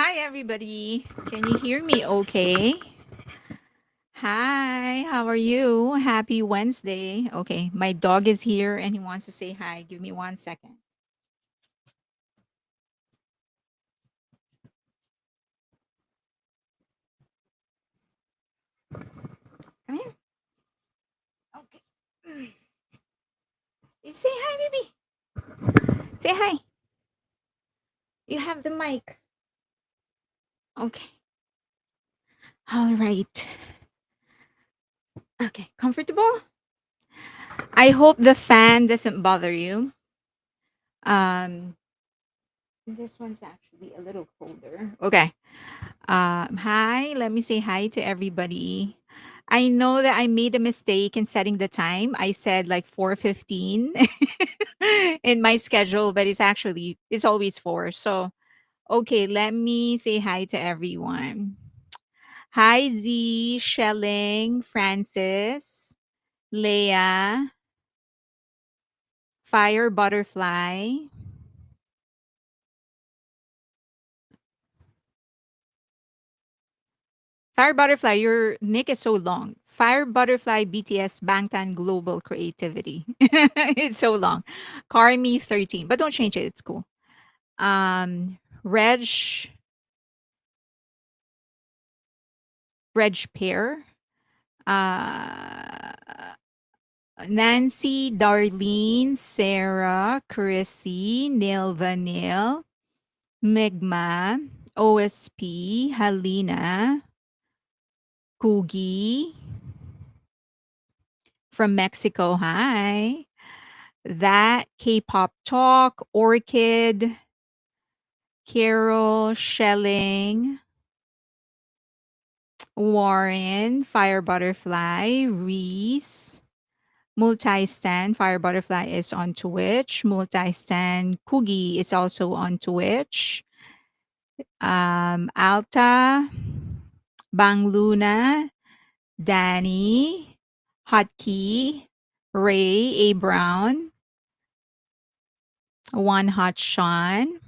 Hi, everybody. Can you hear me okay? Hi, how are you? Happy Wednesday. Okay, my dog is here and he wants to say hi. Give me 1 second. Come here. Okay. You say hi, baby. Say hi. You have the mic. Okay. All right. Okay, comfortable? I hope the fan doesn't bother you. Um, this one's actually a little colder. Okay. Hi, let me say hi to everybody. I know that I made a mistake in setting the time. I said like 4:15 in my schedule, but it's always 4. So, okay, let me say hi to everyone. Hi Z, Shelling, Francis, Leah, Fire Butterfly. Fire Butterfly, your nick is so long. Fire Butterfly BTS Bangtan Global Creativity. It's so long. Carmi 13. But don't change it. It's cool. Reg Reg Pear. Uh Nancy, Darlene, Sarah, Chrissy, Neil Vanille, Migma, OSP, Halina, Coogie from Mexico. Hi. That K-pop talk, Orchid, Carol, Shelling, Warren, Fire Butterfly, Reese, Multistan. Fire Butterfly is on Twitch. Multistan Coogie is also on Twitch. Alta, Bang Luna, Danny, Hotkey, Ray, A Brown, One Hot Sean,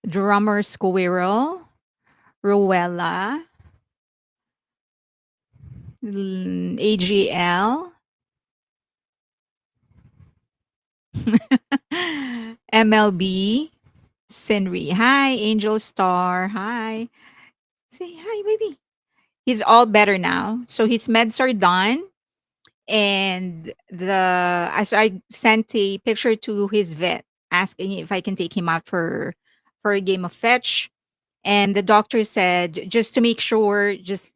Drummer Squirrel, Rowella, AGL, MLB, Sinri. Hi, Angel Star. Hi. Say hi, baby. He's all better now. So his meds are done. And so I sent a picture to his vet asking if I can take him out for a game of fetch. And the doctor said, just to make sure, just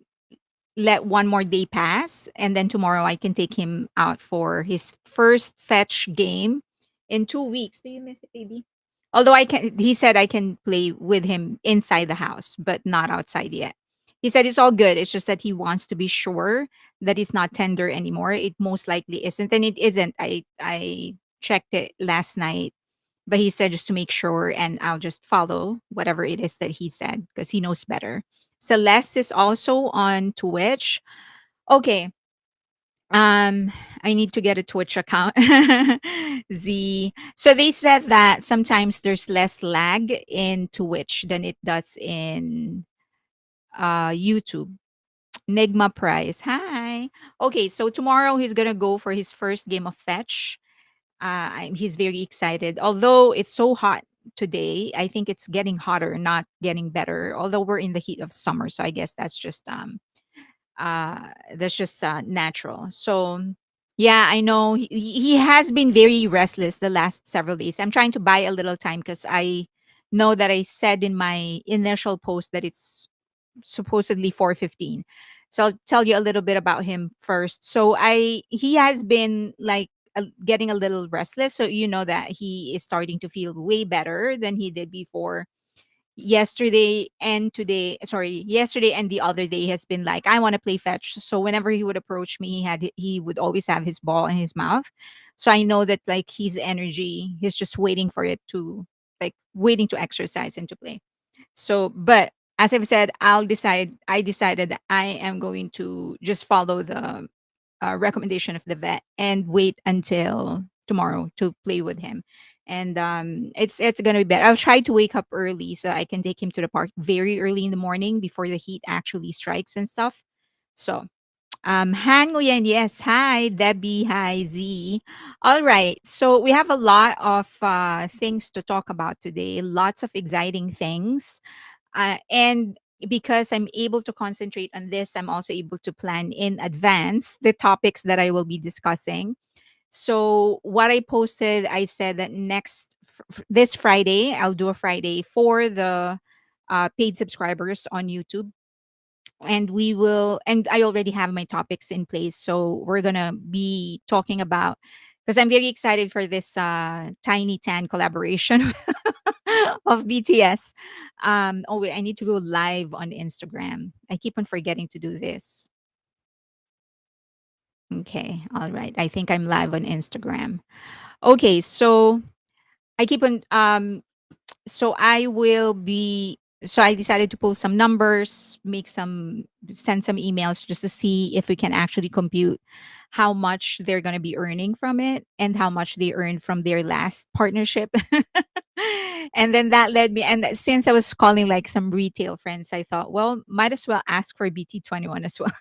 let one more day pass, and then tomorrow I can take him out for his first fetch game in 2 weeks. Do you miss it, baby? Although he said I can play with him inside the house, but not outside yet. He said it's all good. It's just that he wants to be sure that it's not tender anymore. It most likely isn't, and it isn't. I checked it last night, but he said just to make sure, and I'll just follow whatever it is that he said because he knows better. Celeste is also on Twitch. Okay. Um, I need to get a Twitch account. Z. So they said that sometimes there's less lag in Twitch than it does in YouTube. Nigma Prize. Hi. Okay, so tomorrow he's gonna go for his first game of fetch. He's very excited. Although it's so hot today, I think it's getting hotter, not getting better. Although we're in the heat of summer, so I guess that's just natural. So yeah, I know he has been very restless the last several days. I'm trying to buy a little time because I know that I said in my initial post that it's supposedly 4:15. So I'll tell you a little bit about him first. So I he has been like getting a little restless. So you know that he is starting to feel way better than he did before. Yesterday and the other day has been like, I want to play fetch. So whenever he would approach me, he would always have his ball in his mouth. So I know that like his energy, he's just waiting for it to like waiting to exercise and to play. So, but as I've said, I decided that I am going to just follow the recommendation of the vet and wait until tomorrow to play with him. And it's gonna be better. I'll try to wake up early so I can take him to the park very early in the morning before the heat actually strikes and stuff. So Han Nguyen, yes. Hi, Debbie. Hi, Z. All right. So we have a lot of things to talk about today. Lots of exciting things. And because I'm able to concentrate on this, I'm also able to plan in advance the topics that I will be discussing. So what I posted, I said that this Friday, I'll do a Friday for the paid subscribers on YouTube, and we will. And I already have my topics in place, so we're gonna be talking about, because I'm very excited for this Tiny Tan collaboration of BTS. Oh wait, I need to go live on Instagram. I keep on forgetting to do this. Okay, all right. I think I'm live on Instagram. Okay, so I keep on so I will be so I decided to pull some numbers, send some emails just to see if we can actually compute how much they're going to be earning from it and how much they earned from their last partnership. And then that led me, and since I was calling like some retail friends, I thought, well, might as well ask for BT21 as well.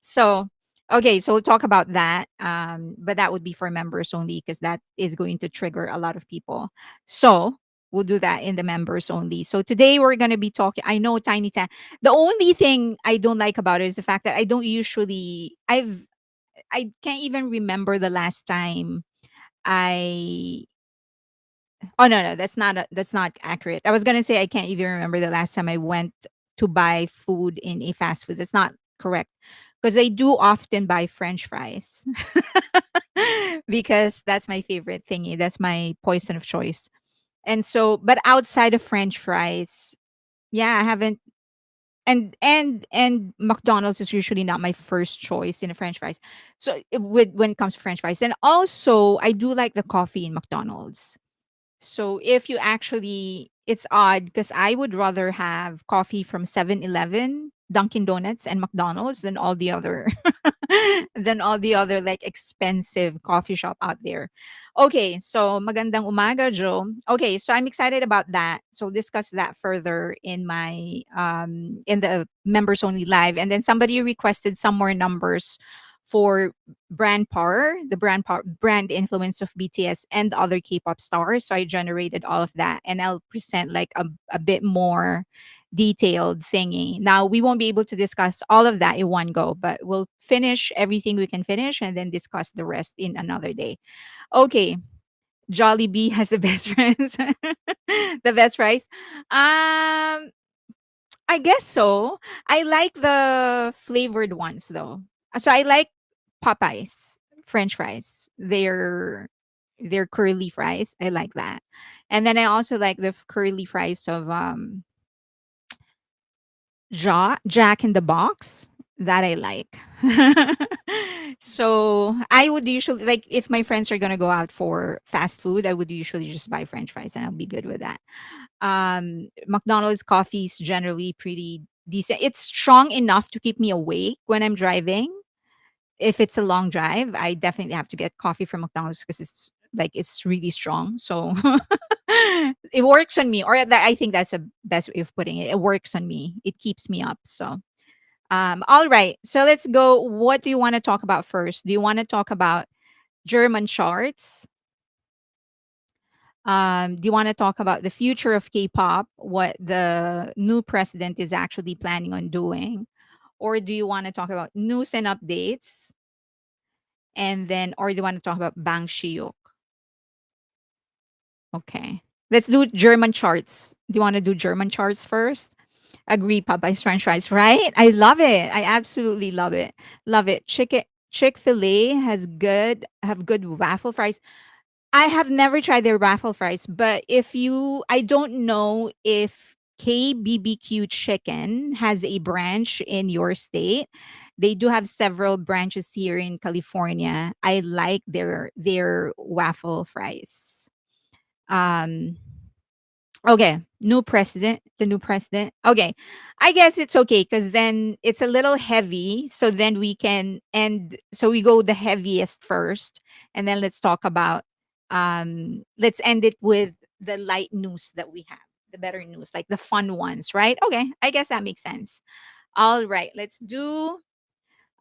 So okay, so we'll talk about that. But that would be for members only because that is going to trigger a lot of people. So we'll do that in the members only. So today we're gonna be talking. I know Tiny Tan. The only thing I don't like about it is the fact that I don't usually I can't even remember the last time I oh no, that's not accurate. I was gonna say I can't even remember the last time I went to buy food in a fast food. That's not correct. Because I do often buy French fries. Because that's my favorite thingy. That's my poison of choice. And so, but outside of French fries, yeah, I haven't. And McDonald's is usually not my first choice in the French fries. So with when it comes to French fries, and also I do like the coffee in McDonald's. So if you actually, it's odd because I would rather have coffee from 7-Eleven, Dunkin' Donuts, and McDonald's than all the other than all the other like expensive coffee shop out there. Okay, so magandang umaga, Joe. Okay, so I'm excited about that. So we'll discuss that further in my in the members only live. And then somebody requested some more numbers for brand influence of BTS and other K-pop stars. So I generated all of that, and I'll present like a bit more detailed thingy. Now we won't be able to discuss all of that in one go, but we'll finish everything we can finish and then discuss the rest in another day. Okay. Jollibee has the best friends. The best fries. I guess so. I like the flavored ones though. So I like Popeyes French fries. They're curly fries. I like that. And then I also like the curly fries of Jack in the Box, that I like. So I would usually, like, if my friends are gonna go out for fast food, I would usually just buy French fries and I'll be good with that. McDonald's coffee is generally pretty decent. It's strong enough to keep me awake when I'm driving. If it's a long drive, I definitely have to get coffee from McDonald's because it's really strong. So it works on me, or I think that's the best way of putting it. It works on me. It keeps me up. So all right. So let's go. What do you want to talk about first? Do you want to talk about German charts? Do you want to talk about the future of K-pop, what the new president is actually planning on doing? Or do you want to talk about news and updates? And then, or do you want to talk about Bang Shiyuk? Okay. Let's do German charts. Do you want to do German charts first? Agree, Popeye's French fries, right? I love it. I absolutely love it. Love it. Chick-fil-A have good waffle fries. I have never tried their waffle fries, but I don't know if KBBQ Chicken has a branch in your state. They do have several branches here in California. I like their waffle fries. Um, okay, the new president. Okay, I guess it's okay because then it's a little heavy. So then we go the heaviest first, and then let's talk about let's end it with the light news that we have, the better news, like the fun ones, right? Okay, I guess that makes sense. All right, let's do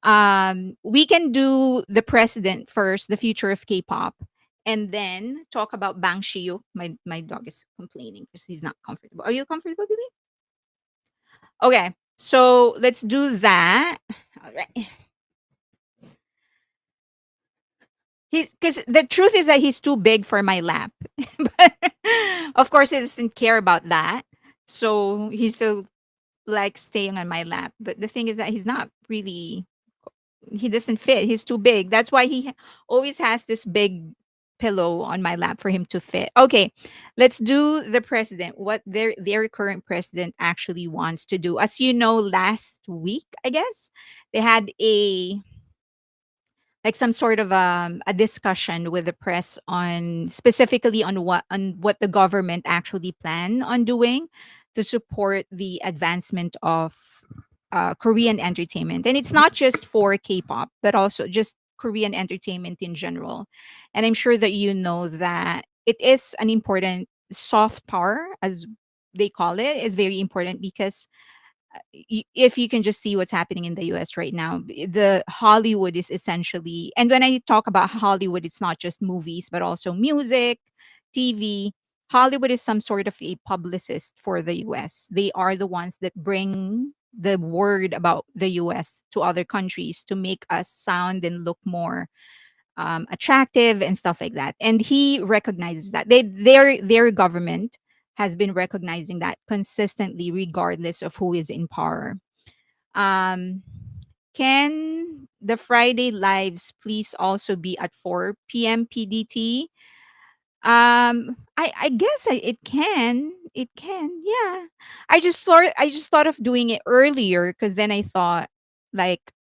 we can do the president first, the future of K-pop, and then talk about Bang Shiyu. My dog is complaining because he's not comfortable. Are you comfortable, baby? Okay, so let's do that. All right. Because the truth is that he's too big for my lap. But of course, he doesn't care about that. So he still likes staying on my lap. But the thing is that he's not really, he doesn't fit. He's too big. That's why always has this big pillow on my lap for him to fit. Okay, let's do the president. What their current president actually wants to do. As you know, last week, I guess, they had a like some sort of a discussion with the press on specifically on what the government actually plan on doing to support the advancement of Korean entertainment. And it's not just for K-pop, but also just Korean entertainment in general. And I'm sure that you know that it is an important soft power, as they call it, is very important because if you can just see what's happening in the US right now, the Hollywood is essentially, and when I talk about Hollywood, it's not just movies, but also music, TV. Hollywood is some sort of a publicist for the US. They are the ones that bring the word about the US to other countries to make us sound and look more attractive and stuff like that. And he recognizes that their government has been recognizing that consistently, regardless of who is in power. Um, can the Friday lives please also be at 4 p.m. PDT? I guess it can. It can. Yeah. I just thought of doing it earlier because then I thought like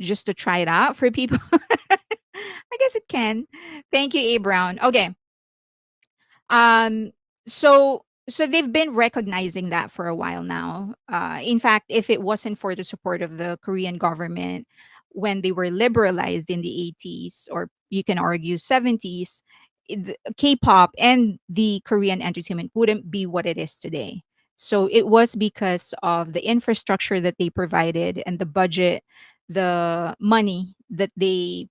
just to try it out for people. I guess it can. Thank you, A Brown. Okay. Um, so they've been recognizing that for a while now. In fact, if it wasn't for the support of the Korean government when they were liberalized in the 80s, or you can argue 70s, K-pop and the Korean entertainment wouldn't be what it is today. So it was because of the infrastructure that they provided and the budget, the money that they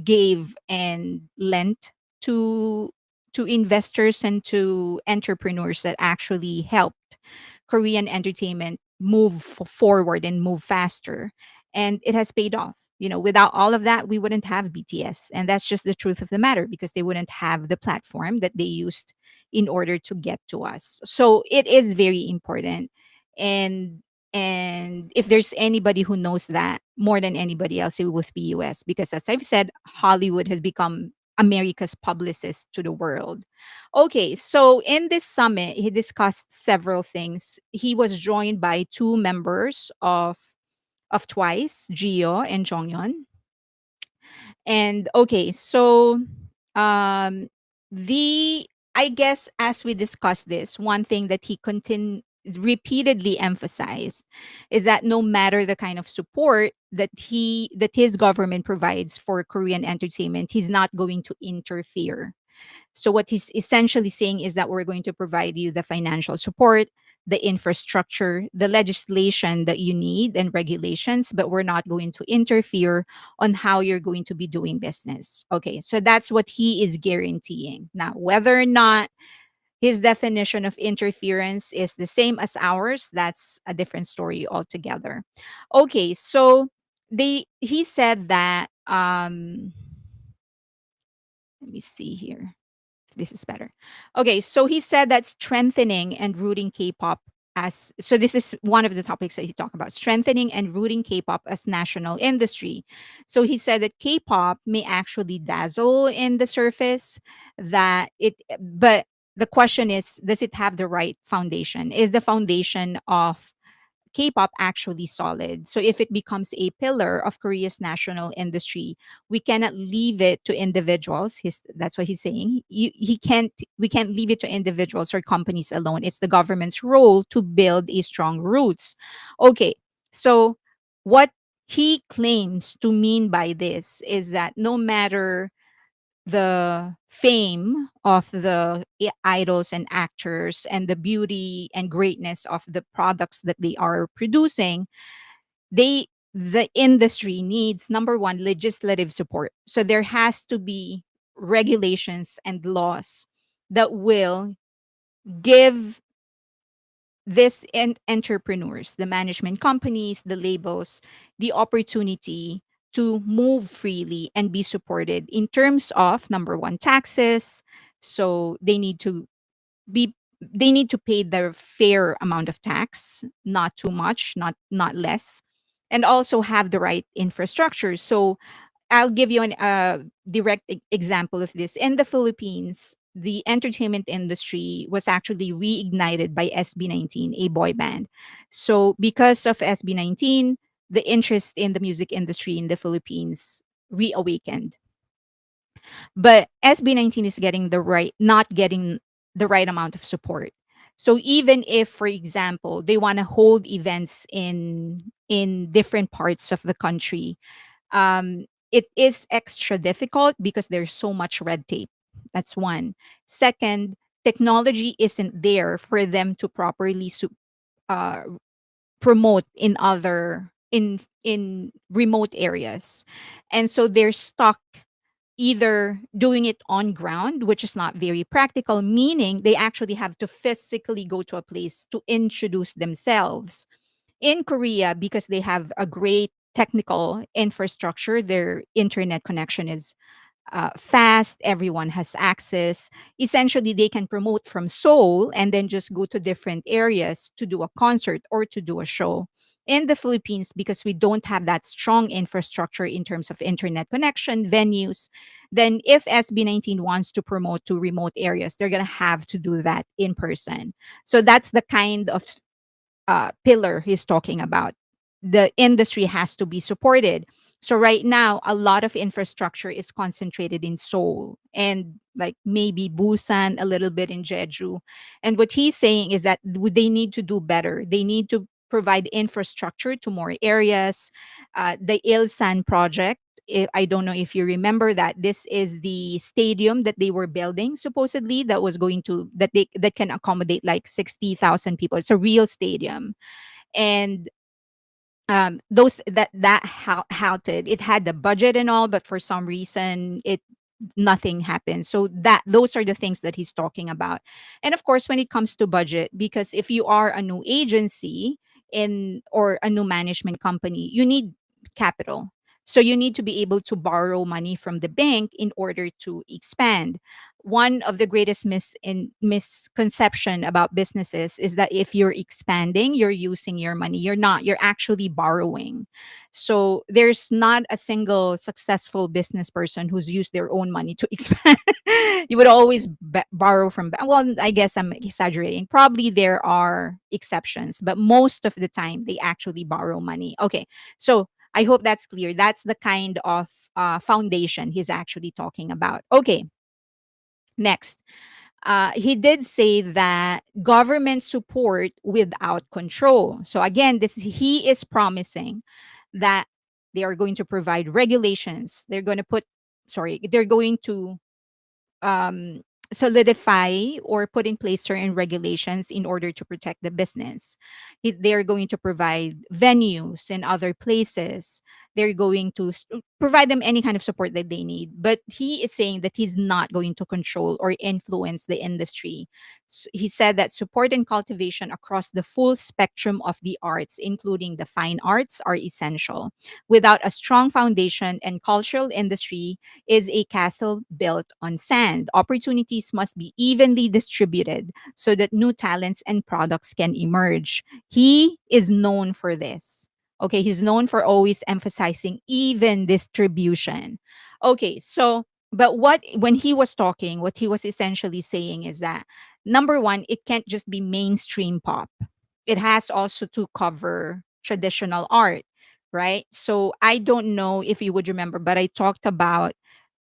gave and lent to investors and to entrepreneurs that actually helped Korean entertainment move forward and move faster. And it has paid off. You know, without all of that, we wouldn't have BTS. And that's just the truth of the matter because they wouldn't have the platform that they used in order to get to us. So it is very important. And if there's anybody who knows that more than anybody else, it would be US because as I've said, Hollywood has become America's publicist to the world. Okay, so in this summit, he discussed several things. He was joined by two members of Twice, Gio and Jonghyun. And okay, so um the I guess as we discussed this, one thing that he repeatedly emphasized is that no matter the kind of support that his government provides for Korean entertainment, he's not going to interfere. So what he's essentially saying is that we're going to provide you the financial support, the infrastructure, the legislation that you need and regulations, but we're not going to interfere on how you're going to be doing business. Okay, so that's what he is guaranteeing. Now, whether or not his definition of interference is the same as ours, that's a different story altogether. Okay, so he said that let me see here. This is better. Okay, so he said that strengthening and rooting K-pop as so this is one of the topics that he talked about, strengthening and rooting K-pop as national industry. So he said that K-pop may actually dazzle in the surface, that it but the question is, does it have the right foundation? Is the foundation of K-pop actually solid? So if it becomes a pillar of Korea's national industry, we cannot leave it to individuals. That's what he's saying. He can't. We can't leave it to individuals or companies alone. It's the government's role to build a strong roots. Okay, so what he claims to mean by this is that no matter the fame of the idols and actors and the beauty and greatness of the products that they are producing, the industry needs, number one, legislative support. So there has to be regulations and laws that will give this entrepreneurs, the management companies, the labels, the opportunity to move freely and be supported in terms of, number one, taxes. So be they need to pay their fair amount of tax, not too much, not less, and also have the right infrastructure. So I'll give you an direct example of this. In the Philippines, the entertainment industry was actually reignited by SB19, a boy band. So because of SB19, the interest in the music industry in the Philippines reawakened. But SB19 is getting the right, not getting the right amount of support. So even if, for example, they want to hold events in different parts of the country, it is extra difficult because there's so much red tape. That's one. Second, technology isn't there for them to properly uh, promote in other in remote areas, and so they're stuck either doing it on ground, which is not very practical, meaning they actually have to physically go to a place to introduce themselves. In Korea, because they have a great technical infrastructure, their internet connection is fast, everyone has access. Essentially, they can promote from Seoul and then just go to different areas to do a concert or to do a show. In the Philippines, because we don't have that strong infrastructure in terms of internet connection, venues, then if SB19 wants to promote to remote areas, they're going to have to do that in person. So that's the kind of pillar he's talking about. The industry has to be supported. So right now, a lot of infrastructure is concentrated in Seoul and like maybe Busan, a little bit in Jeju. And what he's saying is that they need to do better. They need to provide infrastructure to more areas. The Ilsan project, I don't know if you remember that this is the stadium that they were building supposedly that was going to that can accommodate like 60,000 people. It's a real stadium, and those halted. It had the budget and all, but for some reason it nothing happened. So that those are the things that he's talking about. And of course, when it comes to budget, because if you are a new agency in or a new management company, you need capital. So you need to be able to borrow money from the bank in order to expand. One of the greatest misconception about businesses is that if you're expanding, you're using your money. You're not. You're actually borrowing. So there's not a single successful business person who's used their own money to expand. You would always borrow from well, I guess I'm exaggerating. Probably there are exceptions, but most of the time they actually borrow money. Okay. So I hope that's clear. That's the kind of foundation he's actually talking about. Okay. Next, he did say that government support without control. So again, this he is promising that they are going to provide regulations. They're going to put, sorry, they're going to um, solidify or put in place certain regulations in order to protect the business. They're going to provide venues in other places. They're going to provide them any kind of support that they need. But he is saying that he's not going to control or influence the industry. He said that support and cultivation across the full spectrum of the arts, including the fine arts, are essential. Without a strong foundation and cultural industry, is a castle built on sand. Opportunities must be evenly distributed so that new talents and products can emerge. He is known for this. Okay, he's known for always emphasizing even distribution. Okay, so but what when he was talking, what he was essentially saying is that number one, it can't just be mainstream pop. It has also to cover traditional art, right? So I don't know if you would remember, but I talked about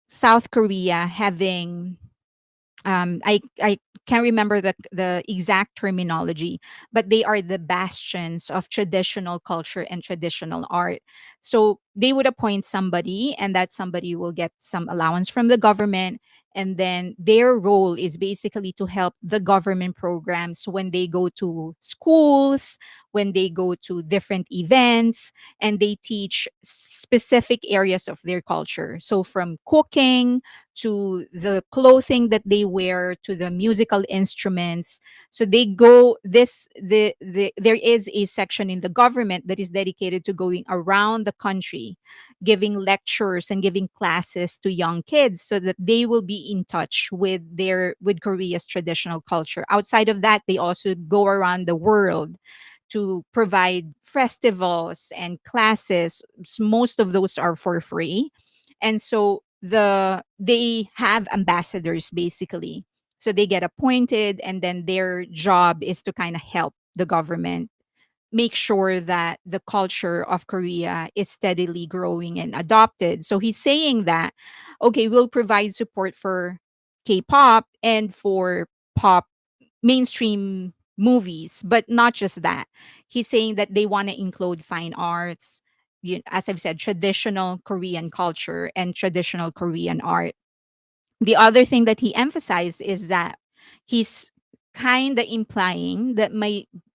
South Korea having I can't remember the exact terminology, but they are the bastions of traditional culture and traditional art. So they would appoint somebody, and that somebody will get some allowance from the government. And then their role is basically to help the government programs when they go to schools, when they go to different events, and they teach specific areas of their culture. So from cooking to the clothing that they wear to the musical instruments. So they go there is a section in the government that is dedicated to going around the country giving lectures and giving classes to young kids so that they will be in touch with Korea's traditional culture. Outside of that, they also go around the world to provide festivals and classes. Most of those are for free. And so they have ambassadors basically. So they get appointed, and then their job is to kind of help the government make sure that the culture of Korea is steadily growing and adopted. So he's saying that, okay, we'll provide support for K-pop and for pop mainstream movies, but not just that. He's saying that they want to include fine arts, as I've said, traditional Korean culture and traditional Korean art. The other thing that he emphasized is that he's kind of implying that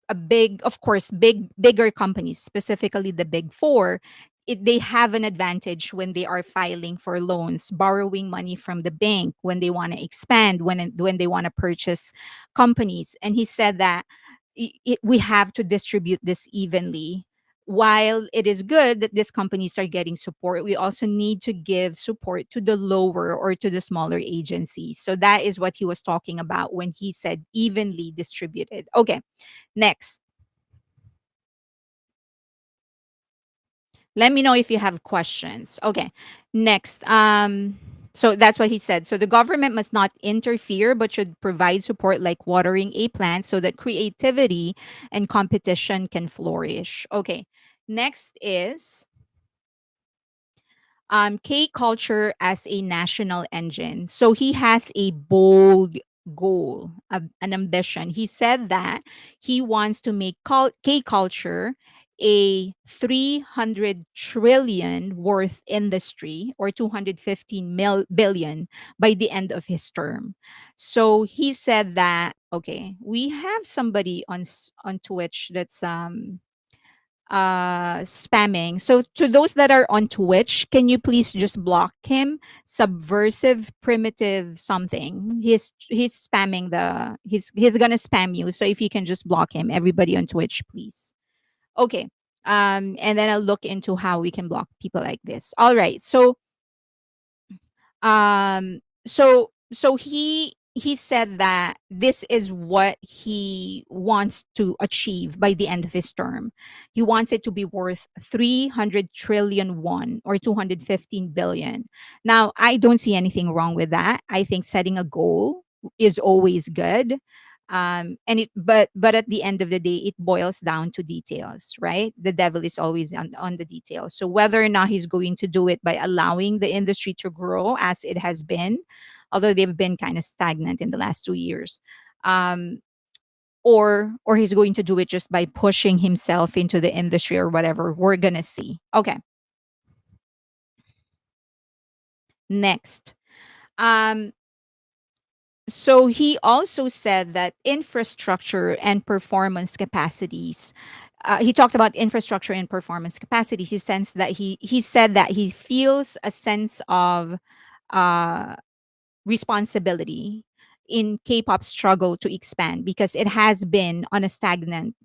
a big, of course, bigger companies, specifically the big four, they have an advantage when they are filing for loans, borrowing money from the bank when they want to expand, when they want to purchase companies. And he said that we have to distribute this evenly. While it is good that these companies are getting support, we also need to give support to the lower or to the smaller agencies. So that is what he was talking about when he said evenly distributed. Okay, next. Let me know if you have questions. Okay, next. So that's what he said. So the government must not interfere, but should provide support like watering a plant so that creativity and competition can flourish. Okay, next is K culture as a national engine. So he has a bold goal, an ambition. He said that he wants to make K culture a 300 trillion worth industry or 215 billion by the end of his term. So he said that, okay, we have somebody on Twitch that's spamming. So to those that are on Twitch, can you please just block him? Subversive primitive something. He's spamming he's gonna spam you. So if you can just block him, everybody on Twitch, please. Okay. And then I'll look into how we can block people like this. All right. So he said that this is what he wants to achieve by the end of his term. He wants it to be worth 300 trillion won or 215 billion. Now, I don't see anything wrong with that. I think setting a goal is always good. And it but at the end of the day, it boils down to details, right? The devil is always on the details. So whether or not he's going to do it by allowing the industry to grow as it has been, although they've been kind of stagnant in the last 2 years, um, or he's going to do it just by pushing himself into the industry or whatever, we're gonna see. Okay, next. Um, so he also said that infrastructure and performance capacities. He talked about infrastructure and performance capacities. He said that he feels a sense of uh, responsibility in K-pop struggle to expand because it has been stagnating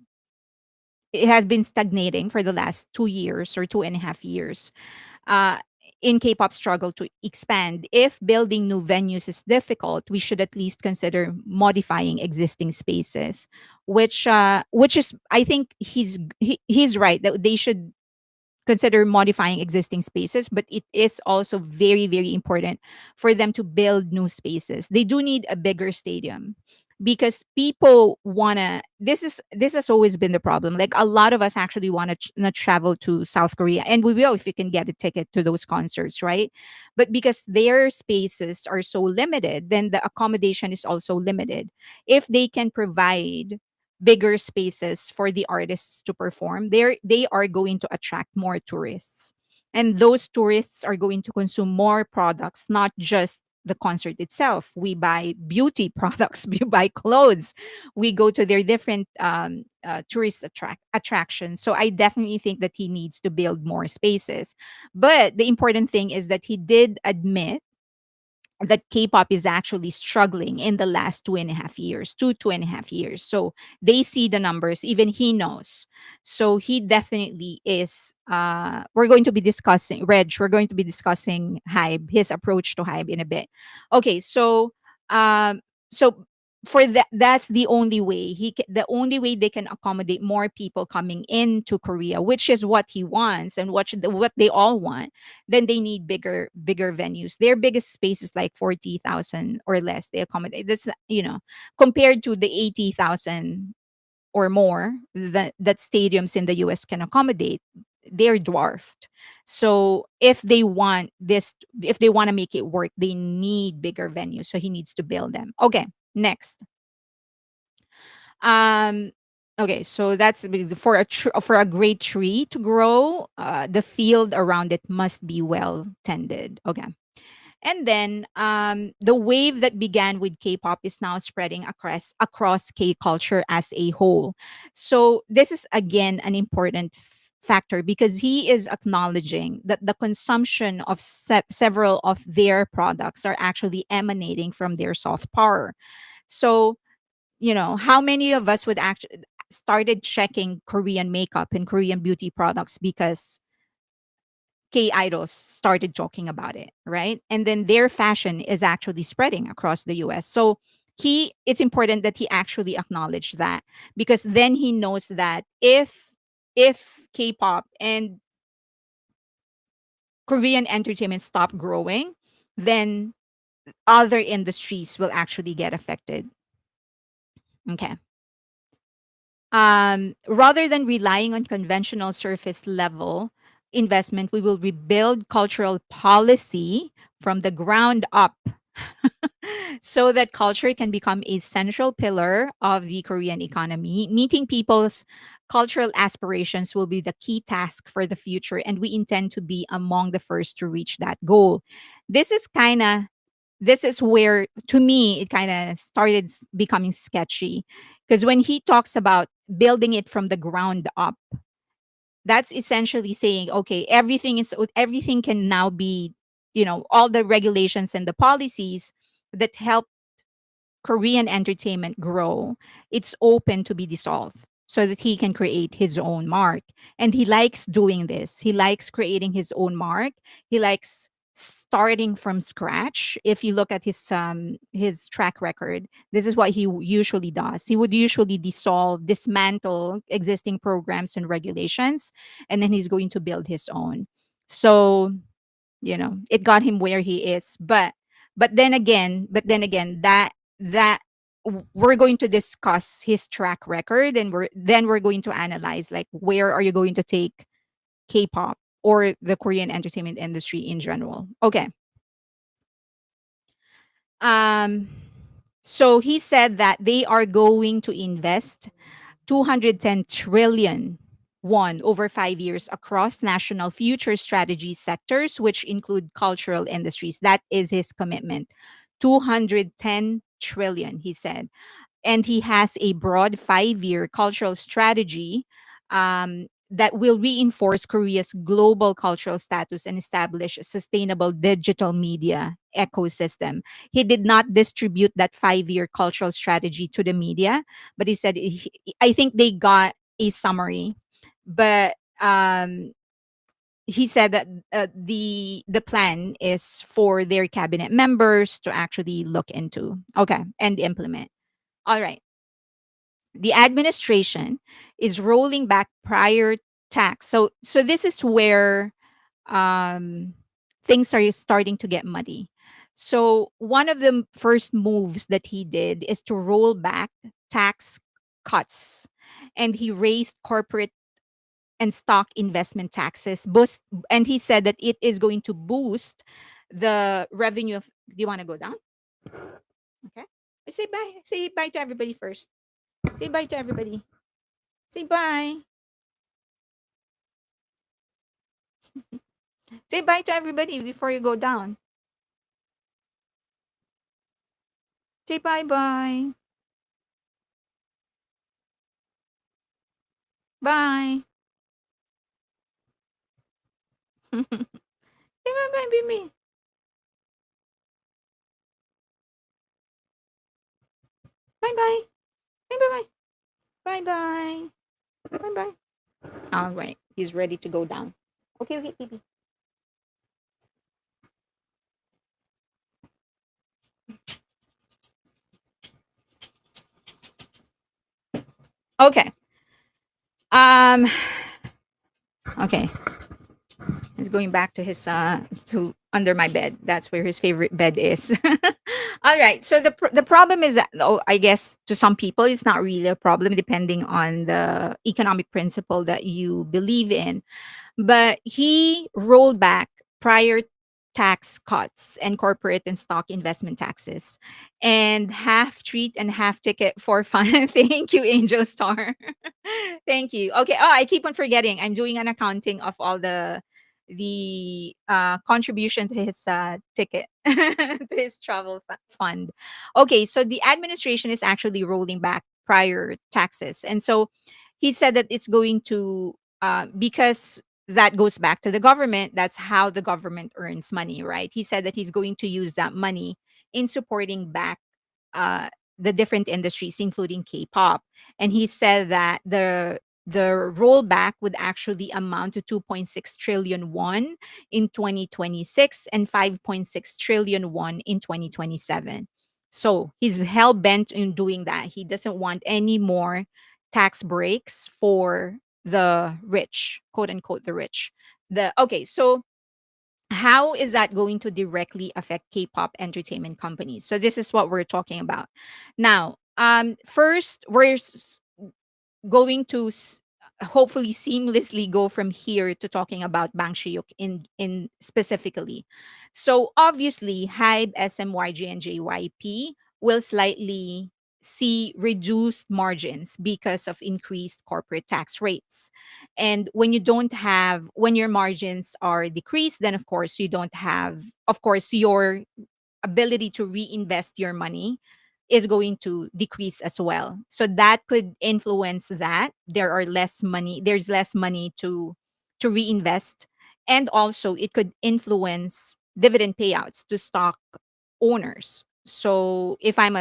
for the last 2 years or 2.5 years. uh, in K-pop struggle to expand. If building new venues is difficult, we should at least consider modifying existing spaces, which is, I think he's right that they should consider modifying existing spaces, but it is also very, very important for them to build new spaces. They do need a bigger stadium. because people wanna, this has always been the problem. Like a lot of us actually want to not travel to South Korea, and we will if you can get a ticket to those concerts, right? But because their spaces are so limited, then the accommodation is also limited. If they can provide bigger spaces for the artists to perform, they are going to attract more tourists. And those tourists are going to consume more products, not just the concert itself. We buy beauty products, we buy clothes, we go to their different tourist attractions. So I definitely think that he needs to build more spaces. But the important thing is that he did admit that K-pop is actually struggling in the last 2.5 years, 2.5 years. So they see the numbers, even he knows. So he definitely is. We're going to be discussing Reg. We're going to be discussing Hybe, his approach to Hybe in a bit. Okay, um, so for that, that's the only way the only way they can accommodate more people coming into Korea, which is what he wants and what they all want. Then they need bigger venues. Their biggest space is like 40,000 or less. They accommodate this, compared to the 80,000 or more that stadiums in the US can accommodate. They're dwarfed. So if they want to make it work, they need bigger venues. So he needs to build them. Okay, next. Um, okay, so for a great tree to grow, the field around it must be well tended. Okay. And then the wave that began with K-pop is now spreading across K culture as a whole. So this is again an important factor because he is acknowledging that the consumption of several of their products are actually emanating from their soft power. So how many of us would actually started checking Korean makeup and Korean beauty products because K idols started talking about it, right? And then their fashion is actually spreading across the US. So it's important that he actually acknowledge that, because then he knows that if K-pop and Korean entertainment stop growing, then other industries will actually get affected. Okay. Rather than relying on conventional surface level investment, we will rebuild cultural policy from the ground up so that culture can become a central pillar of the Korean economy. Meeting people's cultural aspirations will be the key task for the future, and we intend to be among the first to reach that goal. This is kind of this is where, to me, it kind of started becoming sketchy, because when he talks about building it from the ground up, that's essentially saying, okay, everything can now be, all the regulations and the policies that help Korean entertainment grow, it's open to be dissolved so that he can create his own mark. And he likes doing this. He likes creating his own mark. He likes starting from scratch. If you look at his track record, this is what he usually does. He would usually dismantle existing programs and regulations, and then he's going to build his own. So, it got him where he is. But then again, that we're going to discuss his track record, and we're going to analyze, like, where are you going to take K-pop or the Korean entertainment industry in general. Okay. um so he said that they are going to invest 210 trillion won over 5 years across national future strategy sectors, which include cultural industries. That is his commitment. 210 trillion, he said. And he has a broad 5-year cultural strategy that will reinforce Korea's global cultural status and establish a sustainable digital media ecosystem. He did not distribute that 5-year cultural strategy to the media, but he said, I think they got a summary, but he said that the plan is for their cabinet members to actually look into, okay, and implement. All right. The administration is rolling back prior tax. So this is where um, things are starting to get muddy. So one of the first moves that he did is to roll back tax cuts, and he raised corporate and stock investment taxes. And he said that it is going to boost the revenue of. Do you want to go down? Okay. Say bye. Say bye to everybody first. Say bye to everybody. Say bye. Say bye to everybody before you go down. Say bye bye. Bye. Say bye bye, baby. Bye bye. Say bye bye. Bye bye. Bye bye. All right. He's ready to go down. Okay, okay, baby. Okay. Um. Okay. He's going back to his to under my bed. That's where his favorite bed is. All right. So the problem is that, oh, I guess to some people it's not really a problem depending on the economic principle that you believe in. But he rolled back prior tax cuts and corporate and stock investment taxes, and half treat and half ticket for fun. Thank you, Angel Star. Thank you. Okay. Oh, I keep on forgetting. I'm doing an accounting of all the contribution to his ticket to his travel fund. Okay, so the administration is actually rolling back prior taxes, and so he said that it's going to because that goes back to the government. That's how the government earns money, right? He said that he's going to use that money in supporting back uh, the different industries, including K-pop. And he said that the rollback would actually amount to 2.6 trillion won in 2026 and 5.6 trillion won in 2027. So he's hell bent in doing that. He doesn't want any more tax breaks for the rich, quote unquote, the rich. The okay, so how is that going to directly affect K-pop entertainment companies? So this is what we're talking about. Now, first going to hopefully seamlessly go from here to talking about HYUK in specifically. So obviously, HYBE, SMYG, and JYP will slightly see reduced margins because of increased corporate tax rates. And when your margins are decreased, then of course you don't have, of course, your ability to reinvest your money is going to decrease as well. So that could influence that. There's less money to reinvest. And also it could influence dividend payouts to stock owners. So if I'm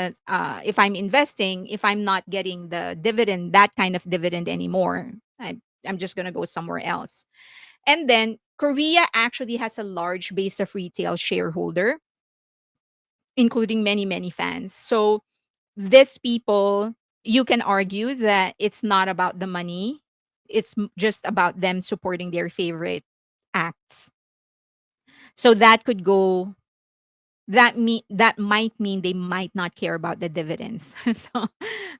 investing, if I'm not getting the dividend, that kind of dividend anymore, I'm just gonna go somewhere else. And then Korea actually has a large base of retail shareholder, including many fans. So these people, you can argue that it's not about the money, it's just about them supporting their favorite acts. So that could go that might mean they might not care about the dividends. So,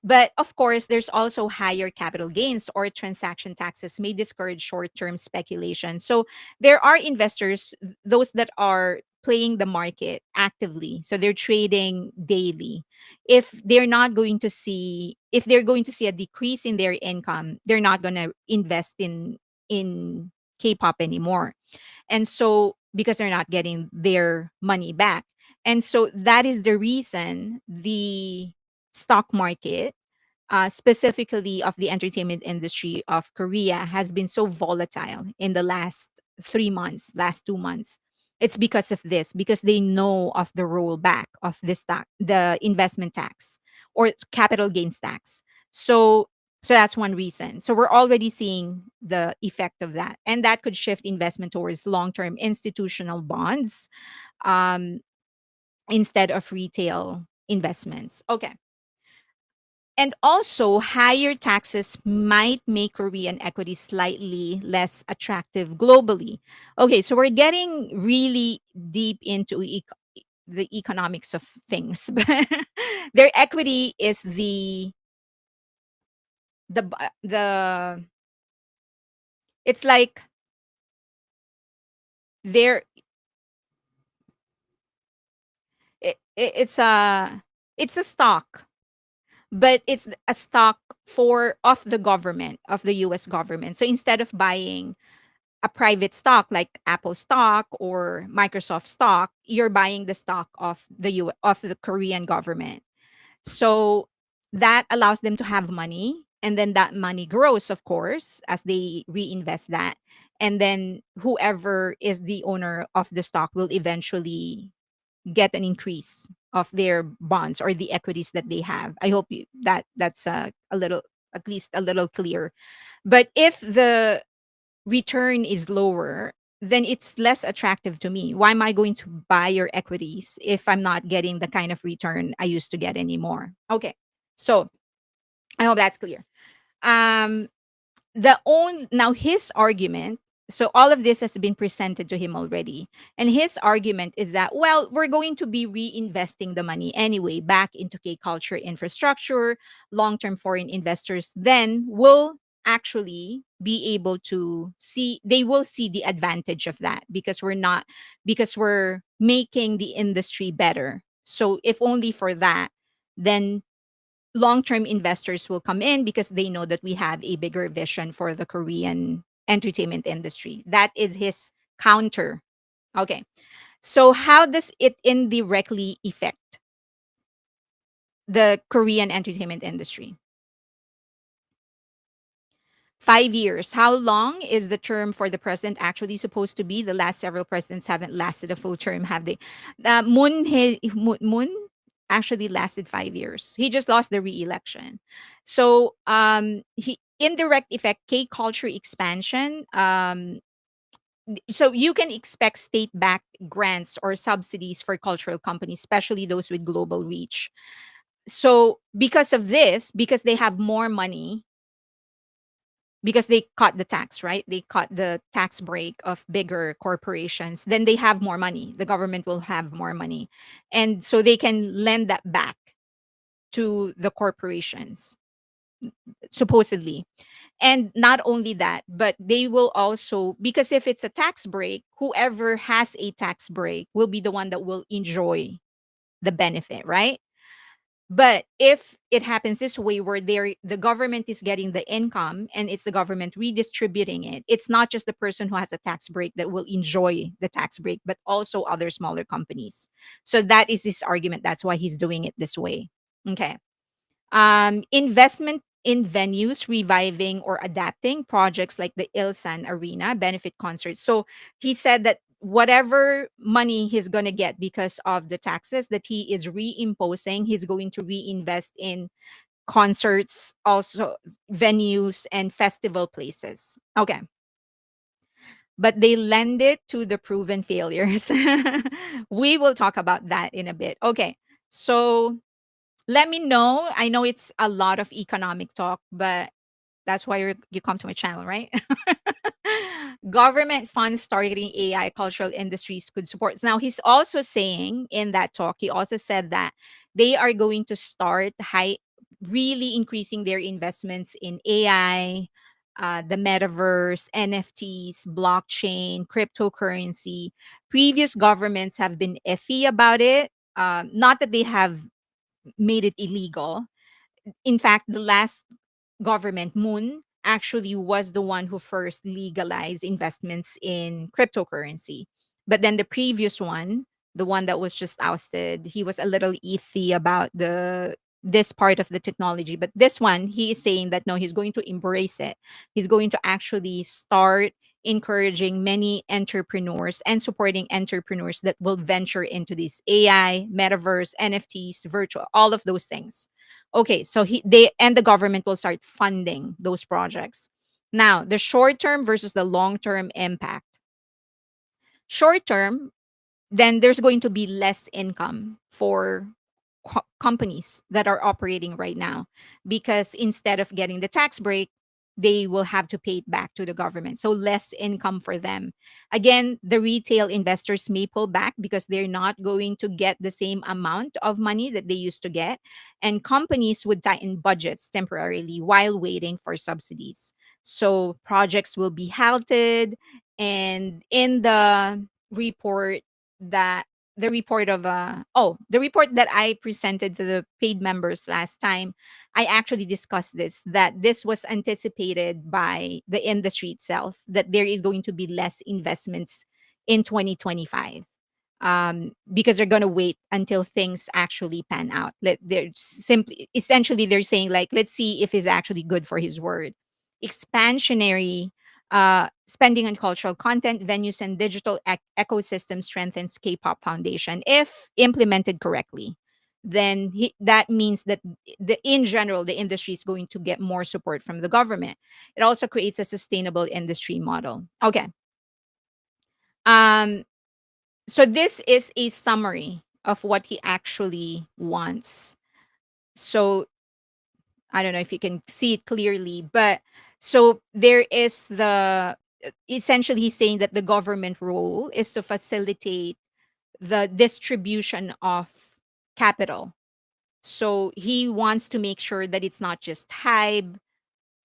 but of course there's also higher capital gains or transaction taxes may discourage short-term speculation. So there are investors, those that are playing the market actively, so they're trading daily. If they're going to see a decrease in their income, they're not going to invest in K-pop anymore. And so because they're not getting their money back. And so that is the reason the stock market, specifically of the entertainment industry of Korea, has been so volatile in the last 3 months, last 2 months. It's because of this, because they know of the rollback of the investment tax or capital gains tax. So, so that's one reason. So we're already seeing the effect of that, and that could shift investment towards long-term institutional bonds, um, instead of retail investments. Okay. And also, higher taxes might make Korean equity slightly less attractive globally. Okay, so we're getting really deep into the economics of things. But their equity is the it's like their it's a stock, but it's a stock for of the government, of the US government. So instead of buying a private stock like Apple stock or Microsoft stock, you're buying the stock of of the Korean government. So that allows them to have money, and then that money grows, of course, as they reinvest that. And then whoever is the owner of the stock will eventually get an increase of their bonds or the equities that they have. I hope that's a little, at least a little clear. But if the return is lower, then it's less attractive to me. Why am I going to buy your equities if I'm not getting the kind of return I used to get anymore? Okay. So I hope that's clear. Um, the own now his argument, so all of this has been presented to him already, and his argument is that, well, we're going to be reinvesting the money anyway back into K culture infrastructure. Long-term foreign investors then will actually be able to see, they will see the advantage of that, because we're making the industry better. So if only for that, then long-term investors will come in because they know that we have a bigger vision for the Korean entertainment industry. That is his counter. Okay. So how does it indirectly affect the Korean entertainment industry? 5 years. How long is the term for the president actually supposed to be? The last several presidents haven't lasted a full term, have they? Moon actually lasted 5 years. He just lost the re-election. So he indirect effect K culture expansion. So you can expect state-backed grants or subsidies for cultural companies, especially those with global reach. So because of this, because they have more money, because they cut the tax, right? They cut the tax break of bigger corporations. Then they have more money. The government will have more money. And so they can lend that back to the corporations, supposedly. And not only that, but they will also, because if it's a tax break, whoever has a tax break will be the one that will enjoy the benefit, right? But if it happens this way, where the government is getting the income and it's the government redistributing it, it's not just the person who has a tax break that will enjoy the tax break, but also other smaller companies. So that is his argument. That's why he's doing it this way. Okay. Investment in venues, reviving or adapting projects like the Ilsan Arena benefit concerts. So he said that whatever money he's going to get because of the taxes that he is reimposing, he's going to reinvest in concerts, also venues and festival places. Okay. But they lend it to the proven failures. We will talk about that in a bit. Okay. So let me know. I know it's a lot of economic talk, but that's why you come to my channel, right? Government funds targeting AI cultural industries could support. Now, he's also saying in that talk, he also said that they are going to start really increasing their investments in AI, the metaverse, NFTs, blockchain, cryptocurrency. Previous governments have been iffy about it. Not that they have made it illegal. In fact, the last government, Moon, actually was the one who first legalized investments in cryptocurrency. But then the previous one, the one that was just ousted, he was a little iffy about the this part of the technology. But this one, he is saying that no, he's going to embrace it. He's going to actually start encouraging many entrepreneurs and supporting entrepreneurs that will venture into this AI, metaverse, NFTs, virtual, all of those things. Okay, so they and the government will start funding those projects. Now, the short term versus the long term impact. Short term, then there's going to be less income for companies that are operating right now, because instead of getting the tax break, they will have to pay it back to the government. So less income for them. Again, the retail investors may pull back because they're not going to get the same amount of money that they used to get. And companies would tighten budgets temporarily while waiting for subsidies. So projects will be halted. And in the report that the report of the report that I presented to the paid members last time, I actually discussed this, that this was anticipated by the industry itself, that there is going to be less investments in 2025, because they're going to wait until things actually pan out. They're simply, essentially, they're saying, like, let's see if he's actually good for his word. Expansionary spending on cultural content, venues, and digital ecosystem strengthens K-pop foundation if implemented correctly. Then that means that in general, the industry is going to get more support from the government. It also creates a sustainable industry model. Okay. Um, so this is a summary of what he actually wants. So I don't know if you can see it clearly, but so there is the essentially he's saying that the government role is to facilitate the distribution of capital. So he wants to make sure that it's not just HYBE,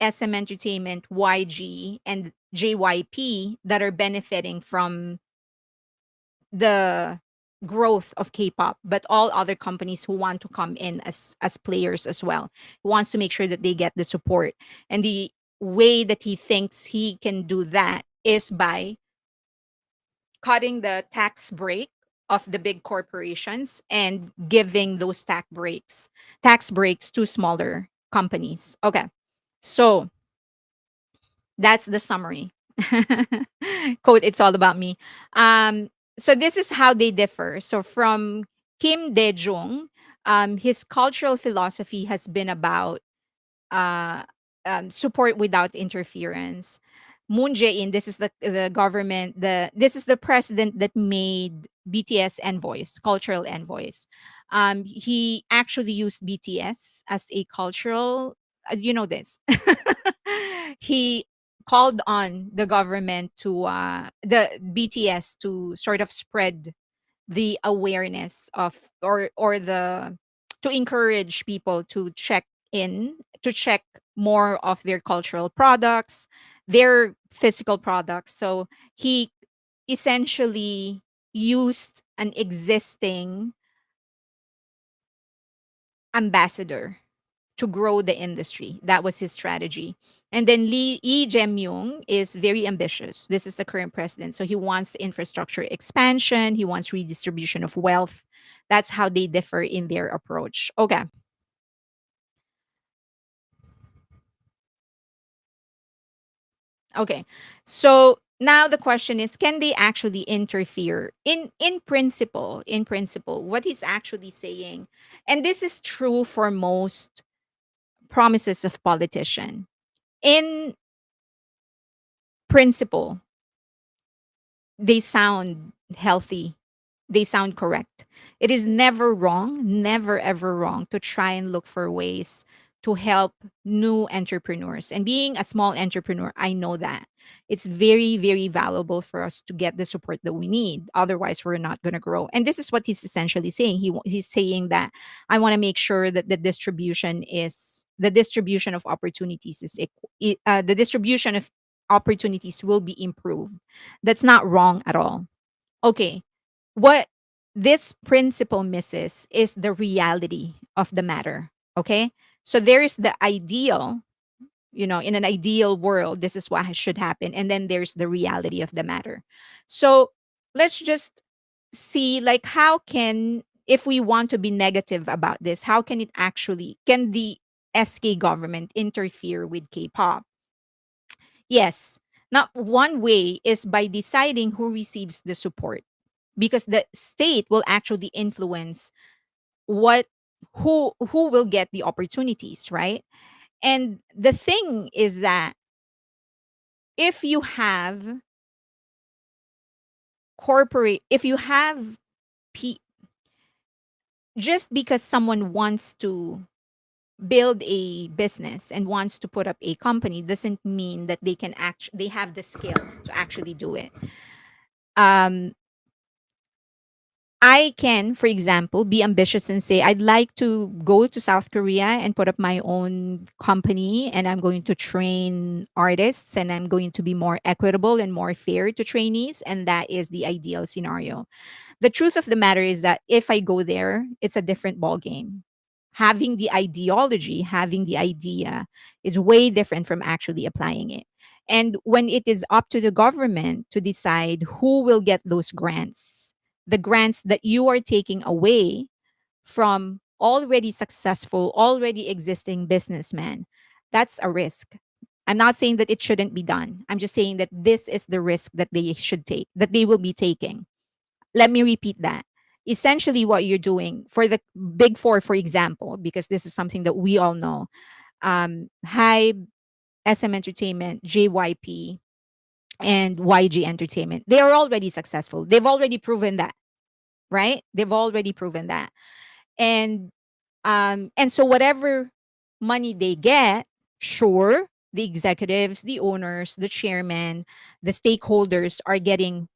SM Entertainment, YG, and JYP that are benefiting from the growth of K-pop, but all other companies who want to come in as players as well. He wants to make sure that they get the support. And the way that he thinks he can do that is by cutting the tax break of the big corporations and giving those tax breaks to smaller companies. Okay. So that's the summary. Quote, it's all about me. So this is how they differ. So from Kim Dae-jung, his cultural philosophy has been about uh, support without interference. Moon Jae-in, this is the government, this is the president that made BTS envoys, cultural envoys. He actually used BTS as a cultural, you know this. He called on the government to the BTS to sort of spread the awareness of, or the to encourage people to check more of their cultural products, their physical products. So he essentially used an existing ambassador to grow the industry. That was his strategy. And then Lee Jae-myung is very ambitious. This is the current president. So he wants infrastructure expansion, he wants redistribution of wealth. That's how they differ in their approach. Okay. Okay. So now the question is, can they actually interfere? In principle, what he's actually saying, and this is true for most promises of politician. In principle, they sound healthy, they sound correct. It is never wrong, never ever wrong to try and look for ways to help new entrepreneurs. And being a small entrepreneur, I know that it's very, very valuable for us to get the support that we need. Otherwise, we're not going to grow. And this is what he's essentially saying. He's saying that I want to make sure that the distribution of opportunities is the distribution of opportunities will be improved. That's not wrong at all. Okay. What this principle misses is the reality of the matter. Okay. So there is the ideal, in an ideal world, this is what should happen. And then there's the reality of the matter. So let's just see, like, if we want to be negative about this, can the SK government interfere with K-pop? Yes. Now, one way is by deciding who receives the support, because the state will actually influence what who will get the opportunities, right? And the thing is that if you have if you have pe- just because someone wants to build a business and wants to put up a company doesn't mean that they have the skill to actually do it. um I can, for example, be ambitious and say, I'd like to go to South Korea and put up my own company, and I'm going to train artists, and I'm going to be more equitable and more fair to trainees. And that is the ideal scenario. The truth of the matter is that if I go there, it's a different ball game. Having the ideology, having the idea is way different from actually applying it. And when it is up to the government to decide who will get those grants, the grants that you are taking away from already successful, already existing businessmen, that's a risk. I'm not saying that it shouldn't be done. I'm just saying that this is the risk that they should take, that they will be taking. Let me repeat that. Essentially, what you're doing for the big four, for example, because this is something that we all know, High, SM Entertainment, JYP, and YG Entertainment, they are already successful. They've already proven that, right? They've already proven that. And and so whatever money they get, sure, the executives, the owners, the chairman, the stakeholders are getting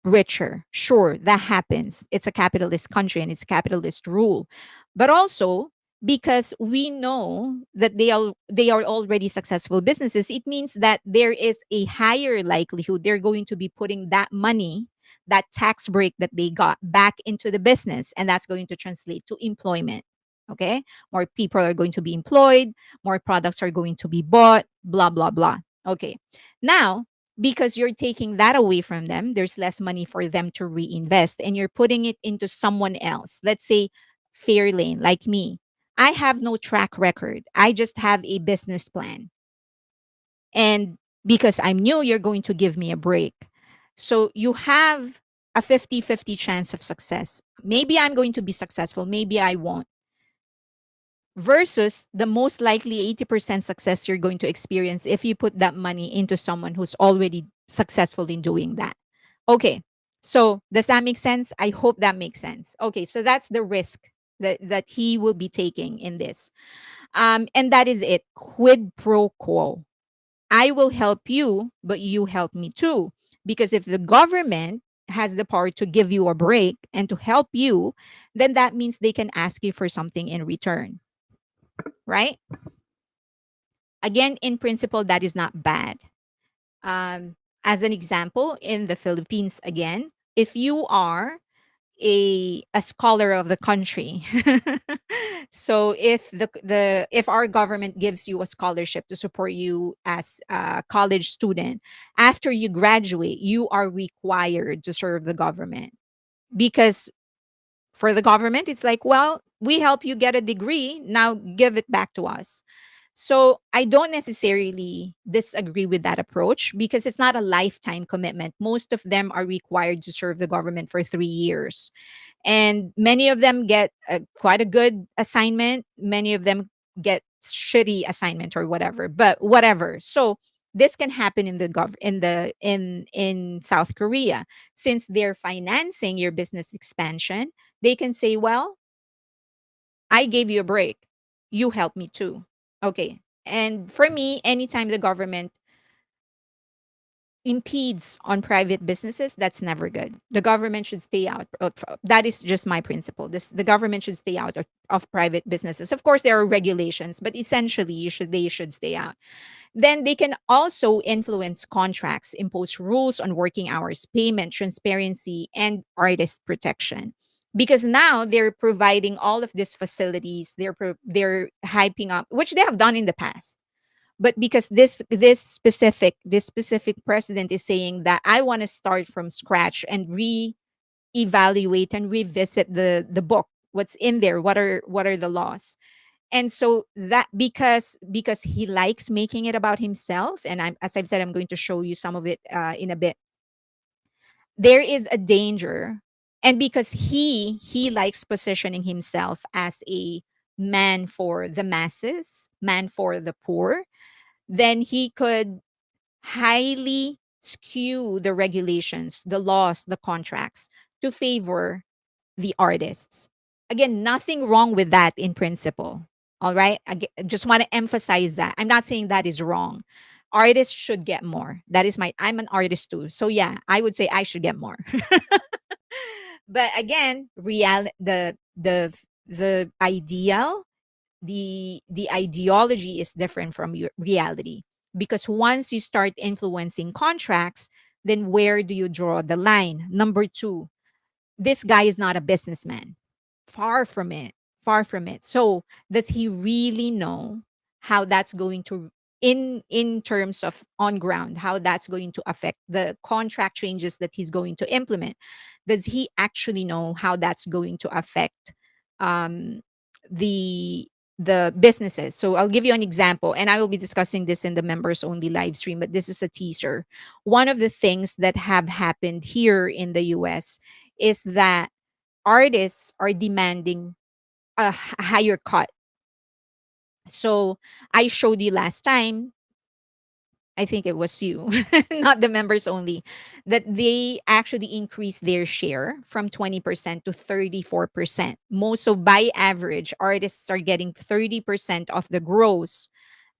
richer. Sure, that happens. It's a capitalist country and it's capitalist rule. But also, because we know that they are already successful businesses, it means that there is a higher likelihood they're going to be putting that money, that tax break that they got, back into the business, and that's going to translate to employment. Okay, more people are going to be employed, more products are going to be bought, blah blah blah. Okay, now, because you're taking that away from them, there's less money for them to reinvest, and you're putting it into someone else. Let's say Fairlane, like me. I have no track record. I just have a business plan. And because I'm new, you're going to give me a break. So you have a 50-50 chance of success. Maybe I'm going to be successful, maybe I won't, versus the most likely 80% success you're going to experience if you put that money into someone who's already successful in doing that. Okay. So does that make sense? I hope that makes sense. Okay. So that's the risk that he will be taking in this. And that is it. Quid pro quo. I will help you, but you help me too. Because if the government has the power to give you a break and to help you, then that means they can ask you for something in return, right? Again, in principle, that is not bad. Um, as an example, in the Philippines, again, if you are a scholar of the country, so if the if our government gives you a scholarship to support you as a college student, after you graduate, you are required to serve the government, because for the government, it's like, well, we help you get a degree, now give it back to us. So I don't necessarily disagree with that approach, because it's not a lifetime commitment. Most of them are required to serve the government for 3 years. And many of them get quite a good assignment. Many of them get shitty assignment or whatever, but whatever. So this can happen in the in South Korea. Since they're financing your business expansion, they can say, well, I gave you a break. You help me too. Okay. And for me, anytime the government impedes on private businesses, that's never good. The government should stay out. That is just my principle. The government should stay out of private businesses. Of course, there are regulations, but essentially, they should stay out. Then they can also influence contracts, impose rules on working hours, payment, transparency, and artist protection. Because now they're providing all of these facilities, they're hyping up, which they have done in the past. But because this specific president is saying that I want to start from scratch and re-evaluate and revisit the book, what's in there, what are the laws. And so that, because he likes making it about himself, and as I've said, I'm going to show you some of it in a bit. There is a danger, and because he likes positioning himself as a man for the masses, man for the poor, then he could highly skew the regulations, the laws, the contracts to favor the artists. Again, nothing wrong with that in principle. All right. Just want to emphasize that. I'm not saying that is wrong. Artists should get more. That is I'm an artist too. So yeah, I would say I should get more. But again, the ideal, the ideology is different from your reality, because once you start influencing contracts, then where do you draw the line? Number 2, this guy is not a businessman. Far from it. Far from it. So, does he really know how that's going to, in terms of on ground, how that's going to affect the contract changes that he's going to implement? Does he actually know how that's going to affect um the the businesses? So I'll give you an example, and I will be discussing this in the members only live stream, but this is a teaser. One of the things that have happened here in the US is that artists are demanding a higher cut. So I showed you last time, I think it was you, not the members only, that they actually increased their share from 20% to 34%. Most, so by average, artists are getting 30% of the gross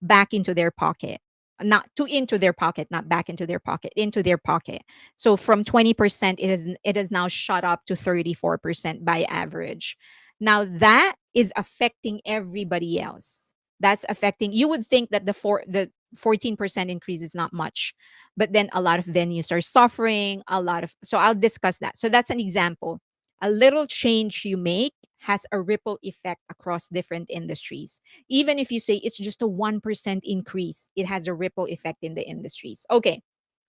back into their pocket. Not to into their pocket, not back into their pocket, into their pocket. So from 20%, it has now shot up to 34% by average. Now that is affecting everybody else. That's affecting, you would think that the 14% increase is not much, but then a lot of venues are suffering, a lot of, so I'll discuss that. So that's an example. A little change you make has a ripple effect across different industries. Even if you say it's just a 1% increase, it has a ripple effect in the industries. Okay.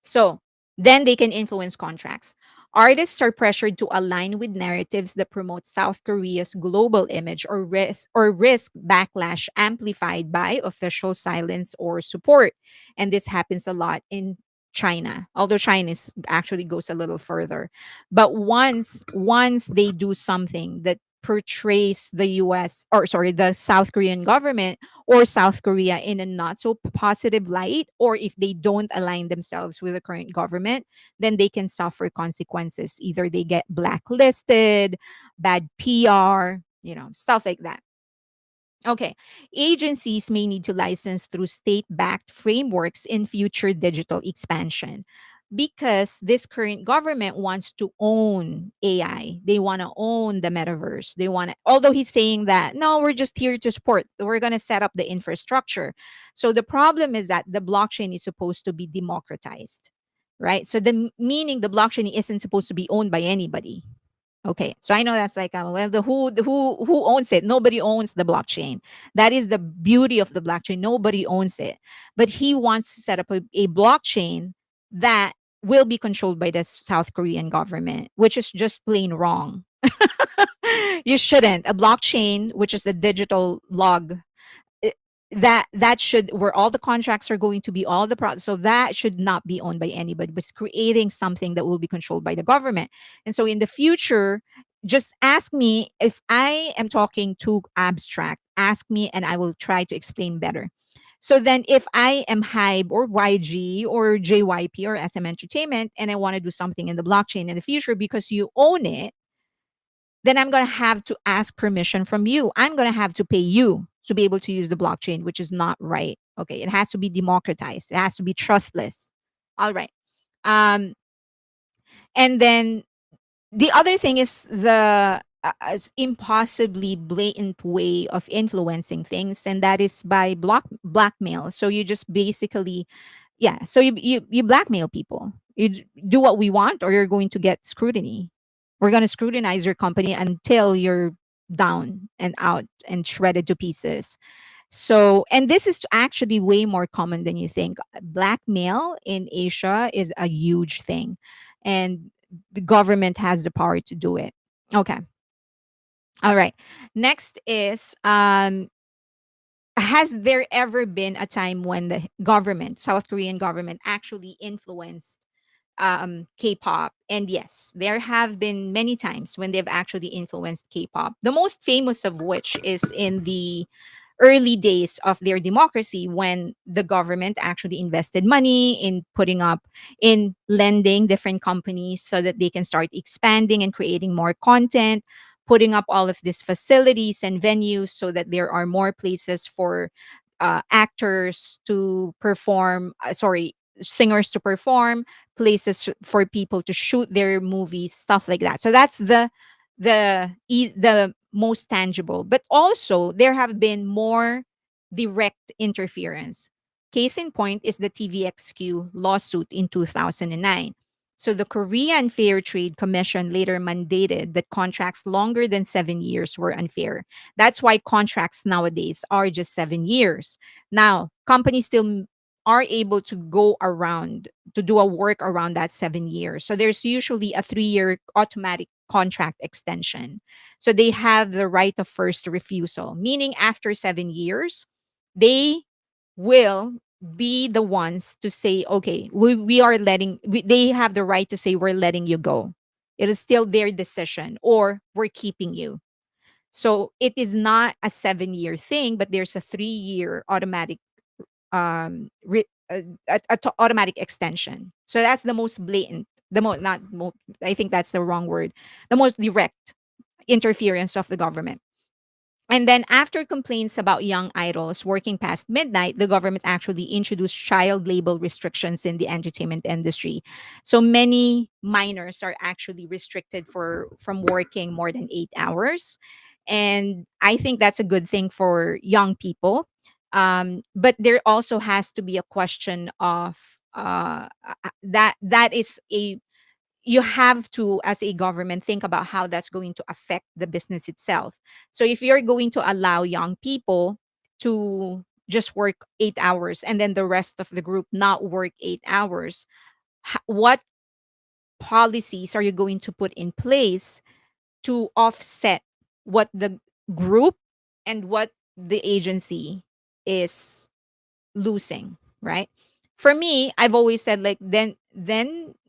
So then they can influence contracts. Artists are pressured to align with narratives that promote South Korea's global image, or risk backlash amplified by official silence or support. And this happens a lot in China, although China actually goes a little further. But once they do something that portrays the US, or sorry, the South Korean government or South Korea in a not so positive light, or if they don't align themselves with the current government, then they can suffer consequences. Either they get blacklisted, bad PR, stuff like that. Okay. Agencies may need to license through state backed frameworks in future digital expansion, because this current government wants to own AI. They want to own the metaverse. They want to, although he's saying that, no, we're just here to support, we're going to set up the infrastructure. So the problem is that the blockchain is supposed to be democratized, right? So meaning the blockchain isn't supposed to be owned by anybody. Okay, so I know that's like, well, who owns it? Nobody owns the blockchain. That is the beauty of the blockchain. Nobody owns it, but he wants to set up a blockchain that will be controlled by the South Korean government, which is just plain wrong. You shouldn't. A blockchain, which is a digital log, it- that should, where all the contracts are going to be, all the products, so that should not be owned by anybody, but creating something that will be controlled by the government. And so in the future, just ask me if I am talking too abstract. Ask me and I will try to explain better. So then if I am Hybe or YG or JYP or SM Entertainment, and I want to do something in the blockchain in the future because you own it, then I'm going to have to ask permission from you. I'm going to have to pay you to be able to use the blockchain, which is not right. Okay. It has to be democratized, it has to be trustless. All right. Um, and then the other thing is the impossibly blatant way of influencing things, and that is by blackmail. So you just basically, yeah, so you blackmail people. Do what we want, or you're going to get scrutiny. We're going to scrutinize your company until you're down and out and shredded to pieces. So, and this is actually way more common than you think. Blackmail in Asia is a huge thing, and the government has the power to do it. Okay. All right. Next is, has there ever been a time when the government, South Korean government, actually influenced K-pop? And yes, there have been many times when they've actually influenced K-pop. The most famous of which is in the early days of their democracy, when the government actually invested money in putting up, in lending different companies so that they can start expanding and creating more content, putting up all of these facilities and venues so that there are more places for actors to perform, sorry, singers to perform, places for people to shoot their movies, stuff like that. So that's the most tangible. But also there have been more direct interference. Case in point is the TVXQ lawsuit in 2009. So the Korean Fair Trade Commission later mandated that contracts longer than 7 years were unfair. That's why contracts nowadays are just 7 years. Now, companies still are able to go around to do a work around that 7 years. So there's usually a 3 year automatic contract extension. So they have the right of first refusal, meaning after 7 years, they will be the ones to say, okay, we are they have the right to say, we're letting you go. It is still their decision, or we're keeping you. So it is not a 7 year thing, but there's a 3 year automatic automatic extension. So that's the most blatant, the most not mo- I think that's the wrong word, the most direct interference of the government. And then, after complaints about young idols working past midnight, the government actually introduced child labor restrictions in the entertainment industry. So many minors are actually restricted from working more than 8 hours, and I think that's a good thing for young people. But there also has to be a question of that is a you have to, as a government, think about how that's going to affect the business itself. So if you're going to allow young people to just work 8 hours and then the rest of the group not work 8 hours, what policies are you going to put in place to offset what the group and what the agency is losing, right? For me, I've always said, like, then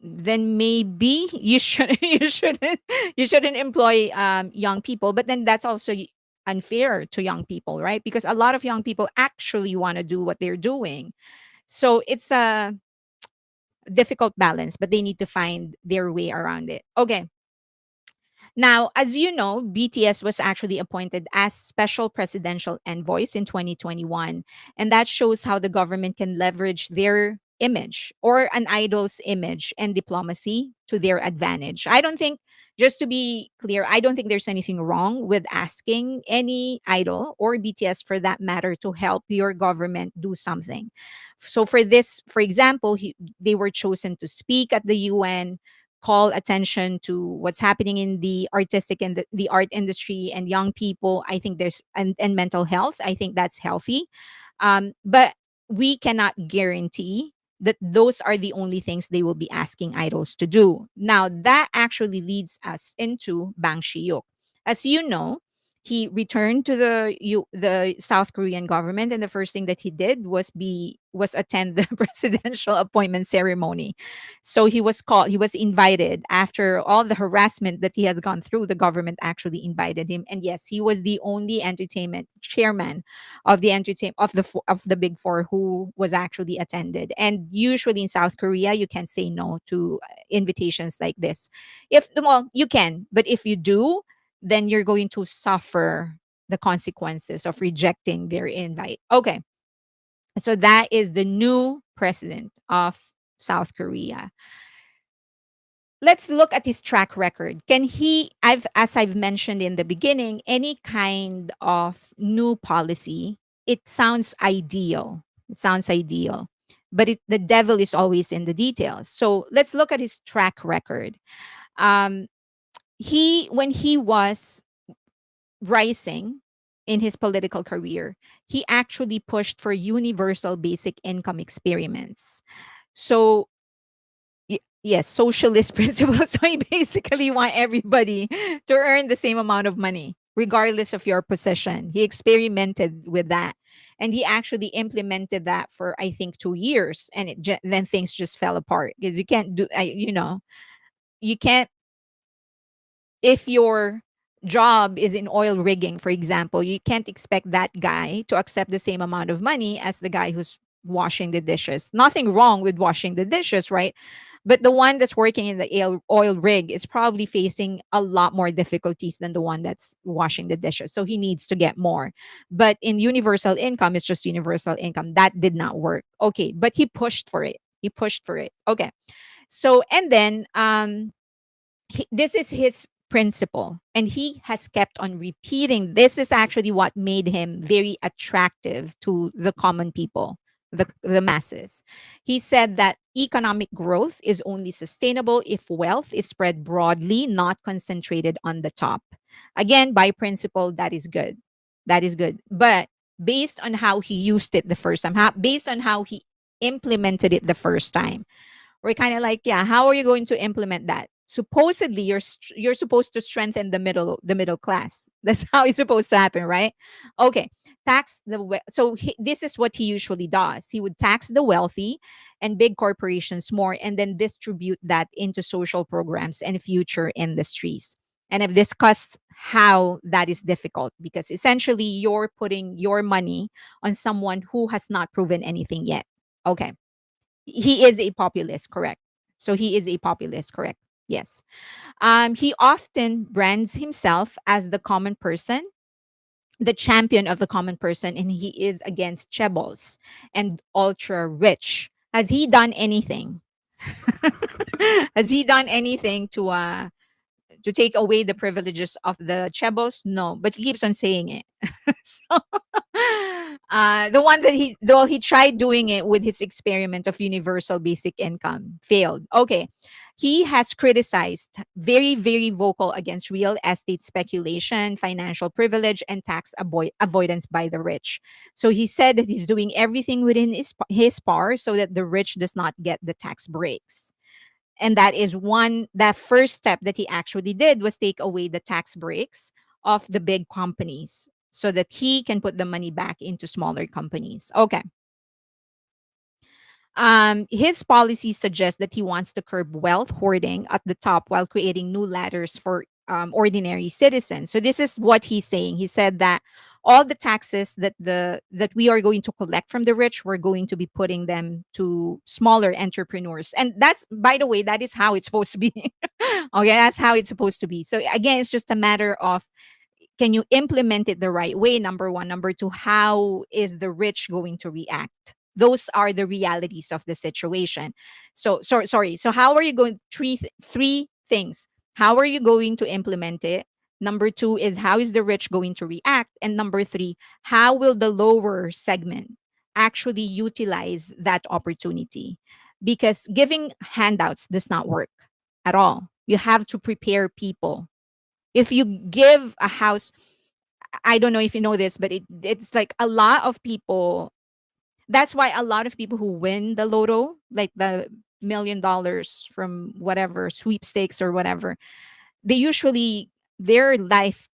maybe you should you shouldn't employ young people. But then that's also unfair to young people, right? Because a lot of young people actually want to do what they're doing. So it's a difficult balance, but they need to find their way around it. Okay. Now, as you know, BTS was actually appointed as special presidential envoys in 2021. And that shows how the government can leverage their image, or an idol's image and diplomacy, to their advantage. I don't think, just to be clear, I don't think there's anything wrong with asking any idol, or BTS for that matter, to help your government do something. So for this, for example, they were chosen to speak at the UN, call attention to what's happening in the artistic and the art industry and young people. I think and mental health, I think that's healthy. But we cannot guarantee that those are the only things they will be asking idols to do. Now, that actually leads us into Bang Shiyuk. As you know, he returned to the South Korean government, and the first thing that he did was attend the presidential appointment ceremony. So he was invited after all the harassment that he has gone through. The government actually invited him, and yes, he was the only entertainment chairman of the of the big four who was actually attended. And usually in South Korea, you can say no to invitations like this. If Well, you can, but if you do, then you're going to suffer the consequences of rejecting their invite. Okay. So that is the new president of South Korea. Let's look at his track record. Can he, as I've mentioned in the beginning, any kind of new policy, it sounds ideal. It sounds ideal. But the devil is always in the details. So let's look at his track record. Um, when he was rising in his political career, he actually pushed for universal basic income experiments. So yes, socialist principles. So he basically want everybody to earn the same amount of money, regardless of your position. He experimented with that, and he actually implemented that for, I think, 2 years, and then things just fell apart because you can't do, you can't, if your job is in oil rigging, for example, you can't expect that guy to accept the same amount of money as the guy who's washing the dishes. Nothing wrong with washing the dishes, right? But the one that's working in the oil rig is probably facing a lot more difficulties than the one that's washing the dishes. So he needs to get more. But in universal income, it's just universal income. That did not work. Okay. But he pushed for it. He pushed for it. Okay. So, and then this is his principle, and he has kept on repeating. This is actually what made him very attractive to the common people, the masses. He said that economic growth is only sustainable if wealth is spread broadly, not concentrated on the top. Again, by principle, that is good. That is good. But based on how he used it the first time, based on how he implemented it the first time, we're kind of like, yeah, how are you going to implement that? Supposedly, you're supposed to strengthen the middle class. That's how it's supposed to happen, right? Okay, this is what he usually does. He would tax the wealthy and big corporations more, and then distribute that into social programs and future industries. And I've discussed how that is difficult because essentially you're putting your money on someone who has not proven anything yet. Okay, he is a populist, correct? So he is a populist, correct? Yes. He often brands himself as the common person, the champion of the common person, and he is against chebbles and ultra rich. Has he done anything? Has he done anything to take away the privileges of the chebbles? No, but he keeps on saying it. So, the one that he tried doing it with his experiment of universal basic income failed. Okay, he has criticized, very very vocal against real estate speculation, financial privilege, and tax avoidance by the rich. So he said that he's doing everything within his power so that the rich does not get the tax breaks. And that first step that he actually did was take away the tax breaks of the big companies so that he can put the money back into smaller companies. Okay. His policies suggest that he wants to curb wealth hoarding at the top while creating new ladders for ordinary citizens. So this is what he's saying. He said that all the taxes that we are going to collect from the rich, we're going to be putting them to smaller entrepreneurs. And that's, by the way, that is how it's supposed to be. Okay, that's how it's supposed to be. So again, it's just a matter of, can you implement it the right way? Number one. Number two, how is the rich going to react? Those are the realities of the situation. Sorry. So how are you going, three things? How are you going to implement it? Number two is, how is the rich going to react? And number three, how will the lower segment actually utilize that opportunity? Because giving handouts does not work at all. You have to prepare people. If you give a house, I don't know if you know this, but it's like a lot of people. That's why a lot of people who win the lotto, like the $1 million from whatever sweepstakes or whatever, they usually, their life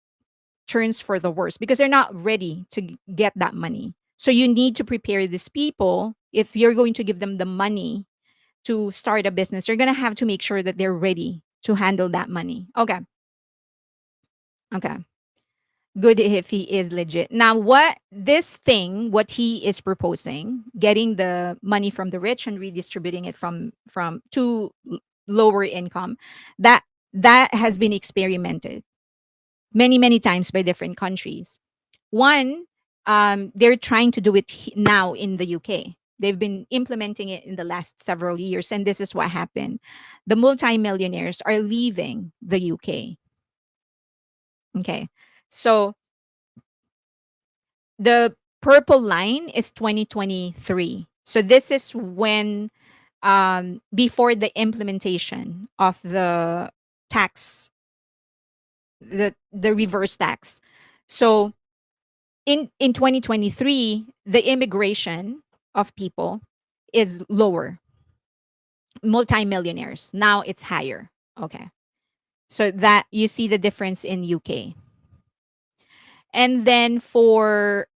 turns for the worse because they're not ready to get that money. So you need to prepare these people. If you're going to give them the money to start a business, you're going to have to make sure that they're ready to handle that money. Okay. Okay. Good if he is legit. Now, what he is proposing, getting the money from the rich and redistributing it from to lower income, that that has been experimented many times by different countries. One, they're trying to do it now in the UK. They've been implementing it in the last several years, and this is what happened. The multimillionaires are leaving the UK. Okay, so the purple line is 2023. So this is when, before the implementation of the tax, the reverse tax. So in 2023, the immigration of people is lower, multimillionaires. Now it's higher. Okay. So that you see the difference in UK. And then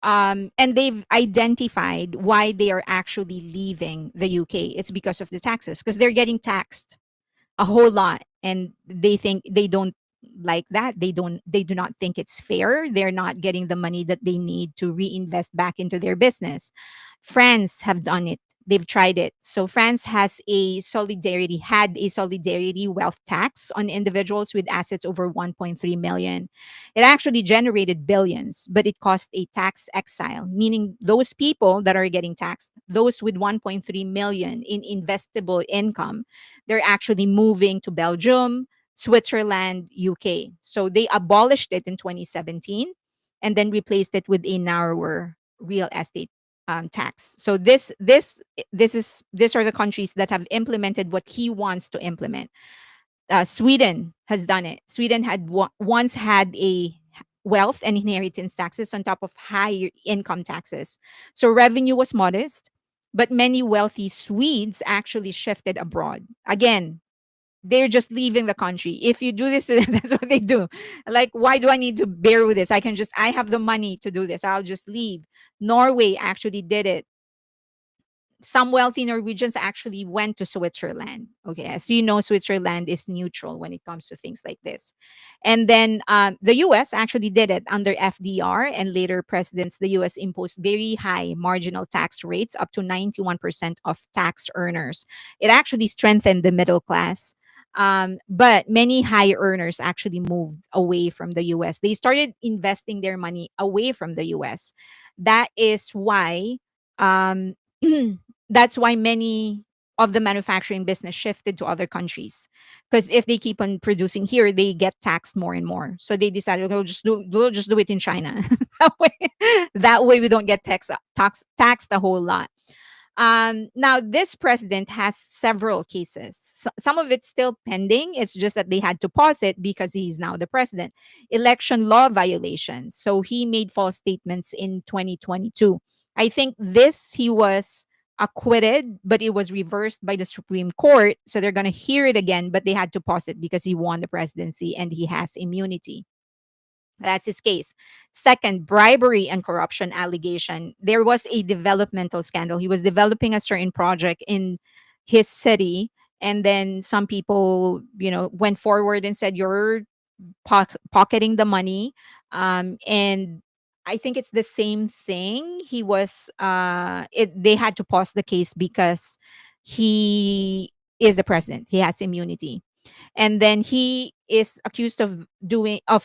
and they've identified why they are actually leaving the UK. It's because of the taxes, because they're getting taxed a whole lot, and they think they don't like that. They do not think it's fair. They're not getting the money that they need to reinvest back into their business. France have done it. They've tried it. So France had a solidarity wealth tax on individuals with assets over 1.3 million. It actually generated billions, but it caused a tax exile, meaning those people that are getting taxed, those with 1.3 million in investable income, they're actually moving to Belgium, Switzerland, UK. So they abolished it in 2017 and then replaced it with a narrower real estate tax. So these are the countries that have implemented what he wants to implement. Sweden has done it. Sweden once had a wealth and inheritance taxes on top of higher income taxes. So revenue was modest, but many wealthy Swedes actually shifted abroad. Again, they're just leaving the country. If you do this, that's what they do. Like, why do I need to bear with this? I have the money to do this. I'll just leave. Norway actually did it. Some wealthy Norwegians actually went to Switzerland. Okay, as you know, Switzerland is neutral when it comes to things like this. And then the US actually did it under FDR and later presidents. The US imposed very high marginal tax rates, up to 91% of tax earners. It actually strengthened the middle class. But many high earners actually moved away from the US. They started investing their money away from the US. That is why um, that's why many of the manufacturing business shifted to other countries, because if they keep on producing here, they get taxed more and more. So they decided, okay, we'll just do it in China. That way we don't get taxed a whole lot. Now, this president has several cases. Some of it's still pending. It's just that they had to pause it because he's now the president. Election law violations. So he made false statements in 2022. I think this, he was acquitted, but it was reversed by the Supreme Court. So they're going to hear it again, but they had to pause it because he won the presidency and he has immunity. That's his case. Second, bribery and corruption allegation. There was a developmental scandal. He was developing a certain project in his city, and then some people, went forward and said, "You're pocketing the money." And I think it's the same thing. They had to pause the case because he is the president. He has immunity, and then he is accused of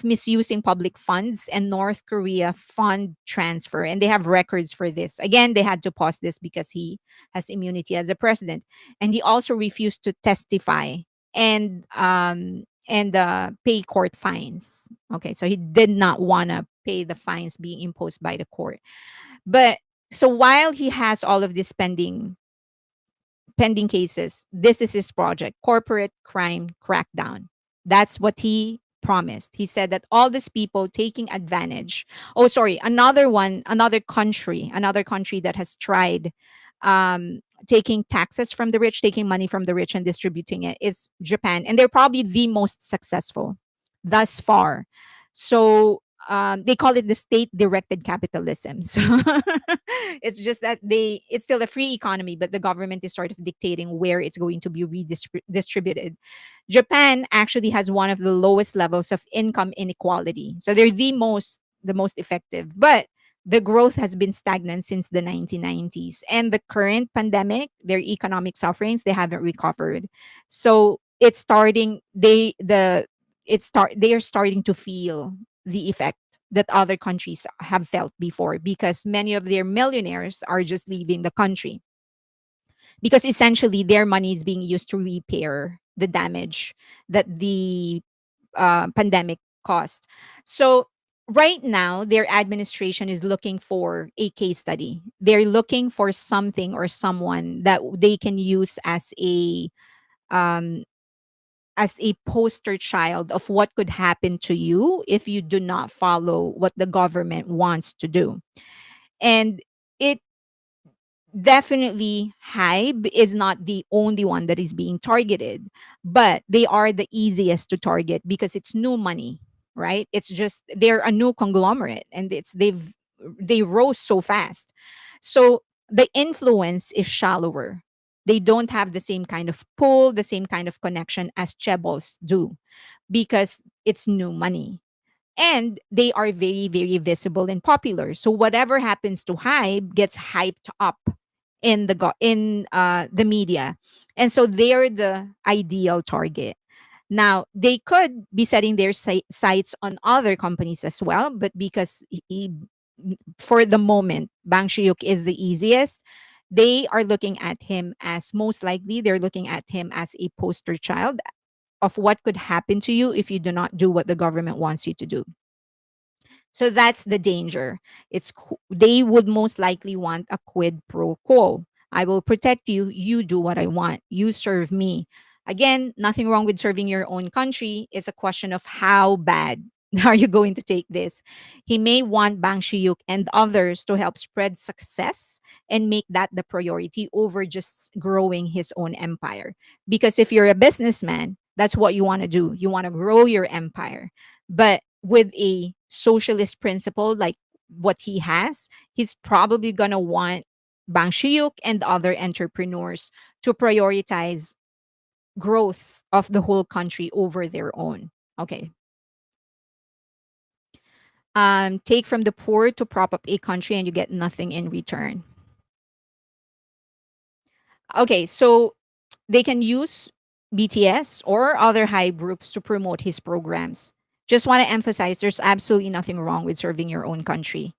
misusing public funds and North Korea fund transfer, and they have records for this. Again, they had to pause this because he has immunity as a president, and he also refused to testify and pay court fines. Okay, so he did not want to pay the fines being imposed by the court. But so while he has all of this pending cases, this is his project, corporate crime crackdown. That's what he promised. He said that all these people taking advantage. Oh, sorry, another country that has tried taking taxes from the rich, taking money from the rich and distributing it is Japan. And they're probably the most successful thus far. So they call it the state directed capitalism. So it's just that it's still a free economy, but the government is sort of dictating where it's going to be redistributed. Japan actually has one of the lowest levels of income inequality. So they're the most effective. But the growth has been stagnant since the 1990s. And the current pandemic, their economic sufferings, they haven't recovered. So it's starting they are starting to feel the effect that other countries have felt before, because many of their millionaires are just leaving the country because essentially their money is being used to repair the damage that the pandemic caused. So right now, their administration is looking for a case study. They're looking for something or someone that they can use um, as a poster child of what could happen to you if you do not follow what the government wants to do. And it definitely, Hybe is not the only one that is being targeted, but they are the easiest to target because it's new money, right? It's just they're a new conglomerate, and they rose so fast. So the influence is shallower. They don't have the same kind of pull, the same kind of connection as Chebals do, because it's new money. And they are very, very visible and popular. So whatever happens to Hybe gets hyped up in the media, and so they're the ideal target. Now they could be setting their sights on other companies as well, but because for the moment Bang Shiyuk is the easiest, they are looking at him as, most likely they're looking at him as a poster child of what could happen to you if you do not do what the government wants you to do. So that's the danger. They would most likely want a quid pro quo. I will protect you. You do what I want. You serve me. Again, nothing wrong with serving your own country. It's a question of how bad are you going to take this. He may want Bang Shiyuk and others to help spread success and make that the priority over just growing his own empire. Because if you're a businessman, that's what you want to do. You want to grow your empire. But with a socialist principle like what he has, he's probably going to want Bang Shiyuk and other entrepreneurs to prioritize growth of the whole country over their own. Okay. Take from the poor to prop up a country and you get nothing in return. Okay, so they can use BTS or other hype groups to promote his programs. Just want to emphasize there's absolutely nothing wrong with serving your own country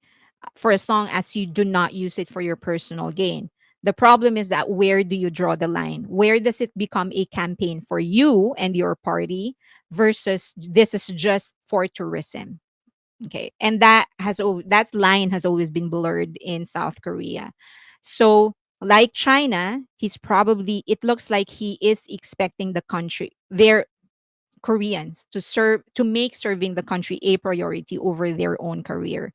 for as long as you do not use it for your personal gain. The problem is that where do you draw the line? Where does it become a campaign for you and your party versus this is just for tourism? Okay. And that line has always been blurred in South Korea. So like China, it looks like he is expecting the country, their Koreans to make serving the country a priority over their own career.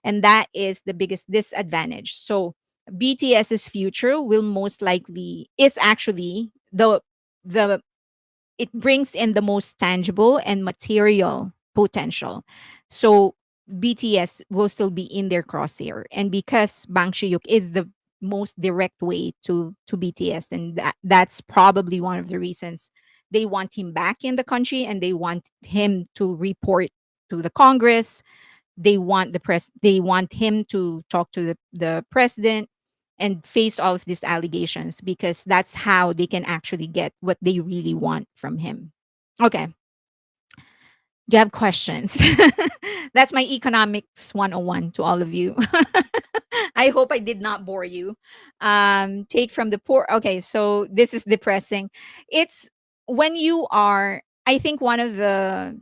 And that is the biggest disadvantage. So BTS's future will most likely is actually the it brings in the most tangible and material potential. So BTS will still be in their crosshair. And because Bang Shiyuk is the most direct way to BTS, and that's probably one of the reasons they want him back in the country and they want him to report to the Congress. They want him to talk to the president and face all of these allegations because that's how they can actually get what they really want from him. Okay. Do you have questions? That's my economics 101 to all of you. I hope I did not bore you. Take from the poor. Okay, so this is depressing. It's when you are, I think one of the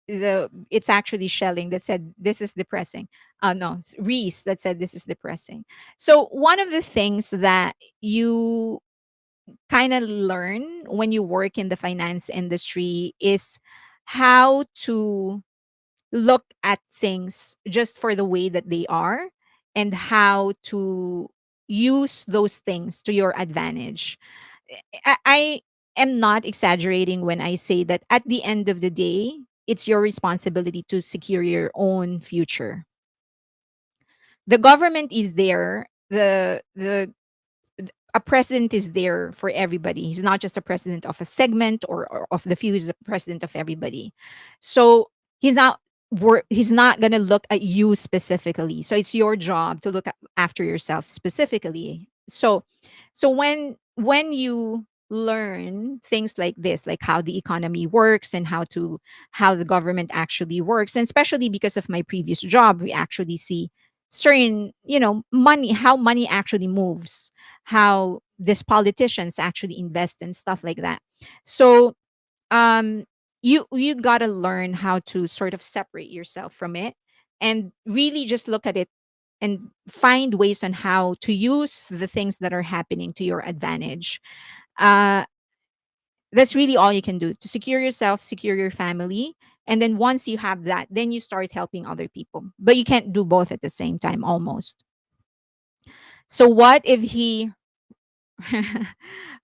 it's actually Shelling that said this is depressing. No, Reese that said this is depressing. So one of the things that you kind of learn when you work in the finance industry is how to look at things just for the way that they are and how to use those things to your advantage. I am not exaggerating when I say that at the end of the day, it's your responsibility to secure your own future. The government is there. A president is there for everybody. He's not just a president of a segment or of the few. He's a president of everybody. So he's not gonna look at you specifically. So it's your job to after yourself specifically. So when you learn things like this, like how the economy works and how the government actually works, and especially because of my previous job, we actually see certain, money, how money actually moves, how these politicians actually invest and stuff like that. So um you got to learn how to sort of separate yourself from it and really just look at it and find ways on how to use the things that are happening to your advantage. uh that's really all you can do to secure yourself, secure your family. And then once you have that, then you start helping other people. But you can't do both at the same time almost. So what if he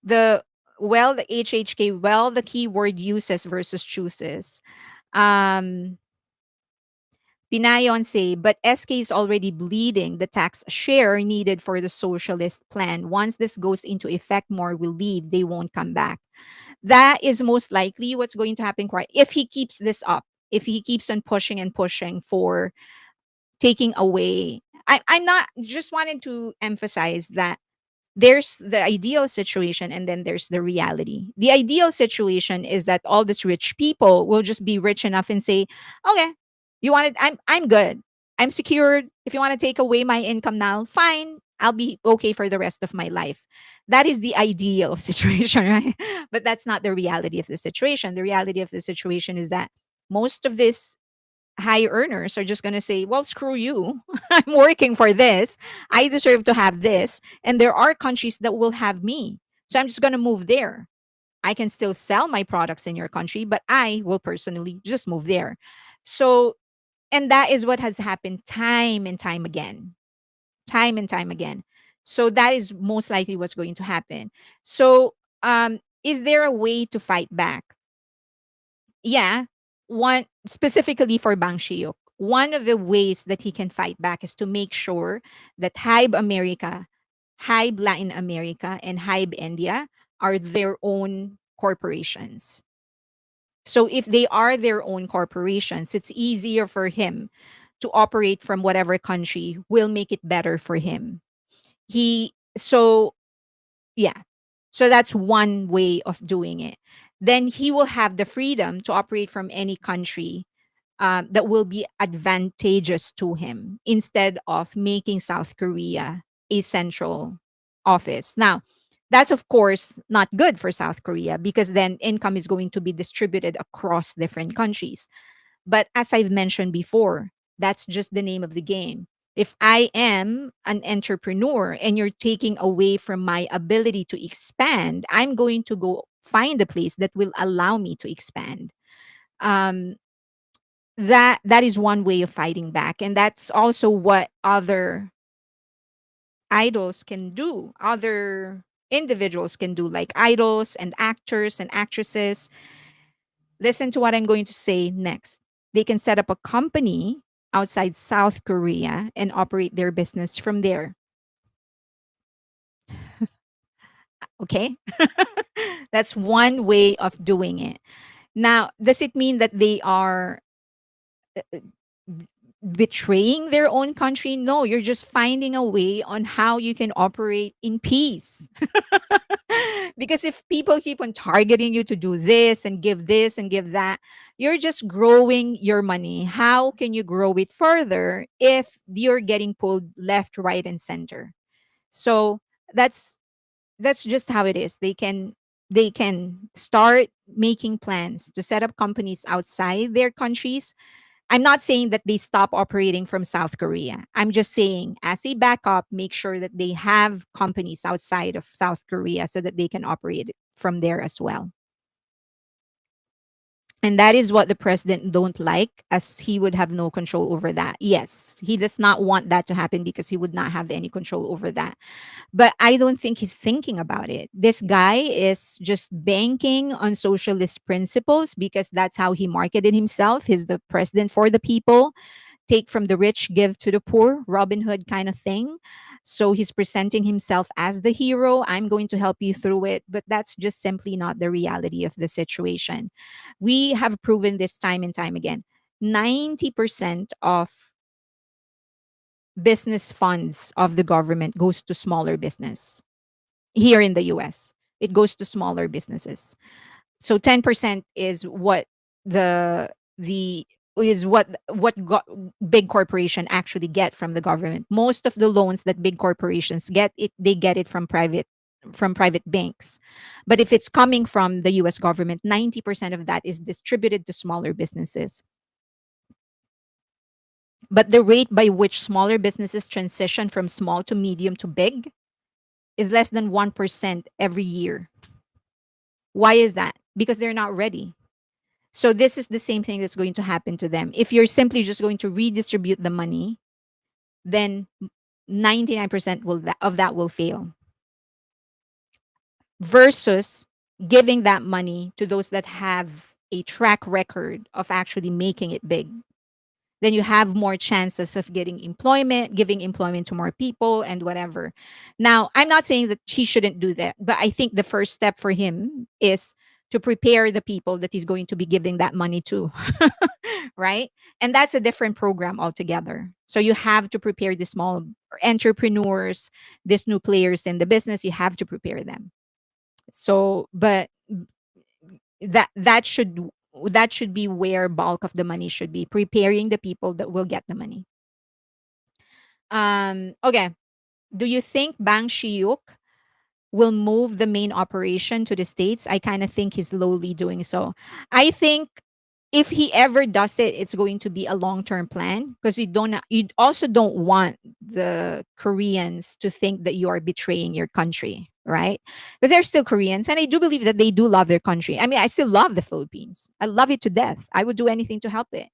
the the HHK, the keyword uses versus chooses. Um Pinayon say, but SK is already bleeding the tax share needed for the socialist plan. Once this goes into effect, more will leave. They won't come back. That is most likely what's going to happen quite if he keeps this up. If he keeps on pushing and pushing for taking away. I'm not just wanted to emphasize that there's the ideal situation and then there's the reality. The ideal situation is that all these rich people will just be rich enough and say, "Okay, you want it? I'm good. I'm secured. If you want to take away my income now, fine. I'll be okay for the rest of my life." That is the ideal situation, right? But that's not the reality of the situation. The reality of the situation is that most of these high earners are just going to say, well, screw you. I'm working for this. I deserve to have this. And there are countries that will have me. So I'm just going to move there. I can still sell my products in your country, but I will personally just move there. So, and that is what has happened time and time again, time and time again. So that is most likely what's going to happen. So, is there a way to fight back? Yeah, one specifically for Bang Shiyuk, one of the ways that he can fight back is to make sure that Hybe America, Hybe Latin America, and Hybe India are their own corporations. So if they are their own corporations, it's easier for him to operate from whatever country will make it better for him. He so yeah. So that's one way of doing it. Then he will have the freedom to operate from any country that will be advantageous to him instead of making South Korea a central office. Now, that's of course not good for South Korea because then income is going to be distributed across different countries. But as I've mentioned before, that's just the name of the game. If I am an entrepreneur and you're taking away from my ability to expand, I'm going to go find a place that will allow me to expand. Um, that is one way of fighting back, and that's also what other idols can do. Other individuals can do, like idols and actors and actresses. Listen to what I'm going to say next. They can set up a company outside South Korea and operate their business from there. Okay? That's one way of doing it. Now, does it mean that they are betraying their own country? No, you're just finding a way on how you can operate in peace. Because if people keep on targeting you to do this and give that, you're just growing your money. How can you grow it further if you're getting pulled left, right, and center? So that's that's just how it is. They can start making plans to set up companies outside their countries. I'm not saying that they stop operating from South Korea. I'm just saying, as a backup, make sure that they have companies outside of South Korea so that they can operate from there as well. And that is what the president don't like, as he would have no control over that. Yes, he does not want that to happen because he would not have any control over that. But I don't think he's thinking about it. This guy is just banking on socialist principles because that's how he marketed himself. He's the president for the people, take from the rich, give to the poor, Robin Hood kind of thing. So he's presenting himself as the hero. I'm going to help you through it. But that's just simply not the reality of the situation. We have proven this time and time again. 90% of business funds of the government goes to smaller business here in the US. It goes to smaller businesses. So 10% is what the is big corporation actually get from the government. Most of the loans that big corporations get, it they get it from private banks. But if it's coming from the US government, 90% of that is distributed to smaller businesses. But the rate by which smaller businesses transition from small to medium to big is less than 1% every year. Why is that? Because they're not ready. So this is the same thing that's going to happen to them. If you're simply just going to redistribute the money, then 99% of that will fail. Versus giving that money to those that have a track record of actually making it big. Then you have more chances of getting employment, giving employment to more people, and whatever. Now, I'm not saying that he shouldn't do that, but I think the first step for him is to prepare the people that he's going to be giving that money to. Right? And that's a different program altogether. So you have to prepare the small entrepreneurs, these new players in the business, you have to prepare them. So, but that that should that should be where bulk of the money should be, preparing the people that will get the money. Okay. Do you think Bang Shiyuk will move the main operation to the States? I kind of think he's slowly doing so. I think if he ever does it, it's going to be a long-term plan, because you also don't want the Koreans to think that you are betraying your country, right? Because they're still Koreans, and I do believe that they do love their country. I mean, I still love the Philippines. I love it to death. I would do anything to help it.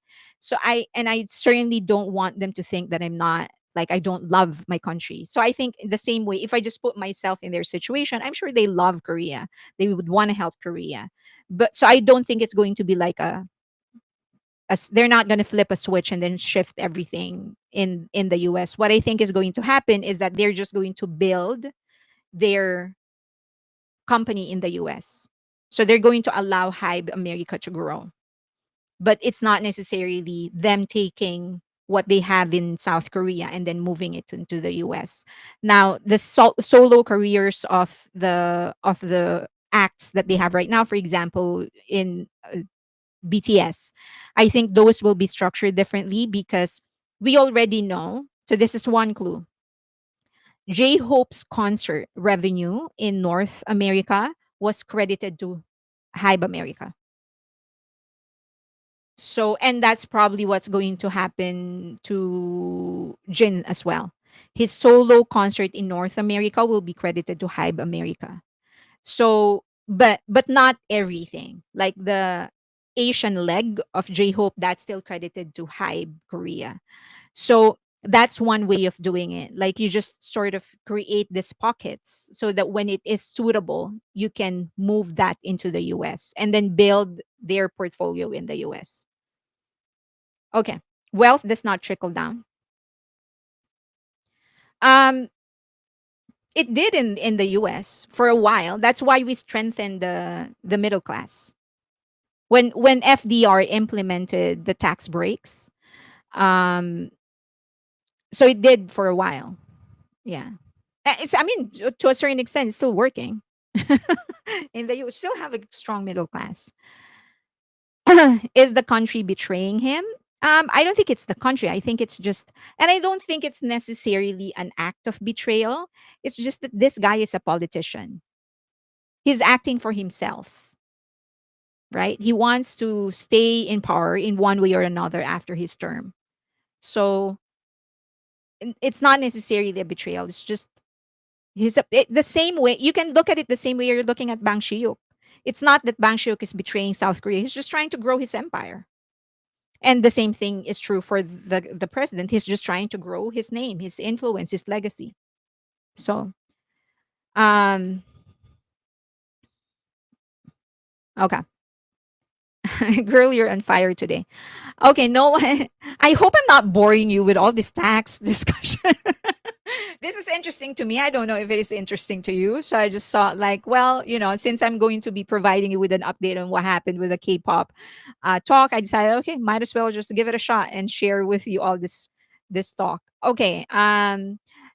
I certainly don't want them to think that I'm not, like, I don't love my country. So I think in the same way, if I just put myself in their situation, I'm sure they love Korea. They would want to help Korea. But so I don't think it's going to be like they're not going to flip a switch and then shift everything in the US. What I think is going to happen is that they're just going to build their company in the US. So they're going to allow Hybe America to grow, but it's not necessarily them taking what they have in South Korea and then moving it into the US. Now, the solo careers of the acts that they have right now, for example, in BTS, I think those will be structured differently, because we already know. So this is one clue. J Hope's concert revenue in North America was credited to Hybe America. So, and that's probably what's going to happen to Jin as well. His solo concert in North America will be credited to Hybe America. So, but not everything. Like the Asian leg of J Hope, that's still credited to Hybe Korea. So that's one way of doing it. Like you just sort of create these pockets so that when it is suitable, you can move that into the US and then build their portfolio in the US. Okay. Wealth does not trickle down. Um, it did in the US for a while. That's why we strengthened the middle class. When FDR implemented the tax breaks, um, so it did for a while. Yeah. I mean, to a certain extent, it's still working. In the US, still have a strong middle class. Is the country betraying him? I don't think it's the country. I think it's just, and I don't think it's necessarily an act of betrayal. It's just that this guy is a politician. He's acting for himself, right? He wants to stay in power in one way or another after his term. So it's not necessarily a betrayal. It's just the same way. You can look at it the same way you're looking at Bang Shiyuk. It's not that Bang Shiyuk is betraying South Korea. He's just trying to grow his empire. And the same thing is true for the president. He's just trying to grow his name, his influence, his legacy. So, um, okay. Girl, you're on fire today. Okay, no, I hope I'm not boring you with all this tax discussion. This is interesting to me. I don't know if it is interesting to you. So I just thought, like, well, since I'm going to be providing you with an update on what happened with the K-pop talk, I decided, okay, might as well just give it a shot and share with you all this talk. Okay,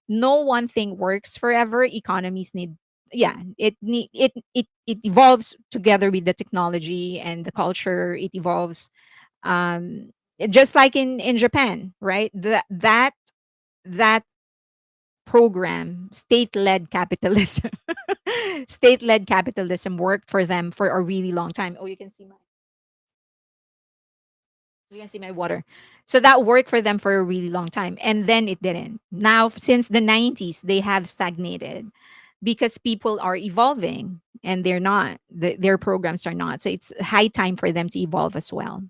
no one thing works forever. Economies need, yeah, it evolves together with the technology and the culture. It evolves, um, just like in Japan, right? That program, state-led capitalism, state-led capitalism worked for them for a really long time. Oh, you can see my water. So that worked for them for a really long time, and then it didn't. Now, since the 90s, they have stagnated because people are evolving and they're not. Their programs are not. So it's high time for them to evolve as well.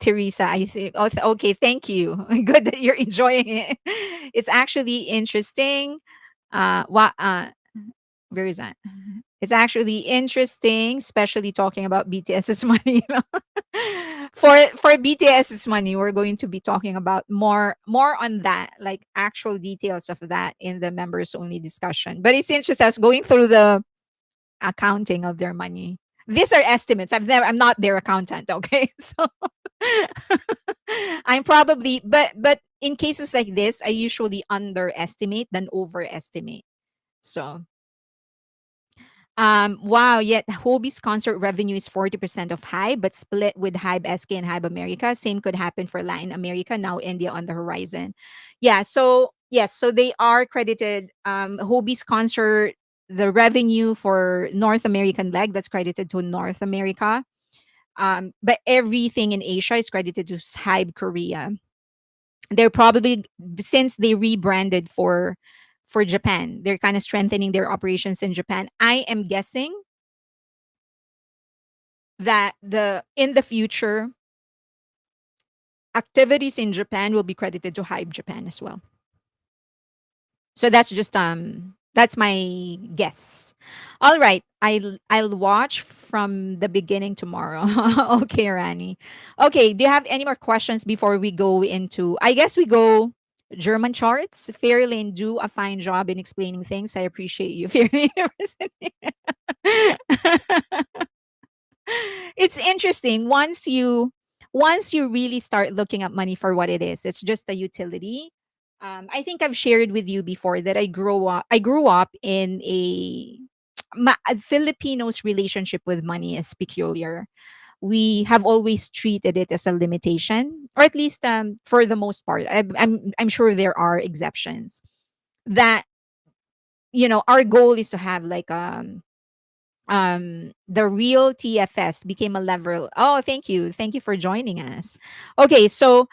Teresa, I think. Oh, okay. Thank you. Good that you're enjoying it. It's actually interesting. What? Where is that? It's actually interesting, especially talking about BTS's money. For BTS's money, we're going to be talking about more on that, like actual details of that in the members only discussion. But it's interesting. I was going through accounting of their money. These are estimates. I'm not their accountant, okay? So I'm probably, but in cases like this, I usually underestimate than overestimate. So wow, yet Hobie's concert revenue is 40% of Hybe, but split with Hybe SK and Hybe America. Same could happen for Latin America, now India on the horizon. Yeah, so yes, so they are credited Hobie's concert, the revenue for North American leg that's credited to North America. But everything in Asia is credited to Hybe Korea. They're probably, since they rebranded for Japan, they're kind of strengthening their operations in Japan. I am guessing that the in the future activities in Japan will be credited to Hype Japan as well. So that's my guess. All right, I'll watch from the beginning tomorrow. Okay, Rani. Okay, do you have any more questions before we go into? I guess we go German charts. Fairlane, do a fine job in explaining things. I appreciate you, Fairlane. It's interesting once you really start looking at money for what it is. It's just a utility. I think I've shared with you before that I grew up in a Filipinos relationship with money is peculiar. We have always treated it as a limitation, or at least for the most part. I'm sure there are exceptions that our goal is to have like the real TFS became a level. Oh, thank you for joining us. Okay, so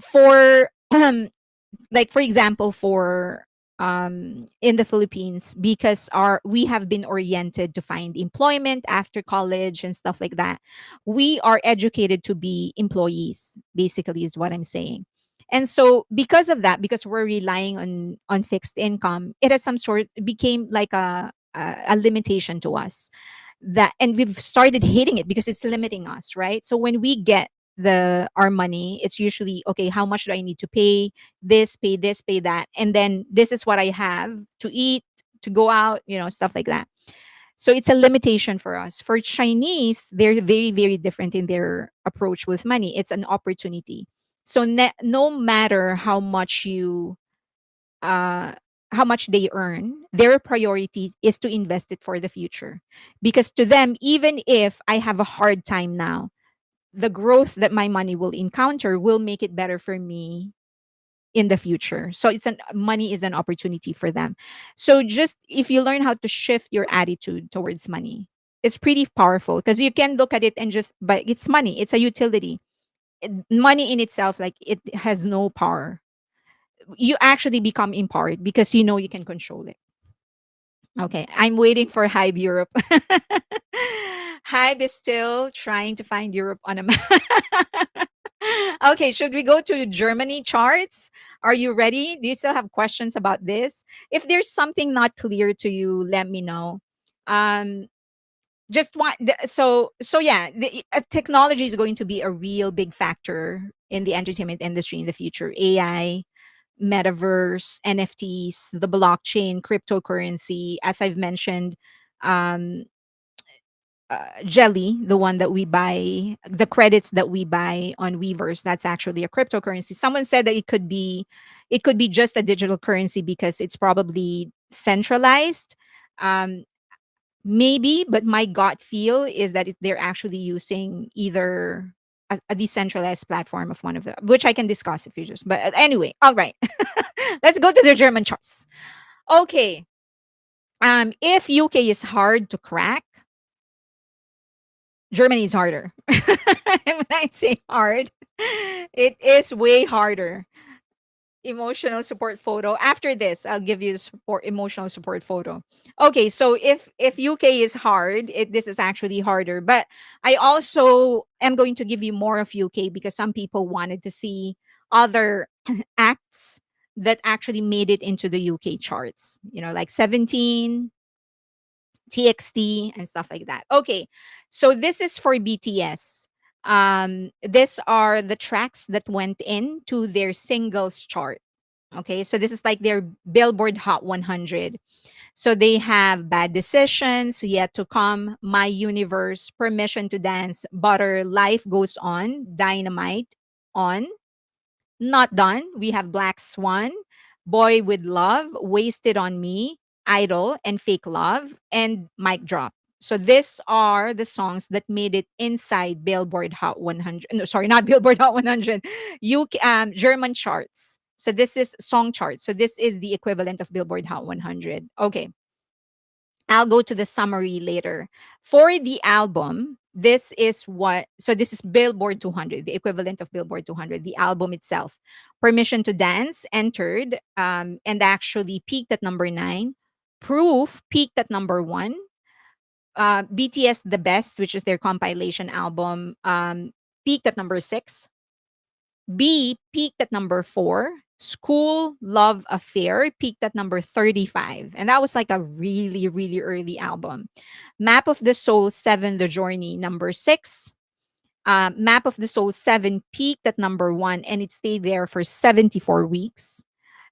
for like for example, for in the Philippines, because our we have been oriented to find employment after college and stuff like that, we are educated to be employees, basically, is what I'm saying. And so because of that, because we're relying on fixed income, it has some sort became like a limitation to us, that, and we've started hating it because it's limiting us, right? So when we get the our money, it's usually, okay, how much do I need to this, pay that, and then this is what I have to eat, to go out, stuff like that. So it's a limitation for us. For Chinese, they're very, very different in their approach with money. It's an opportunity. So no matter uh, how much they earn, their priority is to invest it for the future. Because to them, even if I have a hard time now, the growth that my money will encounter will make it better for me in the future. So money is an opportunity for them. So just if you learn how to shift your attitude towards money, it's pretty powerful, because you can look at it and just, but it's money, it's a utility. Money in itself, like, it has no power. You actually become empowered because you can control it. Okay, I'm waiting for Hybe Europe. Hybe is still trying to find Europe on a map. Okay, should we go to Germany charts? Are you ready? Do you still have questions about this? If there's something not clear to you, let me know. Um, just want so yeah, technology is going to be a real big factor in the entertainment industry in the future. AI, metaverse, NFTs, the blockchain, cryptocurrency, as I've mentioned, um, Jelly, the one that we buy, the credits that we buy on Weavers, that's actually a cryptocurrency. Someone said that it could be just a digital currency because it's probably centralized. Um, Maybe, but my gut feel is that they're actually using either a decentralized platform of one of them, which I can discuss if you just. But anyway, all right, let's go to the German charts. Okay, if UK is hard to crack, Germany is harder. When I say hard, it is way harder. Emotional support photo. After this, I'll give you the emotional support photo. Okay, so if UK is hard, this is actually harder. But I also am going to give you more of UK because some people wanted to see other acts that actually made it into the UK charts. Like 17, TXT, and stuff like that. Okay, so this is for BTS. These are the tracks that went into their singles chart. Okay, so this is like their Billboard Hot 100. So they have Bad Decisions, Yet to Come, My Universe, Permission to Dance, Butter, Life Goes On, Dynamite, On, Not Done. We have Black Swan, Boy with Love, Wasted on Me, Idol, and Fake Love, and Mic Drop. So these are the songs that made it inside Billboard Hot 100. No, sorry, not Billboard Hot 100. German charts. So this is song charts. So this is the equivalent of Billboard Hot 100. Okay. I'll go to the summary later. For the album, this is Billboard 200, the equivalent of Billboard 200, the album itself. Permission to Dance entered and actually peaked at number 9. Proof peaked at number 1. BTS The Best, which is their compilation album, peaked at number 6. B peaked at number 4. School Love Affair peaked at number 35. And that was like a really, really early album. Map of the Soul 7, The Journey, number 6. Map of the Soul 7 peaked at number 1 and it stayed there for 74 weeks.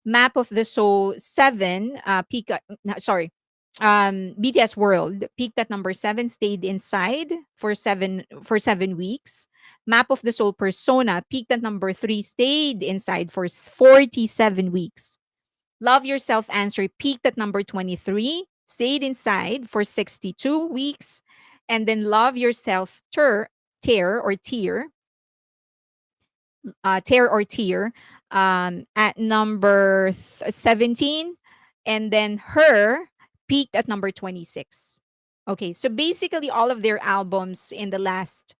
Map of the Soul 7 peaked at, sorry, BTS World peaked at number 7, stayed inside for 7 weeks. Map of the Soul Persona peaked at number 3, stayed inside for 47 weeks. Love Yourself Answer peaked at number 23, stayed inside for 62 weeks. And then Love Yourself Tear or Tear at number 17. And then Her peaked at number 26. Okay, so basically all of their albums in the last,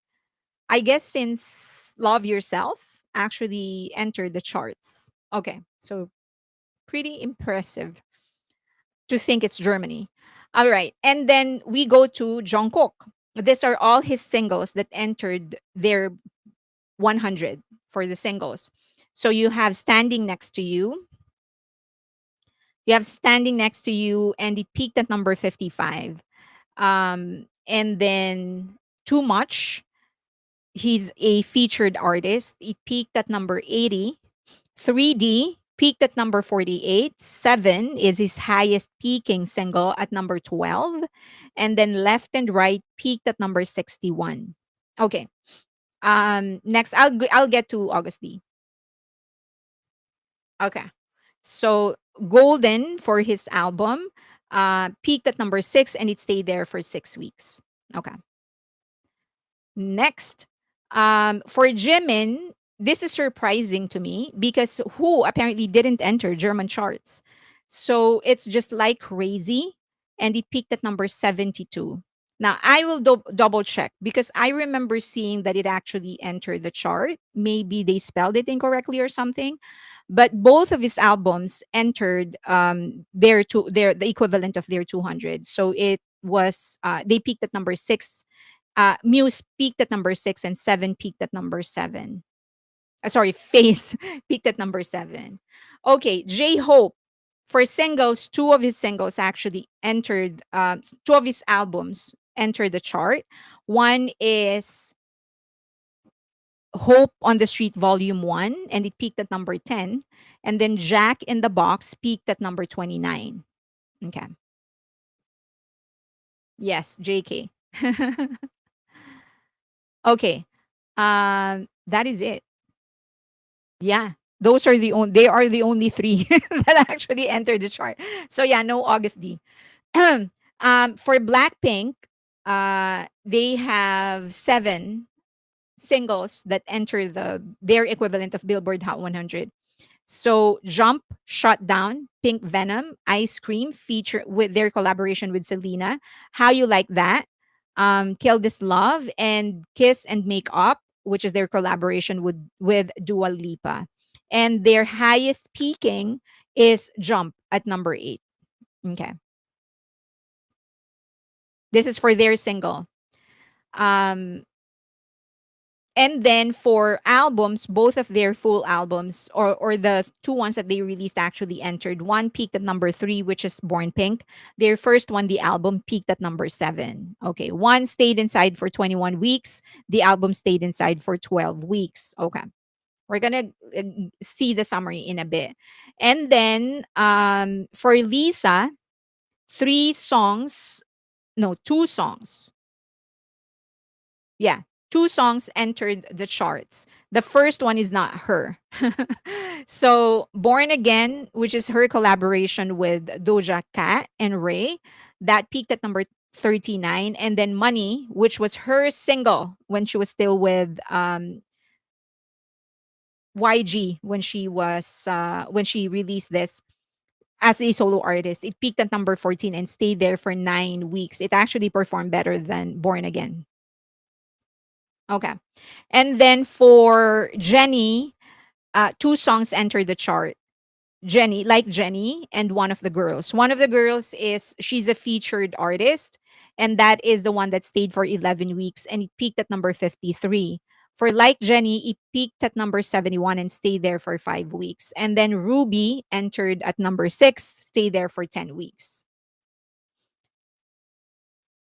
I guess, since Love Yourself actually entered the charts. Okay, so pretty impressive to think it's Germany. All right, and then we go to Jungkook. These are all his singles that entered their 100 for the singles. So you have Standing Next to You. You have Standing Next to You, and it peaked at number 55. And then Too Much. He's a featured artist. It peaked at number 80. 3D peaked at number 48. 7 is his highest peaking single at number 12. And then Left and Right peaked at number 61. Okay. Next I'll get to August D. Okay. So Golden for his album peaked at number 6 and it stayed there for 6 weeks. Okay. Next, for Jimin, this is surprising to me because Who apparently didn't enter German charts. So it's just like crazy. And it peaked at number 72. Now, I will double check because I remember seeing that it actually entered the chart. Maybe they spelled it incorrectly or something. But both of his albums entered their the equivalent of their 200. So it was they peaked at number 6. Muse peaked at number 6 and 7 peaked at number 7. Sorry, Face peaked at number 7. Okay, J Hope. For singles, two of his singles actually entered, two of his albums entered the chart. One is Hope on the Street Volume 1, and it peaked at number 10. And then Jack in the Box peaked at number 29. Okay. Yes, JK. Okay. That is it. Yeah. Those are the only they are the only three that actually entered the chart. So yeah, no August D. For Blackpink, they have 7 singles that enter their equivalent of Billboard Hot 100. So Jump, Shut Down, Pink Venom, Ice Cream feature with their collaboration with Selena, How You Like That, Kill This Love, and Kiss and Make Up, which is their collaboration with Dua Lipa. And their highest peaking is Jump at number 8. Okay. This is for their single. Um, and then for albums, both of their full albums or the two ones that they released actually entered. One peaked at number 3, which is Born Pink. Their first one, the album, peaked at number 7. Okay. One stayed inside for 21 weeks. The album stayed inside for 12 weeks. Okay. We're gonna see the summary in a bit. And then for Lisa, three songs, no, two songs. Yeah, two songs entered the charts. The first one is not her. So, Born Again, which is her collaboration with Doja Cat and Ray, that peaked at number 39. And then Money, which was her single when she was still with YG, when she released this as a solo artist. It peaked at number 14 and stayed there for 9 weeks. It actually performed better than Born Again. Okay. And then for Jenny, two songs entered the chart. Jenny, like Jenny, and One of the Girls. One of the Girls is she's a featured artist, and that is the one that stayed for 11 weeks and it peaked at number 53. For Like Jenny, it peaked at number 71 and stayed there for 5 weeks. And then Ruby entered at number 6, stayed there for 10 weeks.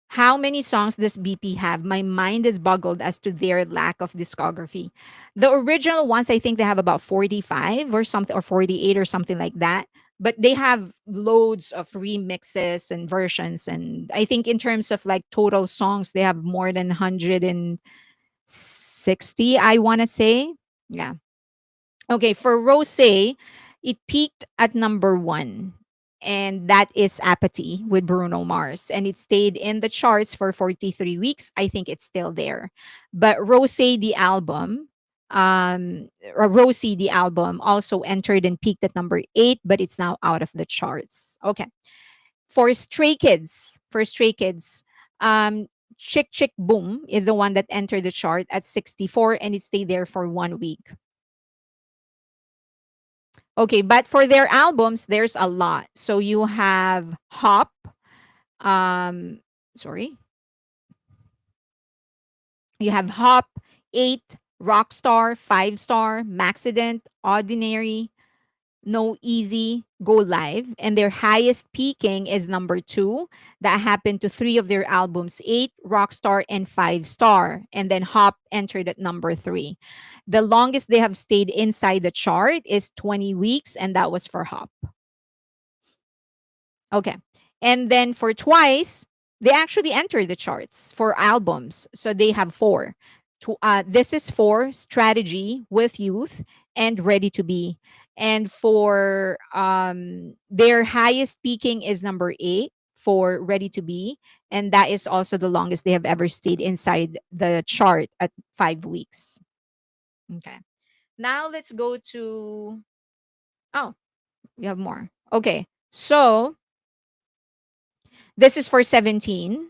How many songs does BP have? My mind is boggled as to their lack of discography. The original ones, I think they have about 45 or something, or 48 or something like that. But they have loads of remixes and versions. And I think in terms of like total songs, they have more than 160, I want to say. Yeah. Okay, for Rose, it peaked at number 1, and that is Apathy with Bruno Mars. And it stayed in the charts for 43 weeks. I think it's still there. But Rosie, the album, also entered and peaked at number 8, but it's now out of the charts. Okay. For Stray Kids, um, Chick Chick Boom is the one that entered the chart at 64 and it stayed there for 1 week. Okay, but for their albums, there's a lot. So you have Hop, um, sorry, you have Hop, 8, Rockstar, 5 Star, Maxident, Ordinary, No Easy, Go Live. And their highest peaking is number 2. That happened to 3 of their albums, 8, Rockstar, and 5 Star. And then Hop entered at number 3. The longest they have stayed inside the chart is 20 weeks, and that was for Hop. Okay. And then for Twice, they actually enter the charts for albums. So they have 4. This is for Strategy, With Youth, and Ready to Be. And for their highest peaking is number 8 for Ready to Be. And that is also the longest they have ever stayed inside the chart at 5 weeks. Okay. Now let's go to. Oh, we have more. Okay. So this is for 17.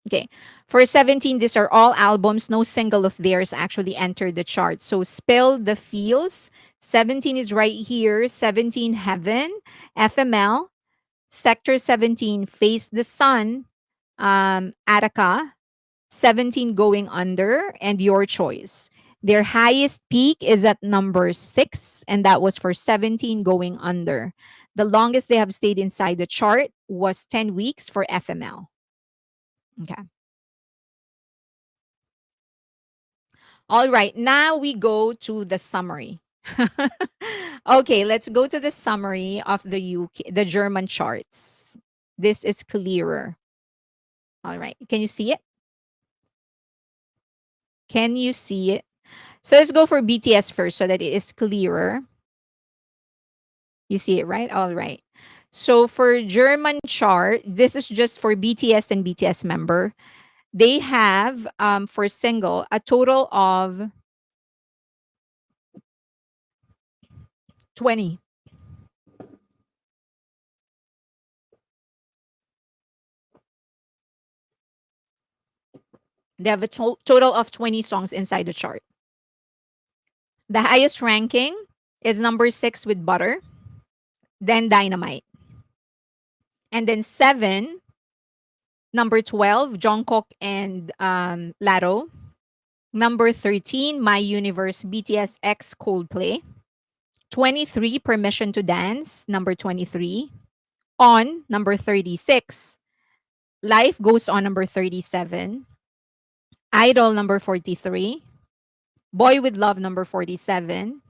Okay. For 17, these are all albums. No single of theirs actually entered the chart. So Spill the Feels. 17 is right here. 17 Heaven. FML. Sector 17 Face the Sun. Attica. 17 Going Under. And Your Choice. Their highest peak is at number 6, and that was for 17 Going Under. The longest they have stayed inside the chart was 10 weeks for FML. Okay. All right. Now we go to the summary. Okay, let's go to the summary of the the German charts. This is clearer. All right. Can you see it? Can you see it? So let's go for BTS first so that it is clearer. You see it, right? All right. So for German chart, this is just for BTS and BTS member. They have for single a total of 20. They have a total of 20 songs inside the chart. The highest ranking is number 6 with Butter, then Dynamite. And then 7, number 12, Jungkook and Laro. Number 13, My Universe, BTS X Coldplay. 23, Permission to Dance, number 23. On, number 36. Life Goes On, number 37. Idol, number 43. Boy with Love, number 47.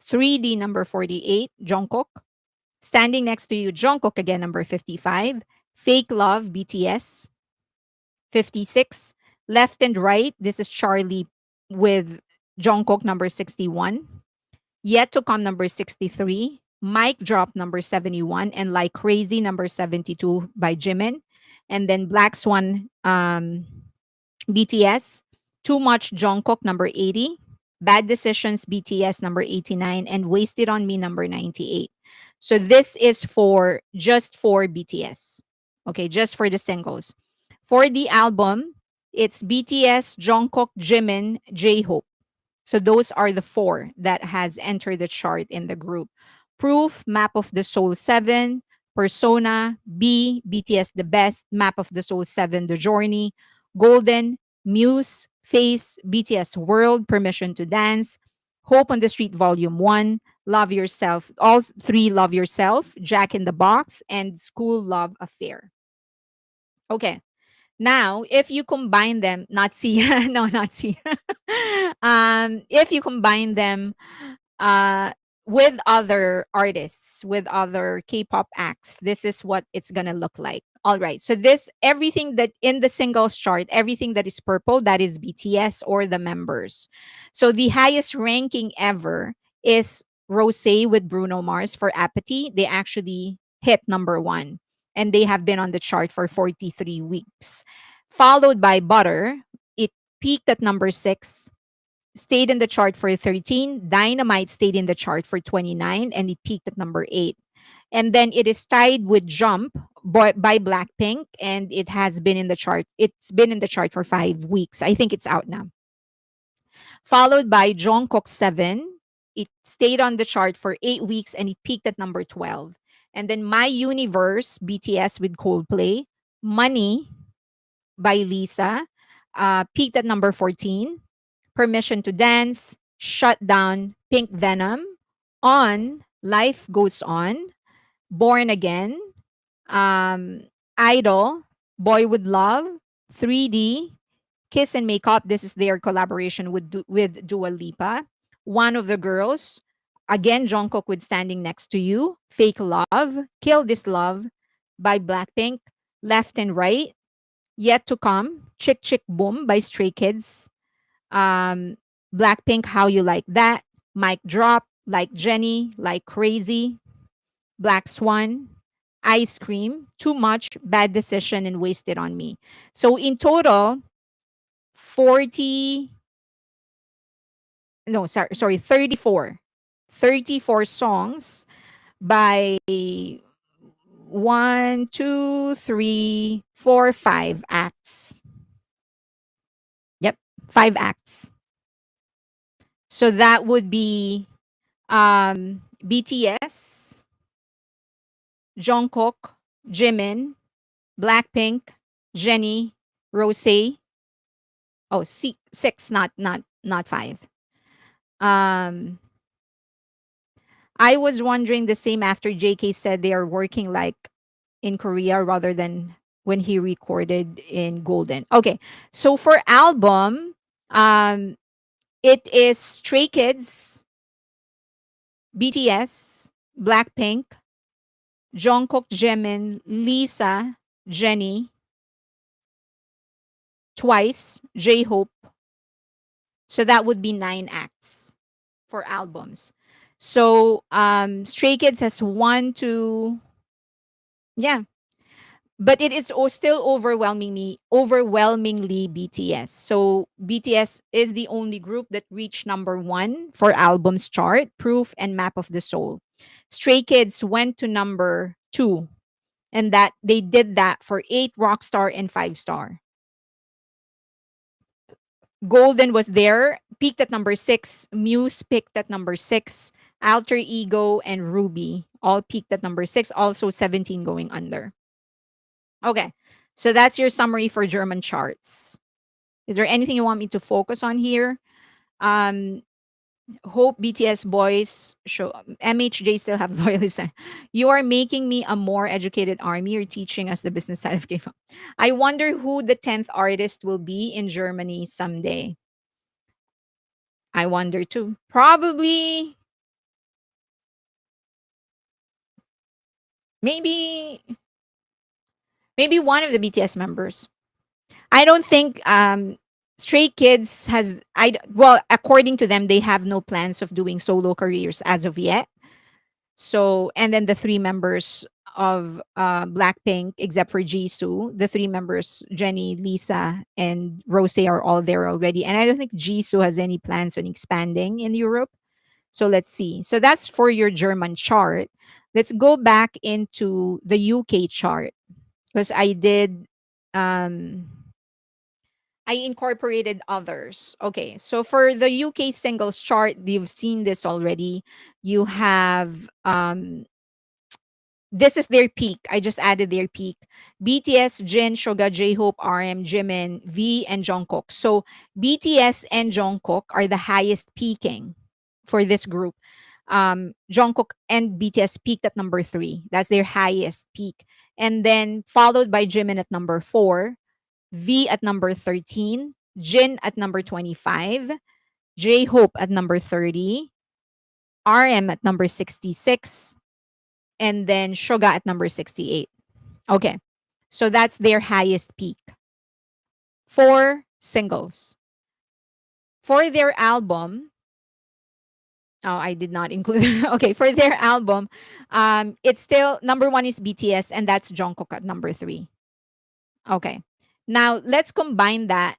3D, number 48, Jungkook. Standing next to you, Jungkook again, number 55. Fake Love, BTS, 56. Left and Right, this is Charlie with Jungkook, number 61. Yet to Come, number 63. Mic Drop, number 71. And Like Crazy, number 72 by Jimin. And then Black Swan, BTS. Too Much, Jungkook, number 80. Bad Decisions, BTS, number 89. And Wasted on Me, number 98. So this is for just for BTS. Okay, just for the singles. For the album, it's BTS, Jungkook, Jimin, J-Hope. So those are the four that has entered the chart in the group. Proof, Map of the Soul 7, Persona, B, BTS The Best, Map of the Soul 7, The Journey, Golden, Muse, Face, BTS World, Permission to Dance, Hope on the Street Volume 1, Love Yourself, all three Love Yourself, Jack in the Box, and School Love Affair. Okay. Now, if you combine them, not C, no, not C. If you combine them uh, with other artists, with other K-pop acts, this is what it's gonna look like. All right. So this everything that in the singles chart, everything that is purple, that is BTS or the members. So the highest ranking ever is Rose with Bruno Mars for Apathy. They actually hit number one, and they have been on the chart for 43 weeks. Followed by Butter. It peaked at number 6, stayed in the chart for 13. Dynamite stayed in the chart for 29, and it peaked at number 8. And then it is tied with Jump by Blackpink, and it has been in the chart. It's been in the chart for 5 weeks. I think it's out now. Followed by Jungkook 7. It stayed on the chart for 8 weeks, and it peaked at number 12. And then My Universe, BTS with Coldplay. Money by Lisa, peaked at number 14. Permission to Dance, Shut Down, Pink Venom, On, Life Goes On, Born Again, um, Idol, Boy with Love, 3D, Kiss and Makeup. This is their collaboration with Dua Lipa. One of the Girls, again, Jungkook with Standing Next to You, Fake Love, Kill This Love by Blackpink, Left and Right, Yet to Come, Chick Chick Boom by Stray Kids, um, Blackpink, How You Like That, Mic Drop, Like Jenny, Like Crazy, Black Swan, Ice Cream, Too Much, Bad Decision, and Wasted on Me. So in total, 40, no, sorry, 34. 34 songs by one, two, three, four, 5 acts. Yep, 5 acts. So that would be BTS, Jungkook, Jimin, Blackpink, Jennie, Rosé. Oh, 6, not 5. Um, I was wondering the same after JK said they are working like in Korea rather than when he recorded in Golden. Okay, so for album, um, it is Stray Kids, BTS, Blackpink, Jungkook, Jimin, Lisa, Jennie, Twice, J-Hope. So that would be 9 acts for albums. So Stray Kids has one, two, yeah, but it is still overwhelmingly BTS. So BTS is the only group that reached number 1 for albums chart, Proof and Map of the Soul. Stray Kids went to number 2, and that they did that for 8 Rockstar and 5 Star. Golden was there, peaked at number 6. Muse peaked at number 6. Alter Ego and Ruby all peaked at number 6, also 17 going under. Okay, so that's your summary for German charts. Is there anything you want me to focus on here? Um, Hope BTS boys show MHJ still have loyalists. You are making me a more educated army. You're teaching us the business side of K-pop. I wonder who the 10th artist will be in Germany someday. I wonder too. Probably Maybe maybe one of the BTS members. I don't think Stray Kids has well, according to them, they have no plans of doing solo careers as of yet. So, and then the three members of Blackpink, except for Jisoo, the three members, Jennie, Lisa, and Rose, are all there already. And I don't think Jisoo has any plans on expanding in Europe. So let's see. So that's for your German chart. Let's go back into the UK chart because I incorporated others. Okay, so for the UK singles chart, you've seen this already. You have this is their peak. I just added their peak. BTS, Jin, Suga, J-Hope, RM, Jimin, V, and Jungkook. So BTS and Jungkook are the highest peaking for this group. Jungkook and BTS peaked at number 3. That's their highest peak. And then followed by Jimin at number 4, V at number 13, Jin at number 25, J-Hope at number 30, RM at number 66, and then Suga at number 68. Okay. So that's their highest peak for singles. For their album, oh, I did not include. Okay, for their album, it's still number 1 is BTS, and that's Jungkook at number 3. Okay. Now let's combine that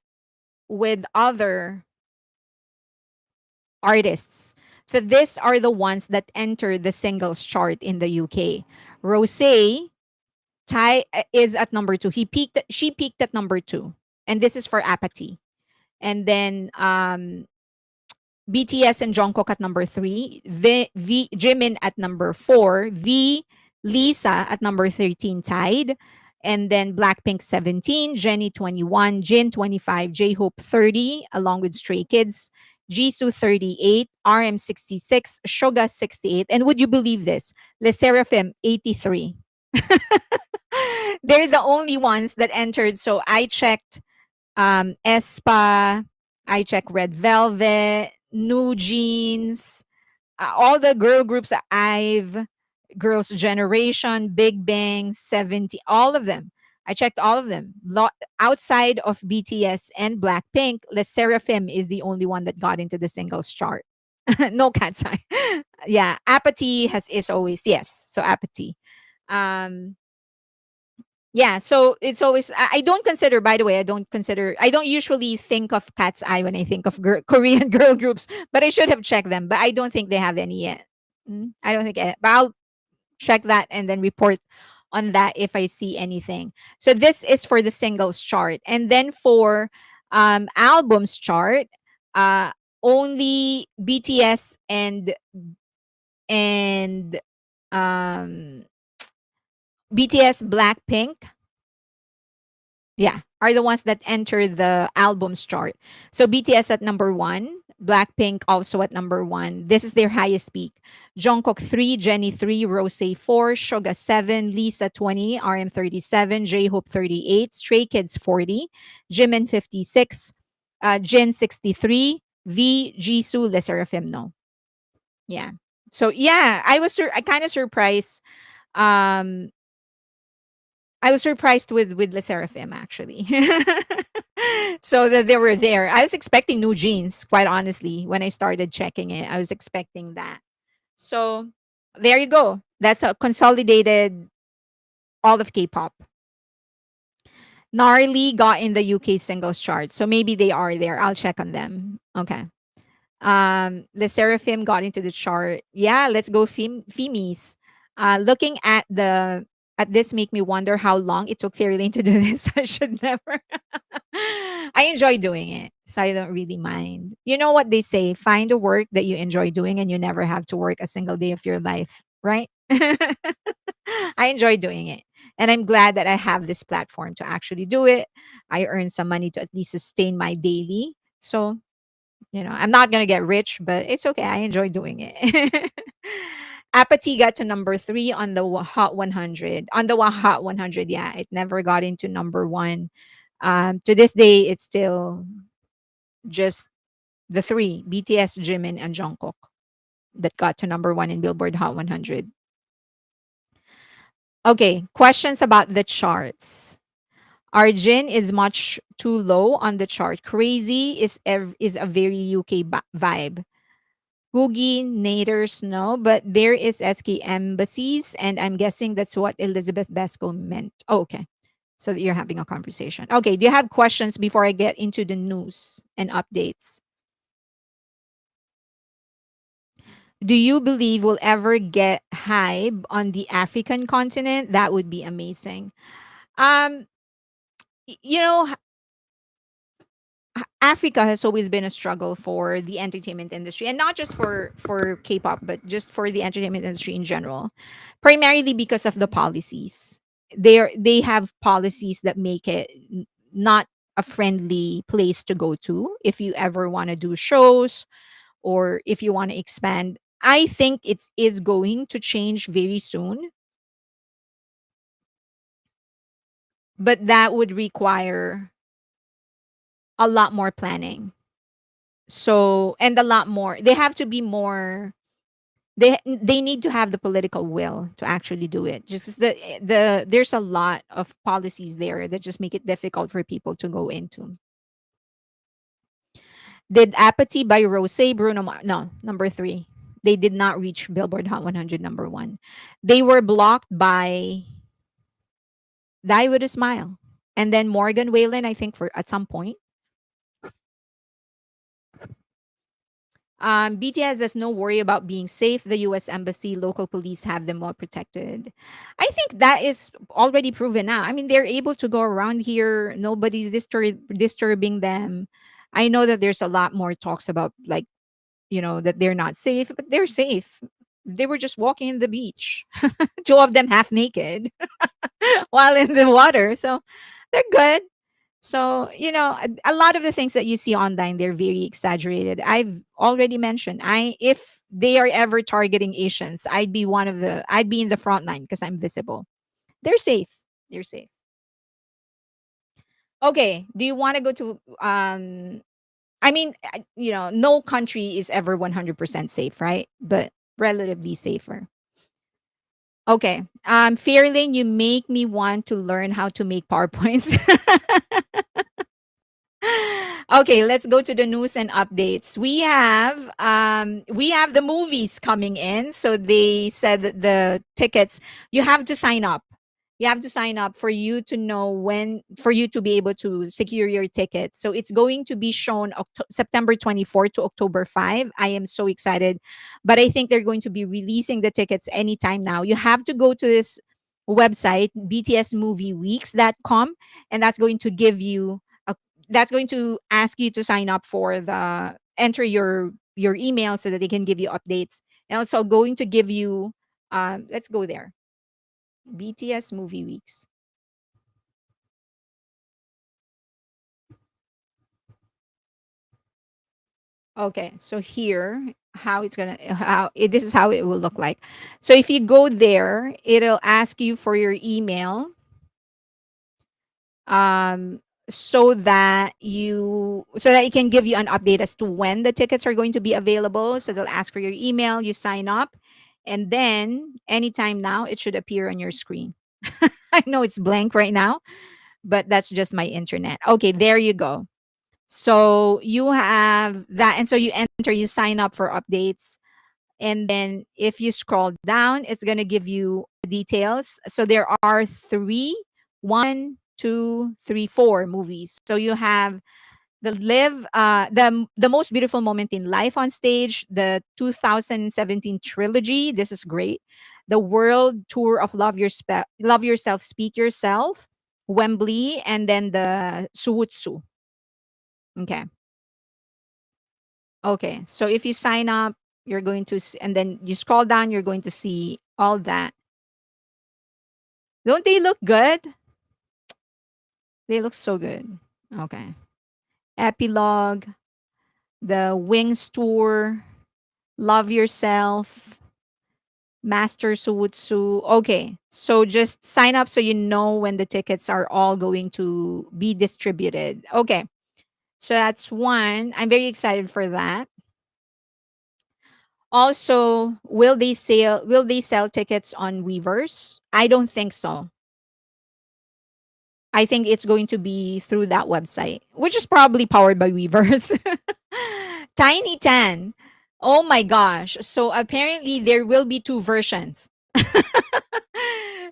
with other artists. So these are the ones that enter the singles chart in the UK. Rose is at number 2. She peaked at number 2. And this is for Apathy. And then BTS and Jungkook at number 3, Jimin at number 4, Lisa at number 13 tied, and then Blackpink 17, Jennie 21, Jin 25, J-Hope 30, along with Stray Kids, Jisoo 38, RM 66, Suga 68, and would you believe this? Le Sserafim 83. They're the only ones that entered. So I checked aespa, I checked Red Velvet, New Jeans, all the girl groups, IVE, Girls' Generation, Big Bang, 70, all of them. I checked all of them. Outside of BTS and Blackpink, Le Sserafim is the only one that got into the singles chart. No Cat's Eye. Yeah, Apathy is always, yes. So Apathy. Um, yeah, so it's always I don't consider, by the way, I don't usually think of Cat's Eye when I think of Korean girl groups, but I should have checked them, but I don't think they have any yet. I don't think but I'll check that and then report on that if I see anything. So this is for the singles chart. And then for albums chart, uh only BTS and um BTS, Blackpink, yeah, are the ones that enter the albums chart. So BTS at number 1, Blackpink also at number 1. This is their highest peak. Jungkook 3, Jennie 3, Rose 4, Suga 7, Lisa 20, RM 37, J-Hope 38, Stray Kids 40, Jimin 56, Jin 63, Jisoo, Le Sserafim no. Yeah. So yeah, I kind of surprised. Um, I was surprised with Le Sserafim actually. So that they were there. I was expecting New Jeans, quite honestly, when I started checking it. I was expecting that. So there you go. That's a consolidated all of K-pop. Gnarly got in the UK singles chart. So maybe they are there. I'll check on them. Okay. The Seraphim got into the chart. Yeah, let's go Femies. Looking at this make me wonder how long it took Fairy Lane to do this. I should never. I enjoy doing it, so I don't really mind. You know what they say: find a work that you enjoy doing, and you never have to work a single day of your life. Right? I enjoy doing it, and I'm glad that I have this platform to actually do it. I earn some money to at least sustain my daily. So I'm not gonna get rich, but it's okay. I enjoy doing it. Apathy got to number 3 on the Hot 100. On the Hot 100, yeah, it never got into number 1. To this day, it's still just the 3: BTS, Jimin, and Jungkook that got to number 1 in Billboard Hot 100. Okay, questions about the charts. Arjun is much too low on the chart. Crazy is a very UK vibe. Googie Naders, no, but there is SK embassies, and I'm guessing that's what Elizabeth Basco meant. Oh, okay. So you're having a conversation. Okay, do you have questions before I get into the news and updates? Do you believe we'll ever get HYBE on the African continent? That would be amazing. Um, you know, Africa has always been a struggle for the entertainment industry, and not just for K-pop, but just for the entertainment industry in general. Primarily because of the policies. They have policies that make it not a friendly place to go to if you ever want to do shows or if you want to expand. I think it is going to change very soon, but that would require a lot more planning. So, and a lot more. They have to be more, they need to have the political will to actually do it. Just 'cause there's a lot of policies there that just make it difficult for people to go into. Did Apathy by Rose Bruno no, number 3. They did not reach Billboard Hot 100 number 1. They were blocked by Die With a Smile. And then Morgan Wallen, I think, for at some point. BTS has no worry about being safe. The US Embassy, local police have them well protected. I think that is already proven now. I mean, they're able to go around here. Nobody's disturbing them. I know that there's a lot more talks about, like, that they're not safe, but they're safe. They were just walking in the beach, two of them half naked while in the water. So they're good. So, a lot of the things that you see online, they're very exaggerated. I've already mentioned, if they are ever targeting Asians, I'd be in the front line because I'm visible. They're safe. They're safe. Okay. Do you want to go to, I mean, no country is ever 100% safe, right? But relatively safer. Okay. Fairlane, you make me want to learn how to make PowerPoints. Okay, let's go to the news and updates. We have the movies coming in. So they said that the tickets, you have to sign up. You have to sign up for you to know when, for you to be able to secure your tickets. So it's going to be shown September 24th to October 5. I am so excited. But I think they're going to be releasing the tickets anytime now. You have to go to this website, btsmovieweeks.com, and that's going to ask you to sign up for the enter your email so that they can give you updates, and also going to give you let's go there. BTS movie weeks. Okay, so here, how it's gonna how it, this is how it will look like. So if you go there, it'll ask you for your email, um so that it can give you an update as to when the tickets are going to be available. So they'll ask for your email, you sign up, and then anytime now it should appear on your screen. I know it's blank right now, but that's just my internet. Okay, there you go. So you have that, and so you sign up for updates, and then if you scroll down, it's going to give you details. So there are three, one, two, three, four movies. So you have the most beautiful moment in life on stage, the 2017 trilogy. This is great. The world tour of Love Yourself, Speak Yourself, Wembley, and then the Suwutsu. Okay. Okay. So if you sign up, you're going to and then you scroll down, you're going to see all that. Don't they look good? They look so good. Okay. Epilogue, the Wings tour, Love Yourself, Master Suwutsu. Okay. So just sign up so you know when the tickets are all going to be distributed. Okay. So that's one. I'm very excited for that. Also, will they sell tickets on Weavers? I don't think so. I think it's going to be through that website, which is probably powered by Weavers. Tiny Tan. Oh my gosh. So apparently there will be two versions.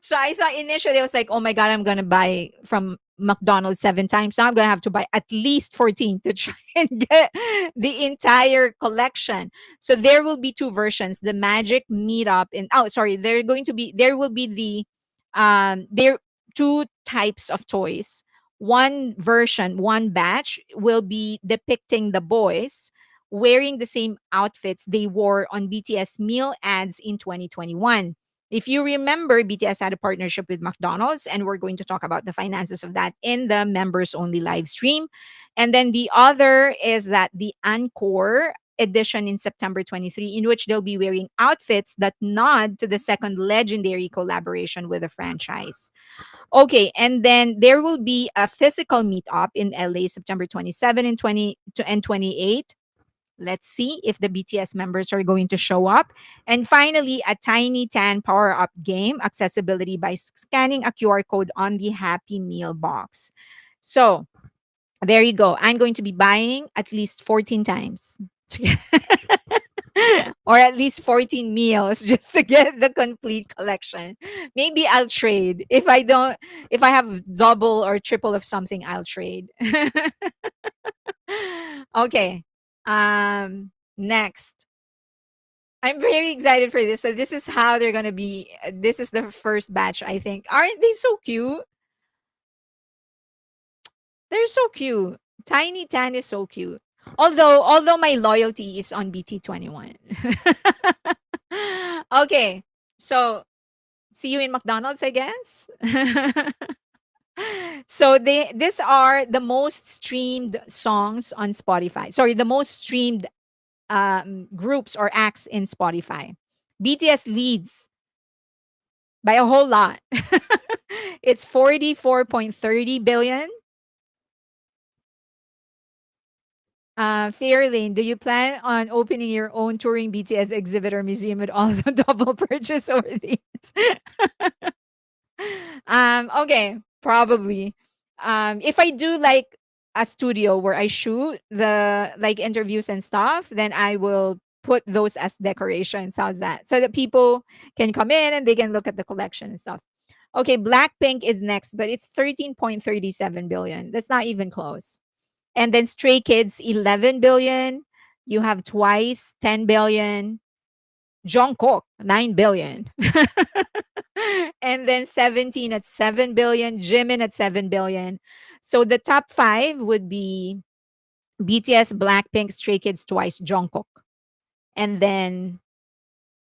So I thought initially I was like, oh my God, I'm going to buy from McDonald's 7 times. Now I'm going to have to buy at least 14 to try and get the entire collection. So there will be two versions, the Magic Meetup in, oh, sorry, there will be there two types of toys. One version, one batch will be depicting the boys wearing the same outfits they wore on BTS meal ads in 2021. If you remember, BTS had a partnership with McDonald's, and we're going to talk about the finances of that in the members only live stream. And then the other is that the Encore edition in September 23, in which they'll be wearing outfits that nod to the second legendary collaboration with the franchise. Okay, and then there will be a physical meetup in LA September 27 and 28. Let's see if the BTS members are going to show up. And finally, a Tiny Tan Power Up game accessibility by scanning a QR code on the Happy Meal box. So there you go. I'm going to be buying at least 14 times. Or at least 14 meals just to get the complete collection. Maybe I'll trade. If I have double or triple of something, I'll trade. Okay. Next. I'm very excited for this. So this is how they're gonna be. This is the first batch, I think. Aren't they so cute? They're so cute. Tiny Tan is so cute. Although my loyalty is on BT21. Okay. So see you in McDonald's, I guess. So these are the most streamed songs on Spotify. Sorry, the most streamed groups or acts in Spotify. BTS leads by a whole lot. It's 44.30 billion. Fairlane, do you plan on opening your own touring BTS exhibit or museum with all the double purchase over these? Okay, probably. If I do like a studio where I shoot the like interviews and stuff, then I will put those as decorations. How's that? So that people can come in and they can look at the collection and stuff. Okay, Blackpink is next, but it's 13.37 billion. That's not even close. And then Stray Kids, 11 billion. You have Twice, 10 billion. Jungkook, 9 billion. And then 17 at 7 billion, Jimin at 7 billion. So the top 5 would be BTS, Blackpink, Stray Kids, Twice, Jungkook. And then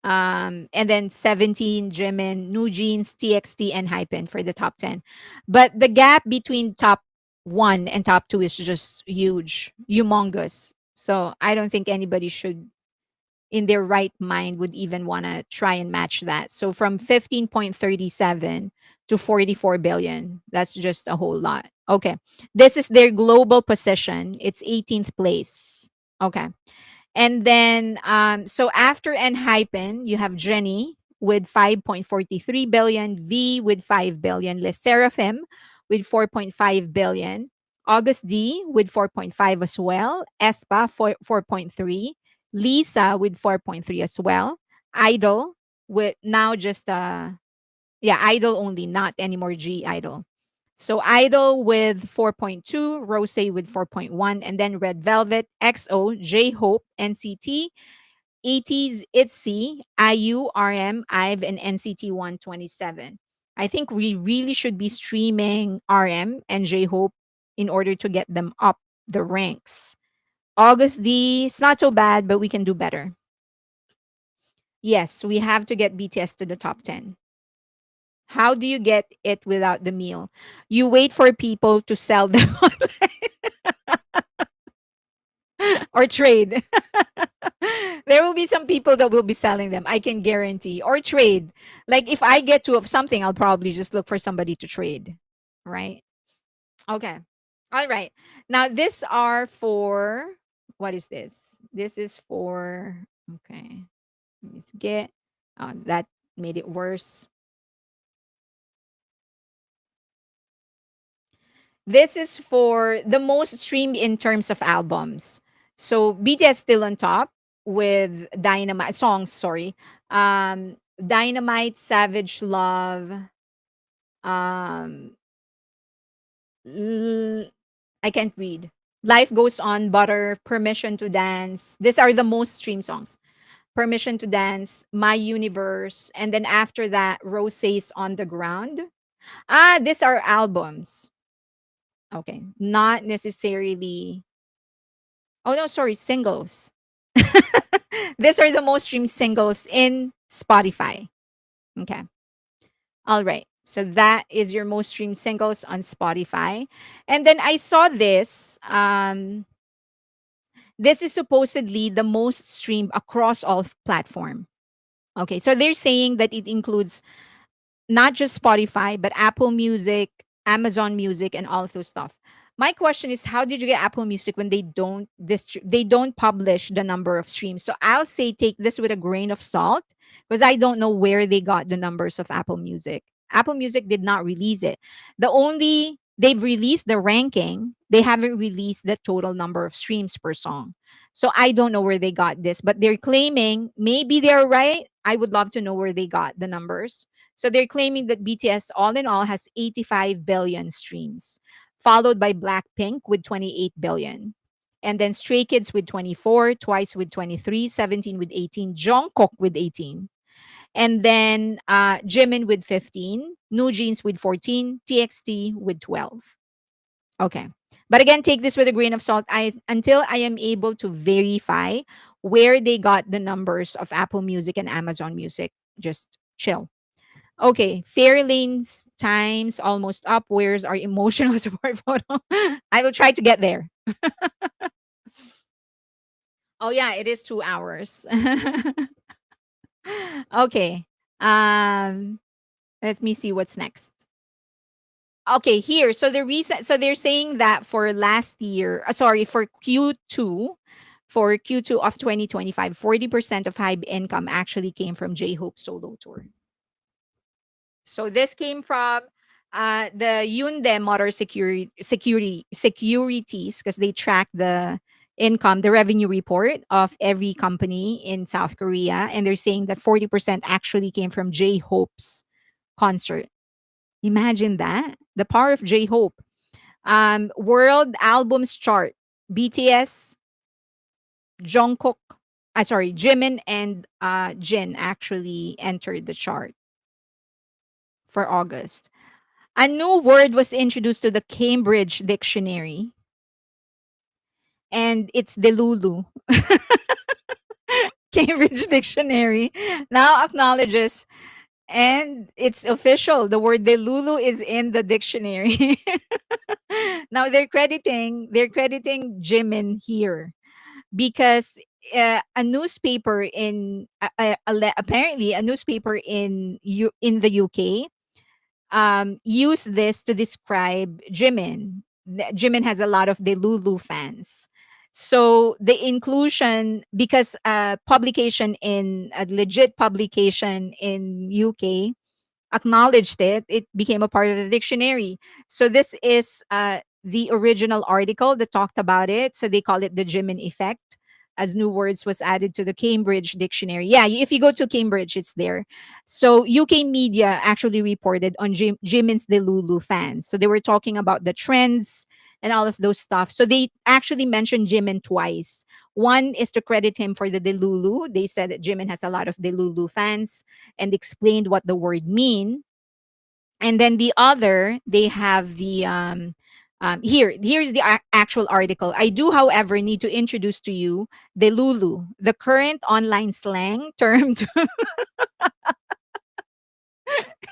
17 Jimin, New Jeans, TXT, and Hypen for the top 10. But the gap between top 1 and top 2 is just huge, humongous. So I don't think anybody should in their right mind would even want to try and match that. So from 15.37 to 44 billion, that's just a whole lot. Okay. This is their global position. It's 18th place. Okay. And then so after Enhypen, you have Jenny with 5.43 billion, V with 5 billion, Le Seraphim with 4.5 billion, August D with 4.5 as well, Espa 4.3, Lisa with 4.3 as well, Idol with now just yeah, Idol only, not anymore G Idol. So Idol with 4.2, Rose with 4.1, and then Red Velvet, XO, J Hope, NCT, 80s, ITZY, IU, RM, IVE, and NCT 127. I think we really should be streaming RM and J Hope in order to get them up the ranks. August D, it's not so bad, but we can do better. Yes, we have to get BTS to the top 10. How do you get it without the meal? You wait for people to sell them or trade. There will be some people that will be selling them. I can guarantee. Or trade. Like if I get two of something, I'll probably just look for somebody to trade. Right? Okay. All right. Now this are for what is this? This is for okay. Let's get that made it worse. This is for the most streamed in terms of albums. So BTS still on top with Dynamite songs, sorry. Dynamite, Savage Love, um l- I can't read. Life Goes On, Butter, Permission to Dance. These are the most streamed songs. Permission to Dance, My Universe, and then after that, Roses on the Ground. Ah, these are albums. Okay, not necessarily. Oh no, sorry, singles. These are the most streamed singles in Spotify. Okay. All right. So that is your most streamed singles on Spotify. And then I saw this. This is supposedly the most streamed across all platform. Okay. So they're saying that it includes not just Spotify, but Apple Music, Amazon Music, and all of those stuff. My question is, how did you get Apple Music when they don't publish the number of streams? So I'll say take this with a grain of salt because I don't know where they got the numbers of Apple Music. Apple Music did not release it. They've released the ranking. They haven't released the total number of streams per song. So I don't know where they got this, but they're claiming maybe they're right. I would love to know where they got the numbers. So they're claiming that BTS all in all has 85 billion streams, followed by Blackpink with 28 billion. And then Stray Kids with 24, Twice with 23, 17 with 18, Jungkook with 18. And then Jimin with 15, New Jeans with 14, TXT with 12. Okay. But again, take this with a grain of salt. Until I am able to verify where they got the numbers of Apple Music and Amazon Music, just chill. Okay, Fairlane's times almost up. Where's our emotional support photo? I will try to get there. Oh yeah, it is 2 hours. Okay. Um, let me see what's next. Okay, here. So the reason, so they're saying that for last year, sorry, for Q2 of 2025, 40% of high income actually came from J-Hope solo tour. So this came from the Hyundai Motor Securities because they track the income, the revenue report of every company in South Korea, and they're saying that 40% actually came from J Hope's concert. Imagine that, the power of J Hope. World albums chart: BTS, Jungkook, sorry, Jimin and Jin actually entered the chart for August. A new word was introduced to the Cambridge Dictionary, and it's Delulu. Cambridge Dictionary now acknowledges, and it's official. The word Delulu is in the dictionary. Now they're crediting Jimin here because a newspaper apparently a newspaper in the UK use this to describe Jimin. Jimin has a lot of Delulu fans. So the inclusion, because publication in a legit publication in UK acknowledged it, it became a part of the dictionary. So this is the original article that talked about it. So they call it the Jimin effect, as new words was added to the Cambridge Dictionary. Yeah, if you go to Cambridge, it's there. So UK media actually reported on Jimin's Delulu fans. So they were talking about the trends and all of those stuff. So they actually mentioned Jimin twice. One is to credit him for the Delulu. They said that Jimin has a lot of Delulu fans and explained what the word mean. And then the other, they have the here's the actual article. I do, however, need to introduce to you the Lulu, the current online slang term.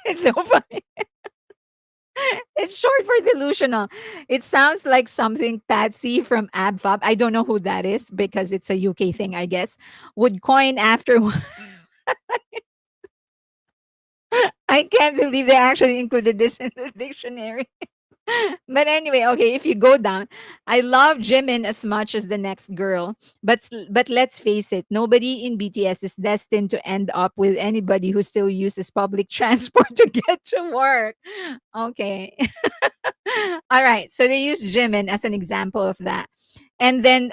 It's so funny. It's short for delusional. It sounds like something Patsy from AbFab, I don't know who that is because it's a UK thing, I guess, would coin after. I can't believe they actually included this in the dictionary. But anyway, okay, if you go down, I love Jimin as much as the next girl. But let's face it, nobody in BTS is destined to end up with anybody who still uses public transport to get to work. Okay. All right. So they use Jimin as an example of that. And then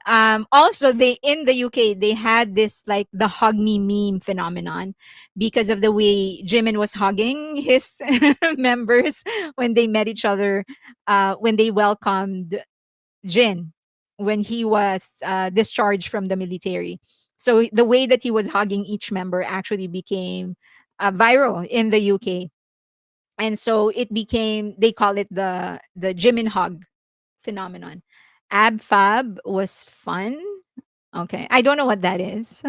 also they in the UK they had this like the hug me meme phenomenon because of the way Jimin was hugging his members when they met each other when they welcomed Jin when he was discharged from the military. So the way that he was hugging each member actually became viral in the UK, and so it became they call it the Jimin hug phenomenon. Ab Fab was fun. Okay, I don't know what that is.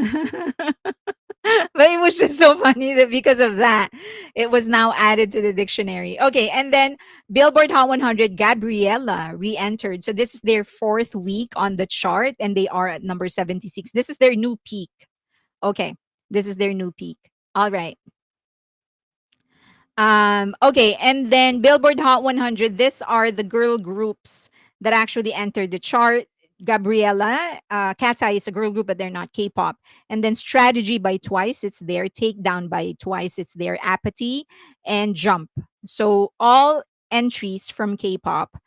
But it was just so funny that because of that, it was now added to the dictionary. Okay, and then Billboard Hot 100, Gabriella re-entered. So this is their fourth week on the chart, and they are at number 76. This is their new peak. Okay, this is their new peak. All right. Okay, and then Billboard Hot 100. These are the girl groups that actually entered the chart. Gabriella, Cat's Eye is a girl group, but they're not K-pop. And then Strategy by Twice, it's there. Takedown by Twice, it's there. Apathy and Jump. So all entries from K-pop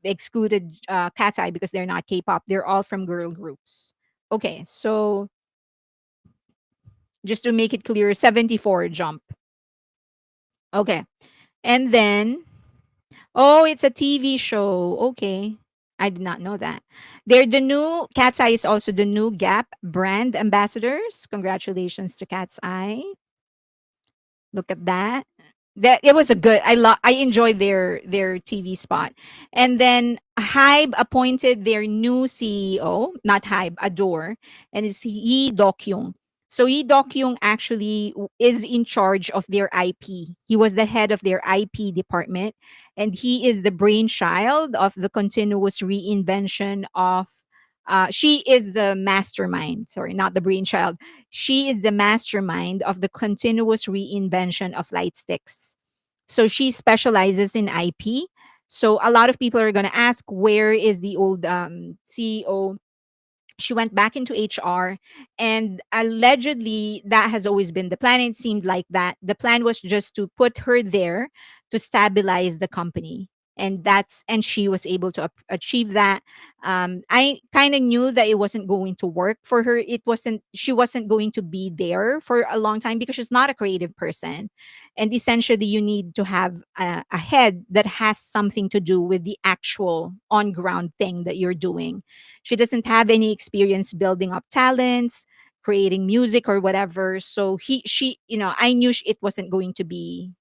excluded Cat's Eye because they're not K-pop. They're all from girl groups. Okay, so just to make it clear, 74 Jump. Okay, and then oh, it's a TV show. Okay. I did not know that. They're the new Cat's Eye is also the new Gap brand ambassadors. Congratulations to Cat's Eye. Look at that. That it was a good I enjoyed their TV spot. And then Hybe appointed their new CEO, not Hybe, Adore, and it's Yi Dokyung. So Yi Dokyung actually is in charge of their IP. He was the head of their IP department, and he is the brainchild of the continuous reinvention of she is the mastermind, sorry, not the brainchild, she is the mastermind of the continuous reinvention of light sticks. So she specializes in IP. So a lot of people are going to ask, where is the old CEO? She went back into HR, and allegedly that has always been the plan. It seemed like that the plan was just to put her there to stabilize the company, and she was able to achieve that. I kind of knew that it wasn't going to work for her. It wasn't She wasn't going to be there for a long time because she's not a creative person, and essentially you need to have a head that has something to do with the actual on ground thing that you're doing. She doesn't have any experience building up talents, creating music or whatever. So I knew it wasn't going to be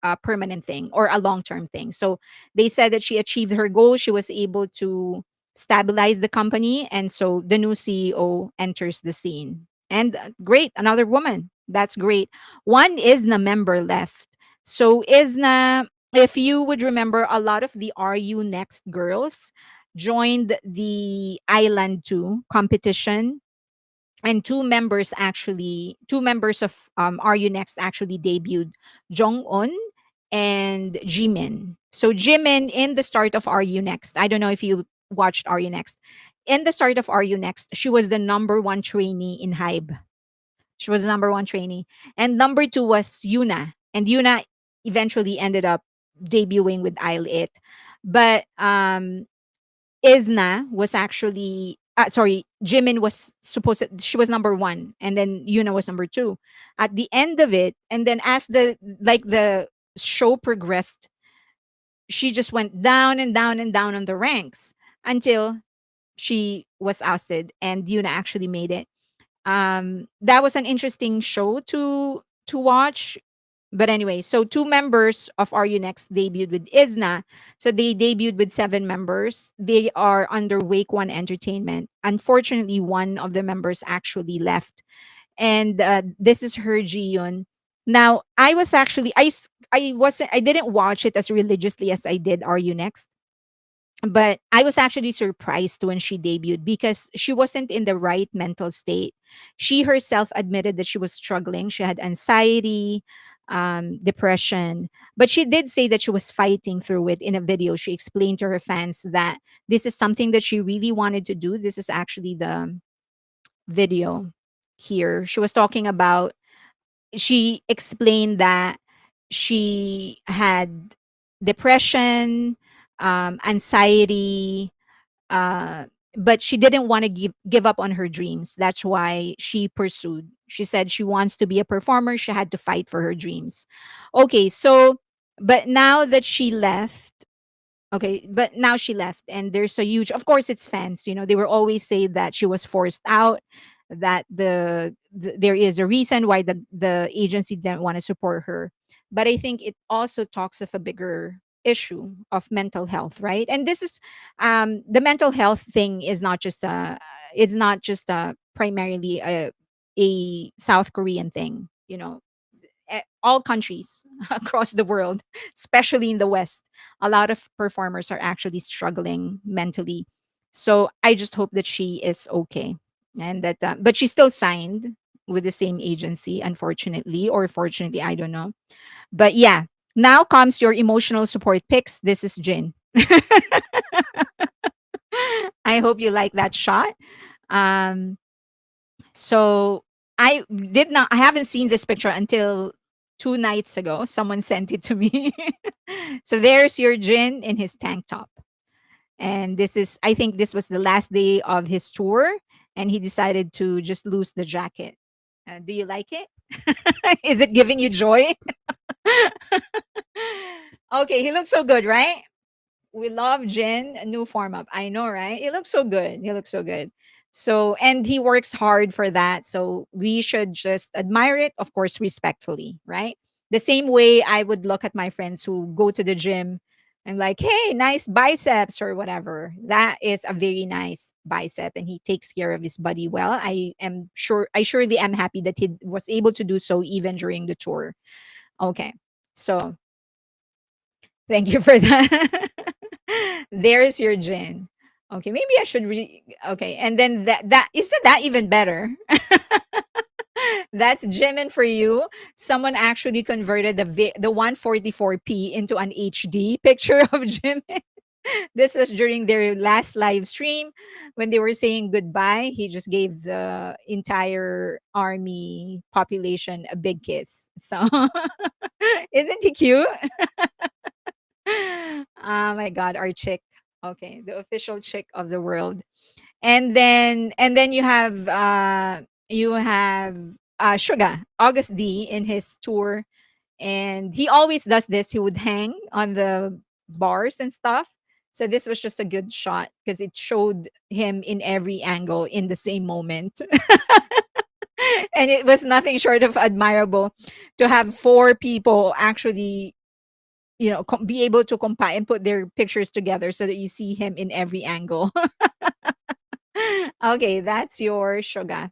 a permanent thing or a long-term thing. So they said that she achieved her goal. She was able to stabilize the company, and so the new CEO enters the scene. And great, another woman. That's great. One IZNA member left. So IZNA, if you would remember, a lot of the RU Next girls joined the Island 2 competition, and two members of RU Next actually debuted, Jong Un and Jimin. So Jimin in the start of RU Next, I don't know if you watched RU Next. In the start of RU Next, she was the number one trainee in Hybe. She was the number one trainee. And number two was Yuna. And Yuna eventually ended up debuting with Isle It. But IZNA was actually sorry, Jimin was she was number one, and then Yuna was number two. At the end of it, and then as the show progressed, she just went down and down and down on the ranks until she was ousted, and Yuna actually made it. That was an interesting show to watch. But anyway, so two members of RU Next debuted with IZNA. So they debuted with seven members. They are under Wake One Entertainment. Unfortunately, one of the members actually left, and this is her Jiyun. Now, I was actually I didn't watch it as religiously as I did RU Next, but I was actually surprised when she debuted because she wasn't in the right mental state. She herself admitted that she was struggling. She had anxiety. depression. But she did say that she was fighting through it in a video. She explained to her fans that this is something that she really wanted to do. This is actually the video here. She was talking about, she explained that she had depression, anxiety, uh, but she didn't want to give up on her dreams. That's why she pursued. She said she wants to be a performer. She had to fight for her dreams. Okay, so but now that she left, okay, but now she left, and there's a huge, of course, it's fans. They will always say that she was forced out, that there is a reason why the agency didn't want to support her. But I think it also talks of a bigger issue of mental health, right? And this is the mental health thing is not just a it's not just a primarily a South Korean thing. All countries across the world, especially in the West, a lot of performers are actually struggling mentally. So I just hope that she is okay, and that, but she's still signed with the same agency, unfortunately, or fortunately, I don't know. But yeah, now comes your emotional support picks. This is Jin. I hope you like that shot. Um, So I haven't seen this picture until 2 nights ago. Someone sent it to me. So there's your Jin in his tank top. And I think this was the last day of his tour, and he decided to just lose the jacket. Do you like it? Is it giving you joy? Okay, he looks so good, right? We love Jin, a new form up. I know, right? He looks so good. He looks so good. So, and he works hard for that. So we should just admire it, of course, respectfully, right? The same way I would look at my friends who go to the gym and like, hey, nice biceps or whatever. That is a very nice bicep, and he takes care of his body well. I surely am happy that he was able to do so even during the tour. Okay. So thank you for that. There's your gin. Okay, maybe I should okay, and then that isn't that even better? That's Jimin for you. Someone actually converted the 144p into an HD picture of Jimin. This was during their last live stream when they were saying goodbye. He just gave the entire army population a big kiss. So, isn't he cute? Oh my god, our chick. Okay, the official chick of the world. And then you have Suga, August D in his tour, and he always does this. He would hang on the bars and stuff. So this was just a good shot because it showed him in every angle in the same moment. And it was nothing short of admirable to have four people actually be able to compile and put their pictures together so that you see him in every angle. Okay, that's your Shoga.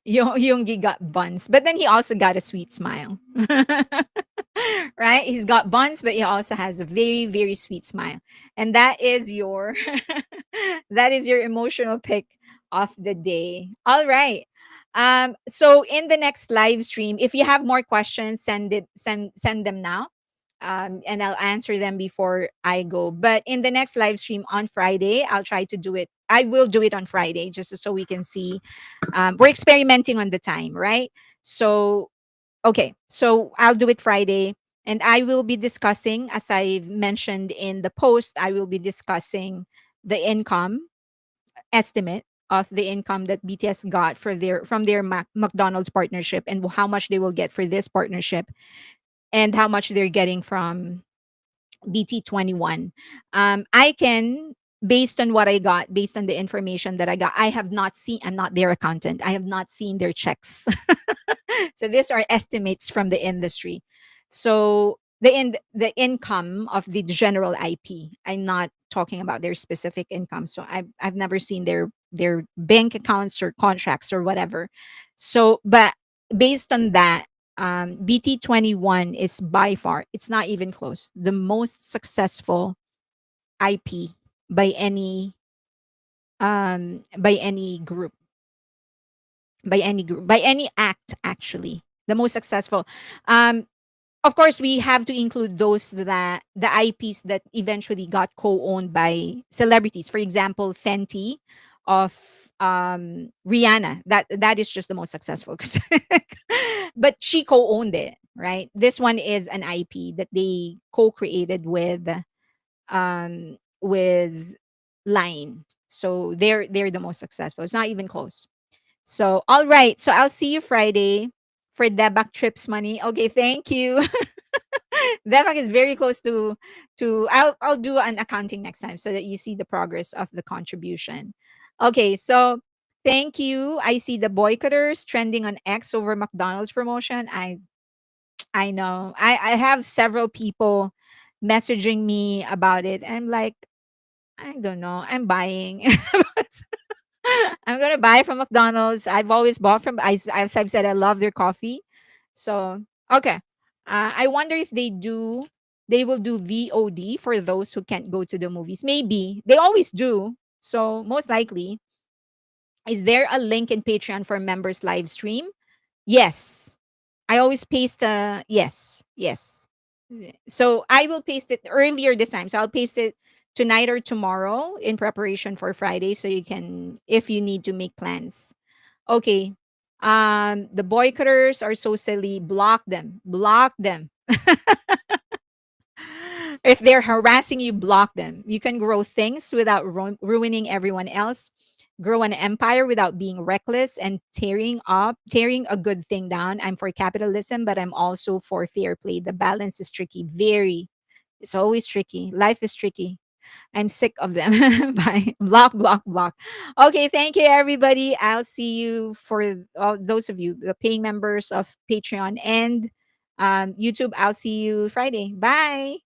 Yoongi got buns, but then he also got a sweet smile. Right? He's got buns, but he also has a very, very sweet smile. And that is your that is your emotional pick of the day. All right. So in the next live stream, if you have more questions, send them now. And I'll answer them before I go. But in the next live stream on Friday, I'll try to do it. I will do it on Friday just so we can see. We're experimenting on the time, right? So, okay. So I'll do it Friday. And I will be discussing, as I mentioned in the post, I will be discussing the income estimate of the income that BTS got from their McDonald's partnership, and how much they will get for this partnership, and how much they're getting from BT21. I can, based on what I got, based on the information that I got, I have not seen, I'm not their accountant. I have not seen their checks. So these are estimates from the industry. So the income of the general IP. I'm not talking about their specific income. So I've never seen their bank accounts or contracts or whatever. So, but based on that, BT21 is by far, it's not even close, the most successful IP by any group, by any act actually. the most successful. Um, of course, we have to include those that the IPs that eventually got co-owned by celebrities. For example, Fenty of Rihanna. That is just the most successful, 'cause but she co-owned it, right? This one is an IP that they co-created with Line. So they're the most successful. It's not even close. So all right. So I'll see you Friday for Debak Trips money. Okay, thank you. Devak is very close to I'll do an accounting next time so that you see the progress of the contribution. Okay, so thank you. I see the boycotters trending on X over McDonald's promotion. I know. I have several people messaging me about it. And I'm like, I don't know. I'm buying. I'm gonna buy from McDonald's. I've always bought from. As I've said, I love their coffee. So okay, I wonder if they do. They will do VOD for those who can't go to the movies. Maybe they always do. So most likely, is there a link in Patreon for members live stream? Yes. I always paste yes, yes. So I will paste it earlier this time. So I'll paste it tonight or tomorrow in preparation for Friday so you can if you need to make plans. Okay. The boycotters are so silly. Block them. Block them. If they're harassing you, block them. You can grow things without ruining everyone else. Grow an empire without being reckless and tearing a good thing down. I'm for capitalism, but I'm also for fair play. The balance is tricky. Very. It's always tricky. Life is tricky. I'm sick of them. Bye. Block, block, block. Okay, thank you, everybody. I'll see you for those of you, the paying members of Patreon and YouTube. I'll see you Friday. Bye.